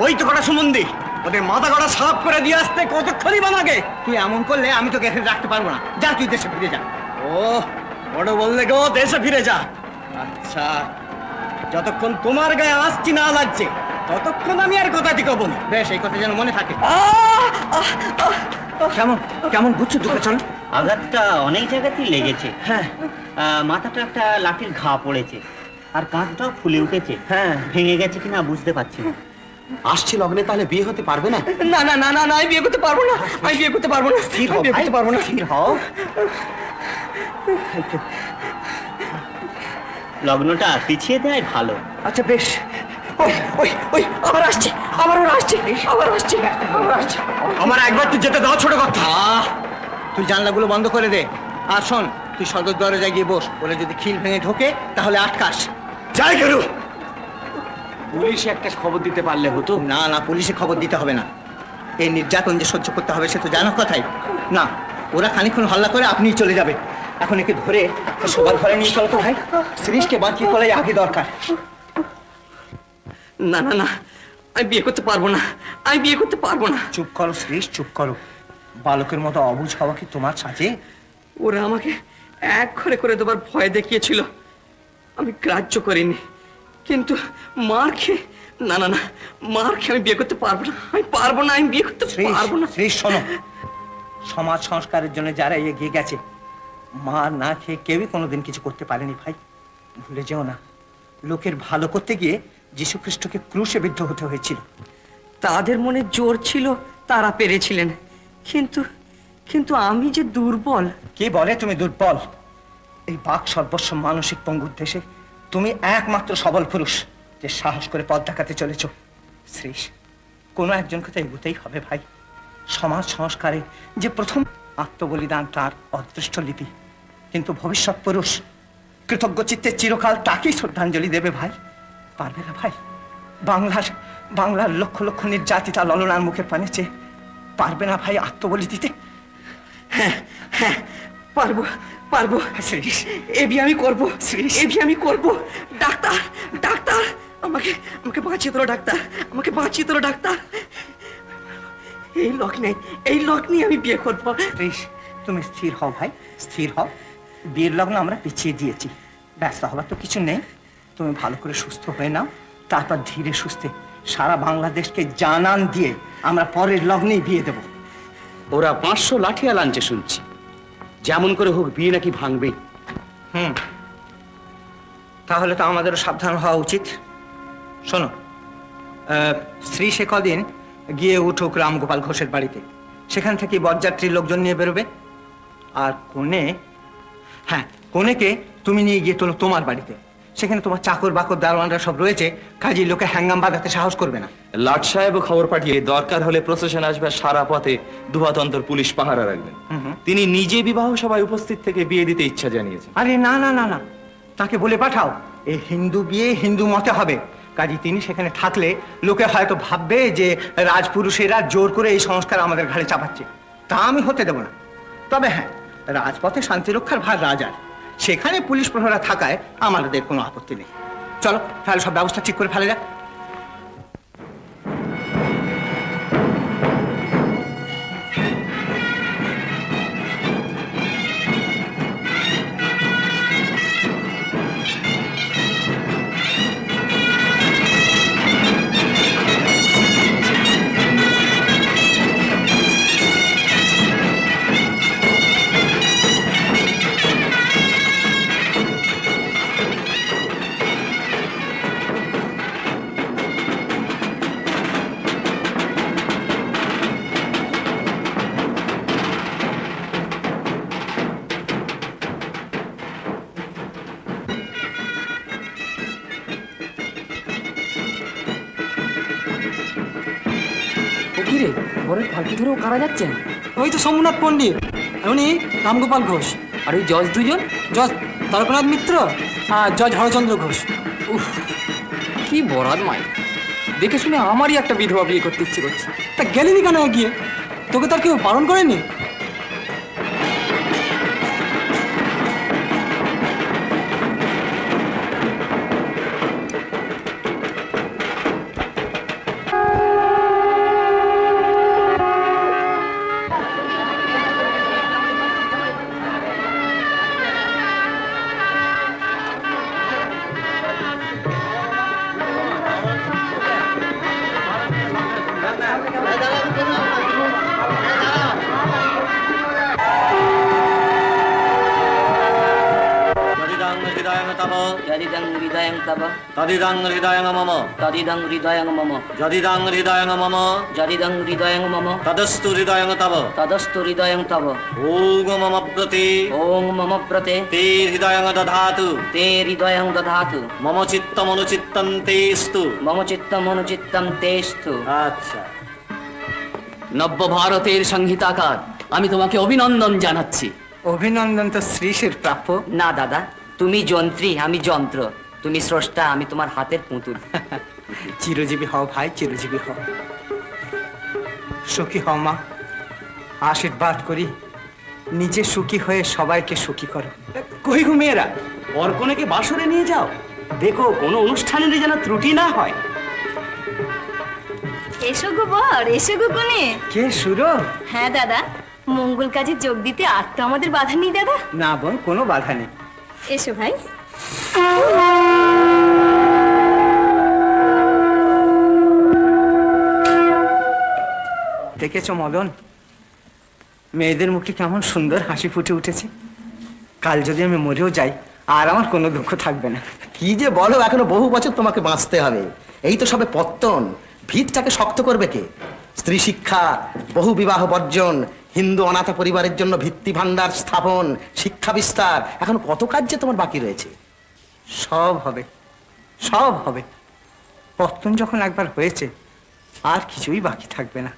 ওই তো কটা সুমন্দি, ওদের মাথা কটা সাফ করে দিয়ে আসতে কতক্ষণই বানাগে। তুই এমন করলে আমি তোকে এখানে রাখতে পারবো না। যা তুই দেশে ফিরে যা। ও বড় বললে গো, দেশে ফিরে যা। আচ্ছা, যতক্ষণ তোমার গায়ে আসছি না লাগছে ততক্ষণ আমি আর কথাটি কব না। বেশ, এই কথা যেন মনে থাকে। কেমন কেমন বুঝছো দুটো? চল। আঘাতটা অনেক জায়গাতেই লেগেছে। হ্যাঁ, মাথাটা একটা লাঠির ঘা পড়েছে, আর কাঁধটাও ফুলে উঠেছে। হ্যাঁ, ভেঙে গেছে কিনা বুঝতে পারছি না। আসছে লগ্নে, তাহলে বিয়ে হতে পারবে না? না না না না না, আমি বিয়ে করতে পারবো না, আমি বিয়ে করতে পারবো না, স্থির হও, বিয়ে করতে পারবো না। স্থির হও। লগ্নটা পিছিয়ে দেয় ভালো। আচ্ছা বেশ। ওই ওই ওই আবার আসছে, আবার ওরা আসছে, আবার আসছে, আবার আসছে। আমার একবার তুই যেতে দাও ছোট কথা। তুই জানলাগুলো বন্ধ করে দে। আর শোন, তুই সদর দরজায় গিয়ে বস, বলে যদি খিল ভেঙে ঢোকে তাহলে আটকাস। যাই করু। পুলিশে একটা খবর দিতে পারলে হতো। না না, পুলিশে খবর দিতে হবে না। এই নির্যাতন যে সহ্য করতে হবে সে তো জানার কথাই না। ওরা খানিকক্ষণ হল্লা করে আপনি চলে যাবে। এখন একে ধরে সবার ঘরে নিয়ে চলো তো ভাই। শ্রীশকে বাঁচিয়ে তোলাই আগে দরকার। না না না, আমি বিয়ে করতে পারবো না, আমি বিয়ে করতে পারবো না। চুপ করো শ্রীশ, চুপ করো। বালকের মতো অবুঝ হওয়া কি তোমার সাজে? ওরা আমাকে এক ঘরে করে দেবার ভয় দেখিয়েছিল, আমি গ্রাহ্য করিনি। কিন্তু মার খেয়ে, না না না, মার খেয়ে আমি বিয়ে করতে পারবো না, আমি পারবো না, আমি বিয়ে করতে পারবো না। শ্রীশ শোনো, সমাজ সংস্কারের জন্য যারা এগিয়ে গেছে, মার না খেয়ে কেউই কোনোদিন কিছু করতে পারেনি ভাই। ভুলে যেও না, লোকের ভালো করতে গিয়ে যীশু খ্রিস্টকে ক্রুশে বিদ্ধ হতে হয়েছিল। তাদের মনে জোর ছিল, তারা পেরেছিলেন, কিন্তু কিন্তু আমি যে দুর্বল। কে বলে তুমি দুর্বল? এই বাক সর্বস্ব মানসিক পঙ্গুর দেশে তুমি একমাত্র সবল পুরুষ যে সাহস করে পথ দেখাতে চলেছ। শ্রীশ, কোনো একজনকে তো এগোতেই হবে ভাই। সমাজ সংস্কারে যে প্রথম আত্মবলিদান তার অদৃষ্ট লিপি, কিন্তু ভবিষ্যৎ পুরুষ কৃতজ্ঞ চিত্তে চিরকাল তাকেই শ্রদ্ধাঞ্জলি দেবে ভাই। পারবে না ভাই? বাংলার লক্ষ লক্ষ নির্যাতিতা ললনার মুখের পানে চেয়ে পারবে না ভাই আত্মবলি দিতে? হ্যাঁ হ্যাঁ পারবো পারবো শ্রীশ, এ বিয়ে আমি করবো এ বিয়ে আমি করবো। ডাক্তার ডাক্তার আমাকে আমাকে বাঁচিয়ে তোলো ডাক্তার, আমাকে বাঁচিয়ে তোলো ডাক্তার। এই লক নিয়ে আমি বিয়ে করবো। শ্রীশ, তুমি স্থির হও ভাই, স্থির হও। বিয়ের লগ্ন আমরা পিছিয়ে দিয়েছি, ব্যস্ত হবার তো কিছু নেই। তুমি ভালো করে সুস্থ হয়ে নাও, তারপর ধীরে সুস্থে সারা বাংলাদেশকে জানান দিয়ে আমরা পরের লগ্নেই বিয়ে দেব। ওরা 500 লাঠিয়াল আনছে শুনছি, যেমন করে হোক বিয়ে নাকি ভাঙবেই। তাহলে তো আমাদেরও সাবধান হওয়া উচিত। শোনো, শ্রী সে কদিন গিয়ে উঠুক রামগোপাল ঘোষের বাড়িতে, সেখান থেকে বরযাত্রীর লোকজন নিয়ে বেরোবে। আর কনেকে তুমি নিয়ে গিয়ে তোলো তোমার বাড়িতে, সেখানে তোমার চাকর বাকর দারোয়ানরা সব রয়েছে, কাজী লোকে হ্যাঙ্গাম বাঁধাতে সাহস করবে না। লাট সাহেব খবর পাঠিয়ে দরকার হলে প্রসেশন আসবে, সারা পথে দুহাতন্তর পুলিশ পাহারা রাখবেন। তিনি নিজে বিবাহ সভায় উপস্থিত থেকে বিয়ে দিতে ইচ্ছা জানিয়েছেন। আরে না না না না, তাকে বলে পাঠাও এই হিন্দু বিয়ে হিন্দু মতে হবে। কাজী তিনি সেখানে থাকলে লোকে হয়তো ভাববে যে রাজপুরুষেরা জোর করে এই সংস্কার আমাদের ঘাড়ে চাপাচ্ছে, তা আমি হতে দেব না। তবে হ্যাঁ, রাজপথে শান্তি রক্ষার ভার রাজার, সেখানে পুলিশ প্রহরা থাকায় আমাদের কোনো আপত্তি নেই। চলো তাহলে সব ব্যবস্থা ঠিক করে ফেলে যাক। বরের পালকি ধরেও কারা যাচ্ছেন? ওই তো সোমনাথ পণ্ডিত, উনি রামগোপাল ঘোষ। আর ওই জজ দুজন, জজ তারকনাথ মিত্র আর জজ হরচন্দ্র ঘোষ। উফ, কি বরাদ মাই! দেখে শুনে আমারই একটা বিধবা বিয়ে করতে ইচ্ছে করছে। তা গেলিনি কেন গিয়ে? তোকে তার কেউ বারণ করেনি? তদিদং হৃদয়ং মম তদিদং হৃদয়ং মম যদিদং হৃদয়ং মম যদিদং হৃদয়ং মম তদস্তু হৃদয়ং তব তদস্তু হৃদয়ং তব ওং মম ব্রতে ওং মম ব্রতে তে হৃদয়ং দধাতু তে হৃদয়ং দধাতু মম চিত্তম অনুচিত্তম তেস্তু মম চিত্তম অনুচিত্তম তেস্তু। আচ্ছা, নব্য ভারতের সংহিতাকার আমি তোমাকে অভিনন্দন জানাচ্ছি। অভিনন্দন তো শ্রীশের প্রাপ্য। না দাদা, তুমি যন্ত্রী, আমি যন্ত্র। তুমি স্রষ্টা, আমি তোমার হাতের পুতুল। চিরজীবী হও ভাই, চিরজীবী হও। সুখী হও মা, আশীর্বাদ করি নিজে সুখী হয়ে সবাইকে সুখী করো। কই গো মেয়েরা, অর্কনেকে বাসরে নিয়ে যাও, দেখো কোনো অনুষ্ঠানের যেন ত্রুটি না হয়। এসো গো বর, এসো গো কোনে। কে সুরো? হ্যাঁ দাদা, মঙ্গল কাজে যোগ দিতে আর তো আমাদের বাধা নেই দাদা। না বোন, কোনো বাধা নেই। এসো ভাই। দেখেছো মদন, মেয়েদের মুখে কেমন সুন্দর হাসি ফুটে উঠেছে। কাল যদি আমি মরেও যাই আর আমার কোনো দুঃখ থাকবে না। কি যে বলো, এখনো বহু বছর তোমাকে বাঁচতে হবে। এই তো সবে পত্তন, ভিতটাকে শক্ত করবে কে? স্ত্রী শিক্ষা, বহু বিবাহ বর্জন, হিন্দু অনাথ পরিবারের জন্য ভিত্তি ভান্ডার স্থাপন, শিক্ষা বিস্তার, এখন কত কাজ যে তোমার বাকি রয়েছে। সব হবে, সব হবে। পত্তন যখন একবার হয়েছে আর কিছুই বাকি থাকবে না।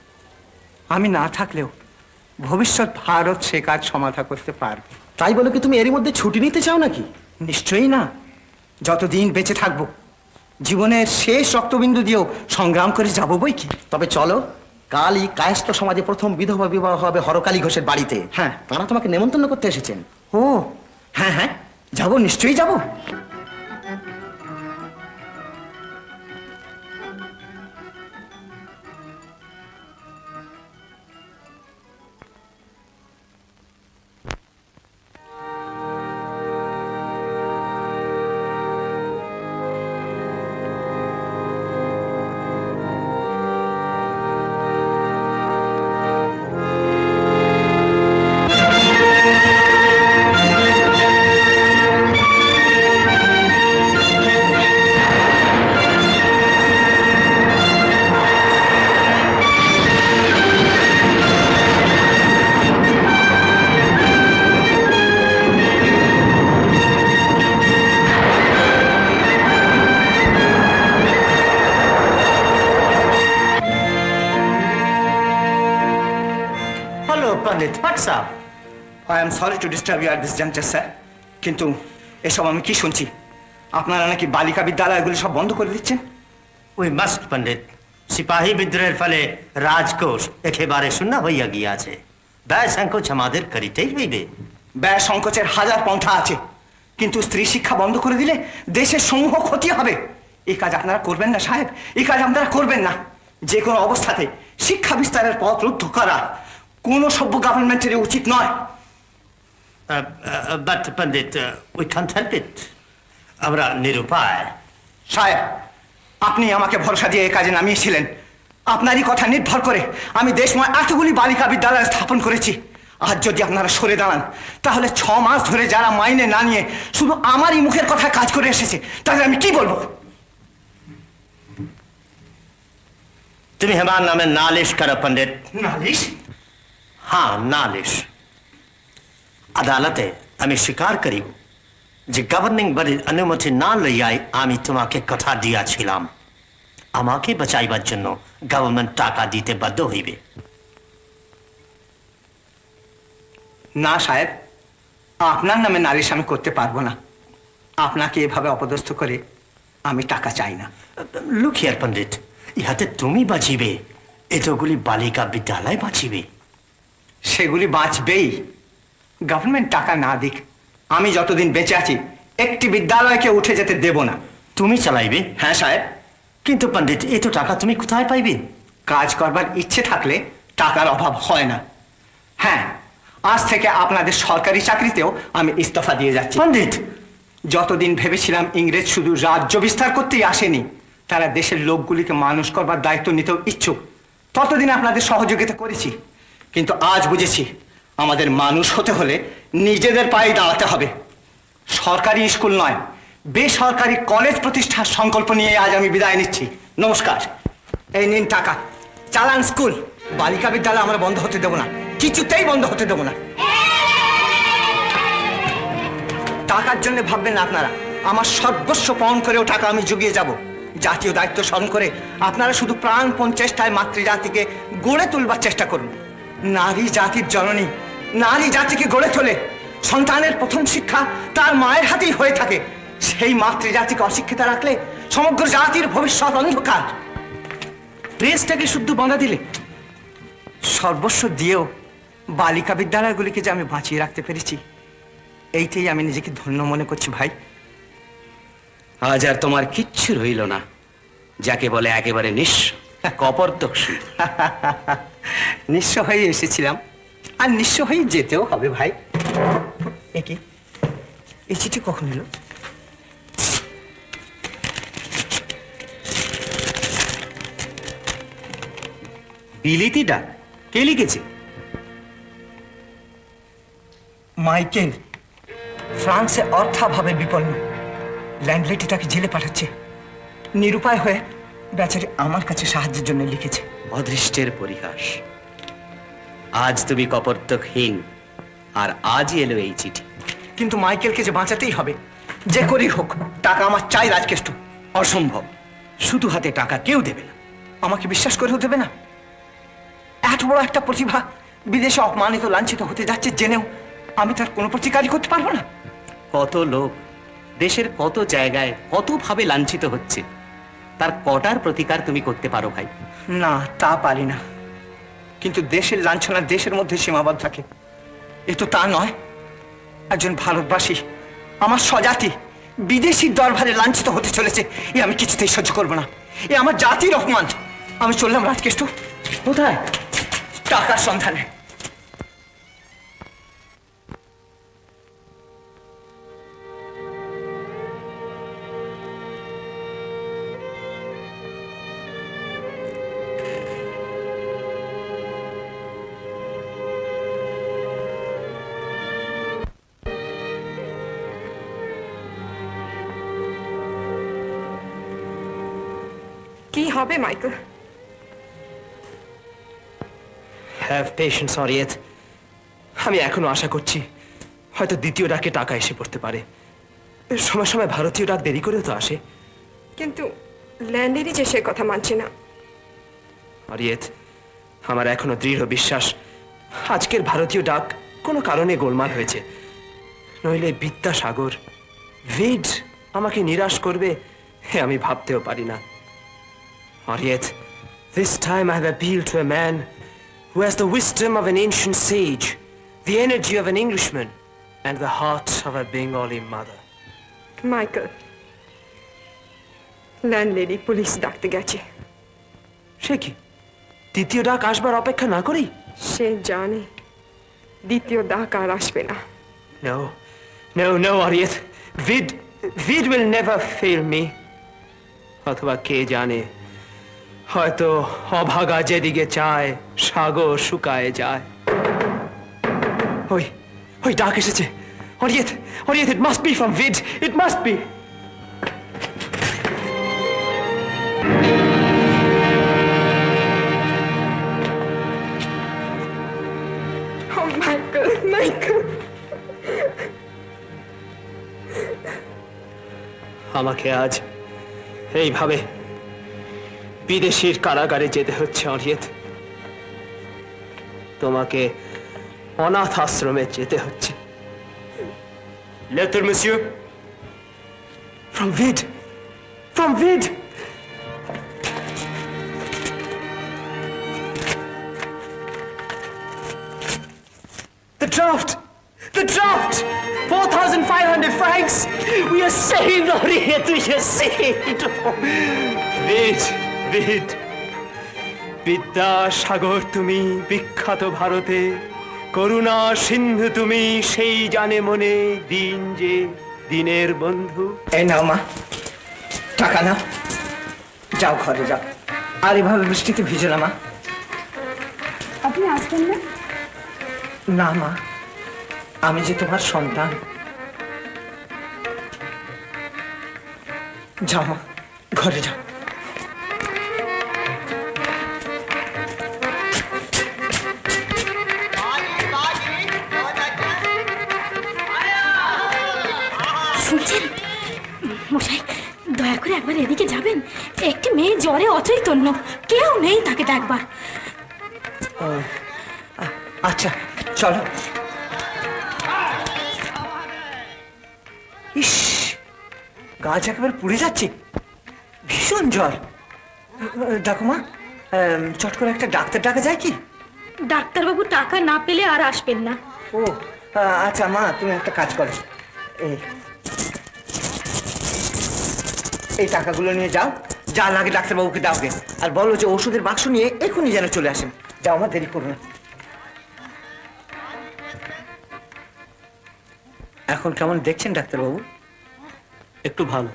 আমি না থাকলেও ভবিষ্যৎ ভারত সে কাজ সমাধা করতে পারবে। তাই বলো কি তুমি এরই মধ্যে ছুটি নিতে চাও নাকি? নিশ্চয়ই না, যতদিন বেঁচে থাকবো জীবনের শেষ রক্তবিন্দু দিয়েও সংগ্রাম করে যাব বই কি। তবে চলো, কালই কায়স্থ সমাজে প্রথম বিধবা বিবাহ হবে হরকালী ঘোষের বাড়িতে। হ্যাঁ, তারা তোমাকে নেমন্তন্ন করতে এসেছেন। ও হ্যাঁ হ্যাঁ, যাবো, নিশ্চয়ই যাবো। Pandit, what's up? I am sorry to disturb you at this juncture, sir. কিন্তু এসব আমি কি শুনছি? আপনারা নাকি বালিকা বিদ্যালয়গুলো সব বন্ধ করে দিচ্ছেন? ওই মাস্ট পণ্ডিত, সিপাহী বিদ্রোহের ফলে রাজকোষ একেবারে শূন্য হইয়া গিয়াছে। ব্যয় সংকোচ আমাদের করিতেই হইবে। ব্যয় সংকোচের হাজার পন্থা আছে, কিন্তু স্ত্রী শিক্ষা বন্ধ করে দিলে দেশের সমূহ ক্ষতি হবে। এই কাজ আপনারা করবেন না সাহেব, এই কাজ আপনারা করবেন না। যে কোনো অবস্থাতে শিক্ষা বিস্তারের পথ রুদ্ধ করা কোন সভ্য গভর্নমেন্টের উচিত নয়। But Pandit, we can't help it. আমরা নিরুপায়। সাহেব, আপনি আমাকে ভরসা দিয়ে এই কাজে নামিয়েছিলেন। আপনারই কথা নির্ভর করে আমি দেশময় এতগুলি বালিকা বিদ্যালয় স্থাপন করেছি। আজ যদি আপনারা সরে দাঁড়ান, তাহলে 6 মাস ধরে যারা মাইনে না নিয়ে শুধু আমারই মুখের কথা কাজ করে এসেছে, তাহলে আমি কি বলবো? তুমি আমার নামে নালিশ করো পণ্ডিত। নালিশ? হ্যাঁ, নালিশ। আদালতে আমি স্বীকার করি যে গভর্নিং বডির অনুমতি না লইয়াই আমি তোমাকে কথা দিয়াছিলাম আমাকে বাঁচাইবার জন্য গভর্নমেন্ট টাকা দিতে বাধ্য হইবে। না সাহেব, আপনার নামে নালিশ আমি করতে পারবো না। আপনাকে এভাবে অপদস্থ করে আমি টাকা চাই না। লুক হিয়ার পণ্ডিত, ইহাতে তুমি বাঁচিবে, এতগুলি বালিকা বিদ্যালয় বাঁচিবে। সেগুলি বাঁচবেই, গভর্নমেন্ট টাকা না দিক। আমি যতদিন বেঁচে আছি একটি বিদ্যালয়কে উঠে যেতে দেব না। তুমি চালাইবে? হ্যাঁ সাহেব। কিন্তু পণ্ডিত, এত টাকা তুমি কোথায় পাইবে? কাজ করবার ইচ্ছে থাকলে টাকার অভাব হয় না। হ্যাঁ, আজ থেকে আপনাদের সরকারি চাকরিতেও আমি ইস্তফা দিয়ে যাচ্ছি। পণ্ডিত, যতদিন ভেবেছিলাম ইংরেজ শুধু রাজ্য বিস্তার করতেই আসেনি, তারা দেশের লোকগুলিকে মানুষ করবার দায়িত্ব নিতেও ইচ্ছুক, ততদিন আপনাদের সহযোগিতা করেছি। কিন্তু আজ বুঝেছি আমাদের মানুষ হতে হলে নিজেদের পায়ে দাঁড়াতে হবে। সরকারি স্কুল নয়, বেসরকারি কলেজ প্রতিষ্ঠার সংকল্প নিয়ে আজ আমি বিদায় নিচ্ছি। নমস্কার। এই নিন টাকা, চালান স্কুল। বালিকা বিদ্যালয় আমরা বন্ধ হতে দেবো না, কিছুতেই বন্ধ হতে দেবো না। টাকার জন্য ভাববেন না আপনারা, আমার সর্বস্ব পণ করেও টাকা আমি জুগিয়ে যাব। জাতীয় দায়িত্ব স্মরণ করে আপনারা শুধু প্রাণপণ চেষ্টায় মাতৃজাতিকে গড়ে তুলবার চেষ্টা করুন। নারী জাতির জননী, নারী জাতিকে গড়ে তোলে। সন্তানের প্রথম শিক্ষা তার মায়ের হাতেই হয়ে থাকে। সেই মাতৃজাতিকে অশিক্ষিত রাখলে সমগ্র জাতির ভবিষ্যৎ অন্ধকার। প্রেসটাকে শুদ্ধ বাঁধা দিলে, সর্বস্ব দিয়েও বালিকা বিদ্যালয়গুলিকে যে আমি বাঁচিয়ে রাখতে পেরেছি, এইটাই আমি নিজেকে ধন্য মনে করছি ভাই। আজ আর তোমার কিচ্ছু রইল না, যাকে বলে একেবারে নিঃস্ব, কপর্দক। নিঃস্ব হয়ে এসেছিলাম, আর নিঃস্ব হয়ে যেতেও হবে ভাই। একে এই চিঠি কখন এলো? বিলিতি ডাক, কে লিখেছে? মাইকেল, ফ্রান্সে অর্থাভাবে বিপন্ন। ল্যান্ডলেডি তাকে জেলে পাঠাচ্ছে। নিরুপায় হয়ে বেচারি আমার কাছে সাহায্যের জন্য লিখেছে। অদৃষ্টের পরিহাস। আজ তুমি কপর্দকহীন, আর আজই এলো এই চিঠি। কিন্তু মাইকেলকে যে বাঁচাতেই হবে, যে করেই হোক। টাকা আমার চাই রাজকেষ্ট। অসম্ভব, শুধু হাতে টাকা কেউ দেবে না। আমাকে বিশ্বাস করেও দেবে না? এত বড় একটা প্রতিভা বিদেশে অপমানিত লাঞ্ছিত হতে যাচ্ছে জেনেও আমি তার কোনো প্রতিকারই করতে পারবো না। কত লোক দেশের কত জায়গায় কত ভাবে লাঞ্ছিত হচ্ছে, তার কটার প্রতিকার তুমি করতে পারো ভাই? না, তা পারি না, কিন্তু দেশের লাঞ্ছনা দেশের মধ্যে সীমাবদ্ধ থাকে। এ তো তা নয়। একজন ভারতবাসী, আমার স্বজাতি, বিদেশির দরবারে লাঞ্ছিত হতে চলেছে, এ আমি কিছুতেই সহ্য করবো না। এ আমার জাতির অপমান। আমি চললাম রাজকেষ্ট। কোথায়? টাকার সন্ধানে। কি হবে মাইকেল? Have patience অরিয়েত। আমি এখনো আশা করছি হয়তো দ্বিতীয় ডাকে টাকা এসে পড়তে পারে। সময় সময় ভারতীয় ডাক দেরি করেও তো আসে। কিন্তু ল্যান্ডেরই যে সে কথা মানছে না। অরিয়েত, আমার এখনো দৃঢ় বিশ্বাস আজকের ভারতীয় ডাক কোনো কারণে গোলমাল হয়েছে, নইলে বিদ্যাসাগর, ভিড আমাকে নিরাশ করবে আমি ভাবতেও পারি না। Ariet, this time I have appealed to a man who has the wisdom of an ancient sage, the energy of an Englishman, and the heart of a Bengali mother. Michael, landlady police ডাকতে গেছে। সে কি দ্বিতীয় ডাক আসবার অপেক্ষা না করেই? সে জানে দ্বিতীয় ডাক আর আসবে না। No, no, no, Ariet. Vid will never fail me. অথবা কে জানে, হয়তো অভাগা যেদিকে চায় সাগর শুকায় যায়। ওই ওই ডাক এসেছে। Ariet, Ariet, it must be from Vid. It must be. Oh, Michael, Michael. আমাকে আজ এইভাবে বিদেশির কারাগারে যেতে হচ্ছে অরিয়েত। তোমাকে অনাথ আশ্রমে যেতে হচ্ছে। Lettre, monsieur. From Vid. From Vid. The draft. The draft. 4,500 francs. We are saved, Ariet. We are saved. Vid. Vid. Vidyasagar তুমি বিখ্যাত ভারতে, করুণা সিন্ধু তুমি সেই জানে মনে, দিন যে দিনের বন্ধু। এই নাও মা, টাকা নাও, যাও ঘরে যাও, আর এভাবে বৃষ্টিতে ভিজো না মা। আপনি আসবেন না? না মা, আমি যে তোমার সন্তান। যাও মা, ঘরে যাও। শুনছেন মশাই, দয়া করে একবার এদিকে যাবেন। একটি মেয়ে জ্বরে অচৈতন্য, কেউ নেই তাকে দেখবার। আচ্ছা চলো। ইস, গাছ একেবারে পুড়ে যাচ্ছে, ভীষণ জ্বর। দেখো মা, চট করে একটা ডাক্তার ডাকা যায় কি? ডাক্তারবাবু টাকা না পেলে আর আসবেন না। ও আচ্ছা মা, তুমি একটা কাজ করো, এই টাকাগুলো নিয়ে যাও, যা লাগে ডাক্তারবাবুকে দাওগে, আর বলো যে ওষুধের বাক্স নিয়ে এখনই যেন চলে আসেন। যাও মা, দেরি করো না। এখন কেমন দেখছেন ডাক্তারবাবু? একটু ভালো,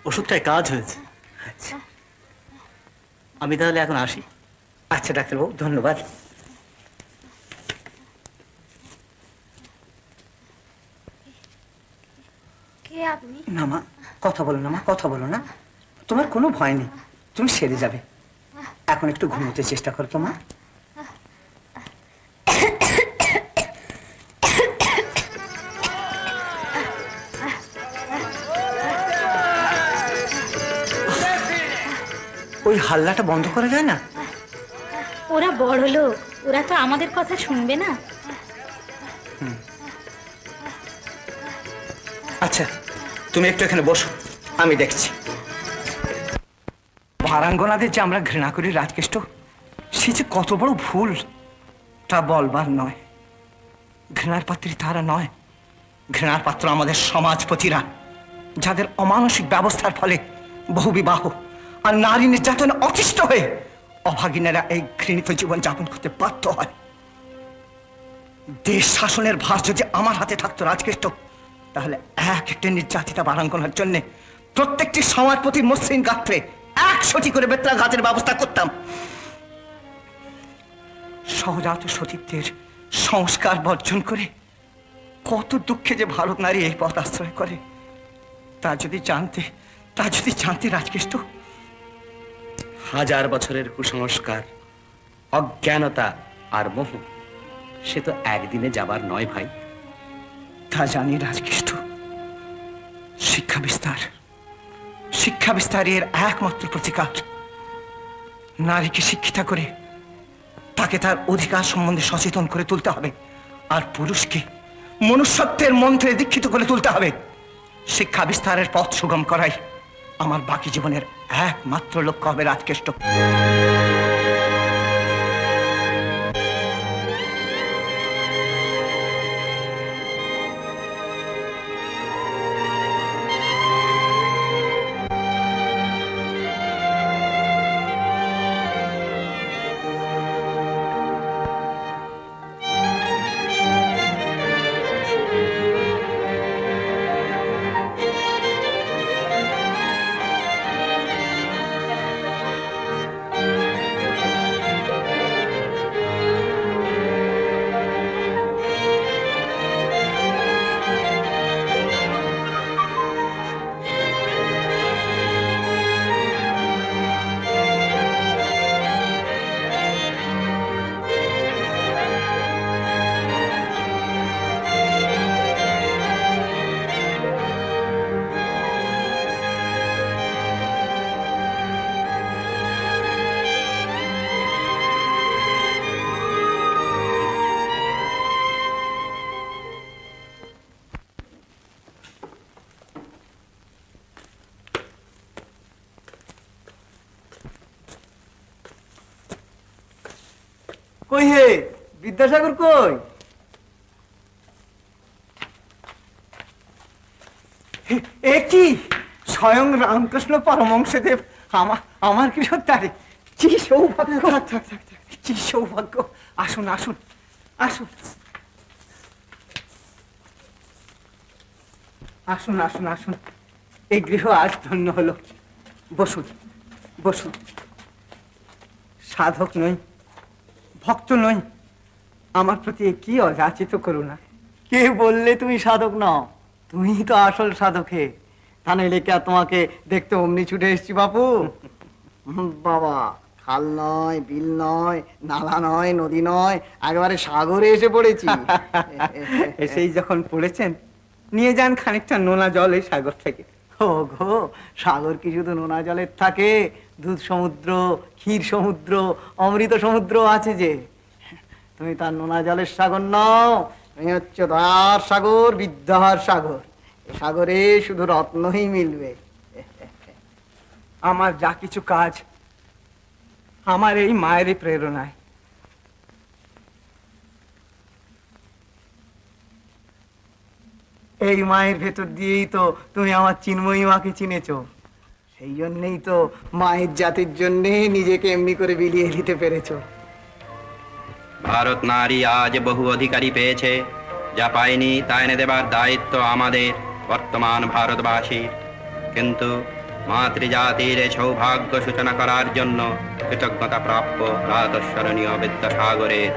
ওষুধটায় কাজ হয়েছে। আচ্ছা, আমি তাহলে এখন আসি। আচ্ছা ডাক্তারবাবু, ধন্যবাদ। কে আপনি? না মা, কথা বলো না মা, কথা বলো না, তোমার কোনো ভয় নেই, তুমি সেরে যাবে। এখন একটু ঘুমোতে চেষ্টা করো তো মা। ওই হাল্লাটা বন্ধ করা যায় না? ওরা বড় লোক, ওরা তো আমাদের কথা শুনবে না। আচ্ছা, তুমি একটু এখানে বসো, আমি দেখছি। বারাঙ্গনাদের যে আমরা ঘৃণা করি রাজকেষ্ট, সে যে কত বড় ভুল তা বলবার নয়। ঘৃণার পাত্রী তারা নয়, ঘৃণার পাত্র আমাদের সমাজপতিরা, যাদের অমানসিক ব্যবস্থার ফলে বহু বিবাহ আর নারী নির্যাতনে অতিষ্ঠ হয়ে অভাগিনেরা এই ঘৃণিত জীবন যাপন করতে বাধ্য হয়। দেশ শাসনের ভার যদি আমার হাতে থাকতো রাজকেষ্ট, তাহলে এক একটা নির্যাতিতা বারাঙ্গনার জন্য প্রত্যেকটি সমাজপতির মসৃণ গাত্রে 100টি করে বেত্রাঘাতের ব্যবস্থা করতাম। সহজাত সতীত্বের সংস্কার বর্জন করে কত দুঃখে যে ভারত নারী এই পথ আশ্রয় করে, তা যদি জানতে রাজকেষ্ট। 1000 বছরের কুসংস্কার, অজ্ঞানতা আর মোহ, সে তো একদিনে যাবার নয় ভাই। তা জানি রাজকেষ্ট। শিক্ষা বিস্তারের একমাত্র প্রতিকার নারীকে শিক্ষিতা করে তাকে তার অধিকার সম্বন্ধে সচেতন করে তুলতে হবে, আর পুরুষকে মনুষ্যত্বের মন্ত্রে দীক্ষিত করে তুলতে হবে। শিক্ষা বিস্তারের পথ সুগম করাই আমার বাকি জীবনের একমাত্র লক্ষ্য হবে রাজকেষ্ট। কই হে বিদ্যাসাগর কই? এ কি স্বয়ং রামকৃষ্ণ পরমহংসদেব আমার গৃহদ্বারে! কি সৌভাগ্য! কি সৌভাগ্য! আসুন আসুন আসুন আসুন আসুন আসুন, এই গৃহ আজ ধন্য হলো। বসুন বসুন। সাধক নই, ভক্ত নই, আমার প্রতি কি অযাচিত করুণা! কে বললে তুমি সাধক নও? তুমি তো আসল সাধক হে। তা নইলে কে তোমাকে দেখতে অমনি ছুটে এসছি বাপু। বাবা, খাল নয়, বিল নয়, নালা নয়, নদী নয়, একেবারে সাগরে এসে পড়েছি। সেই যখন পড়েছেন, নিয়ে যান খানিকটা নোনা জল এই সাগর থেকে। ও গো, সাগর কি শুধু নোনা জলের থাকে? দুধ সমুদ্র, ক্ষীর সমুদ্র, অমৃত সমুদ্র আছে যে। তুমি তার নোনা জলের সাগর নও, তুমি হচ্ছে দয়ার সাগর, বিদ্যার সাগর। এ সাগরে শুধু রত্নই মিলবে। আমার যা কিছু কাজ আমার এই মায়েরই প্রেরণায়। এই মায়ের ভেতর দিয়েই তো তুমি আমার চিন্ময়ী মাকে চিনেছ। সেই জন্যেই তো মায়ের জাতির জন্যে নিজেকে এমনি করে বিলিয়ে দিতে পেরেছ। ভারত নারী আজ বহু অধিকারী পেয়েছে, যা পায়নি তা এনে দেবার দায়িত্ব আমাদের বর্তমান ভারতবাসীর। কিন্তু মাতৃজাতির এই সৌভাগ্য সূচনা করার জন্য কৃতজ্ঞতা প্রাপ্য প্রাতঃস্মরণীয় বিদ্যাসাগরের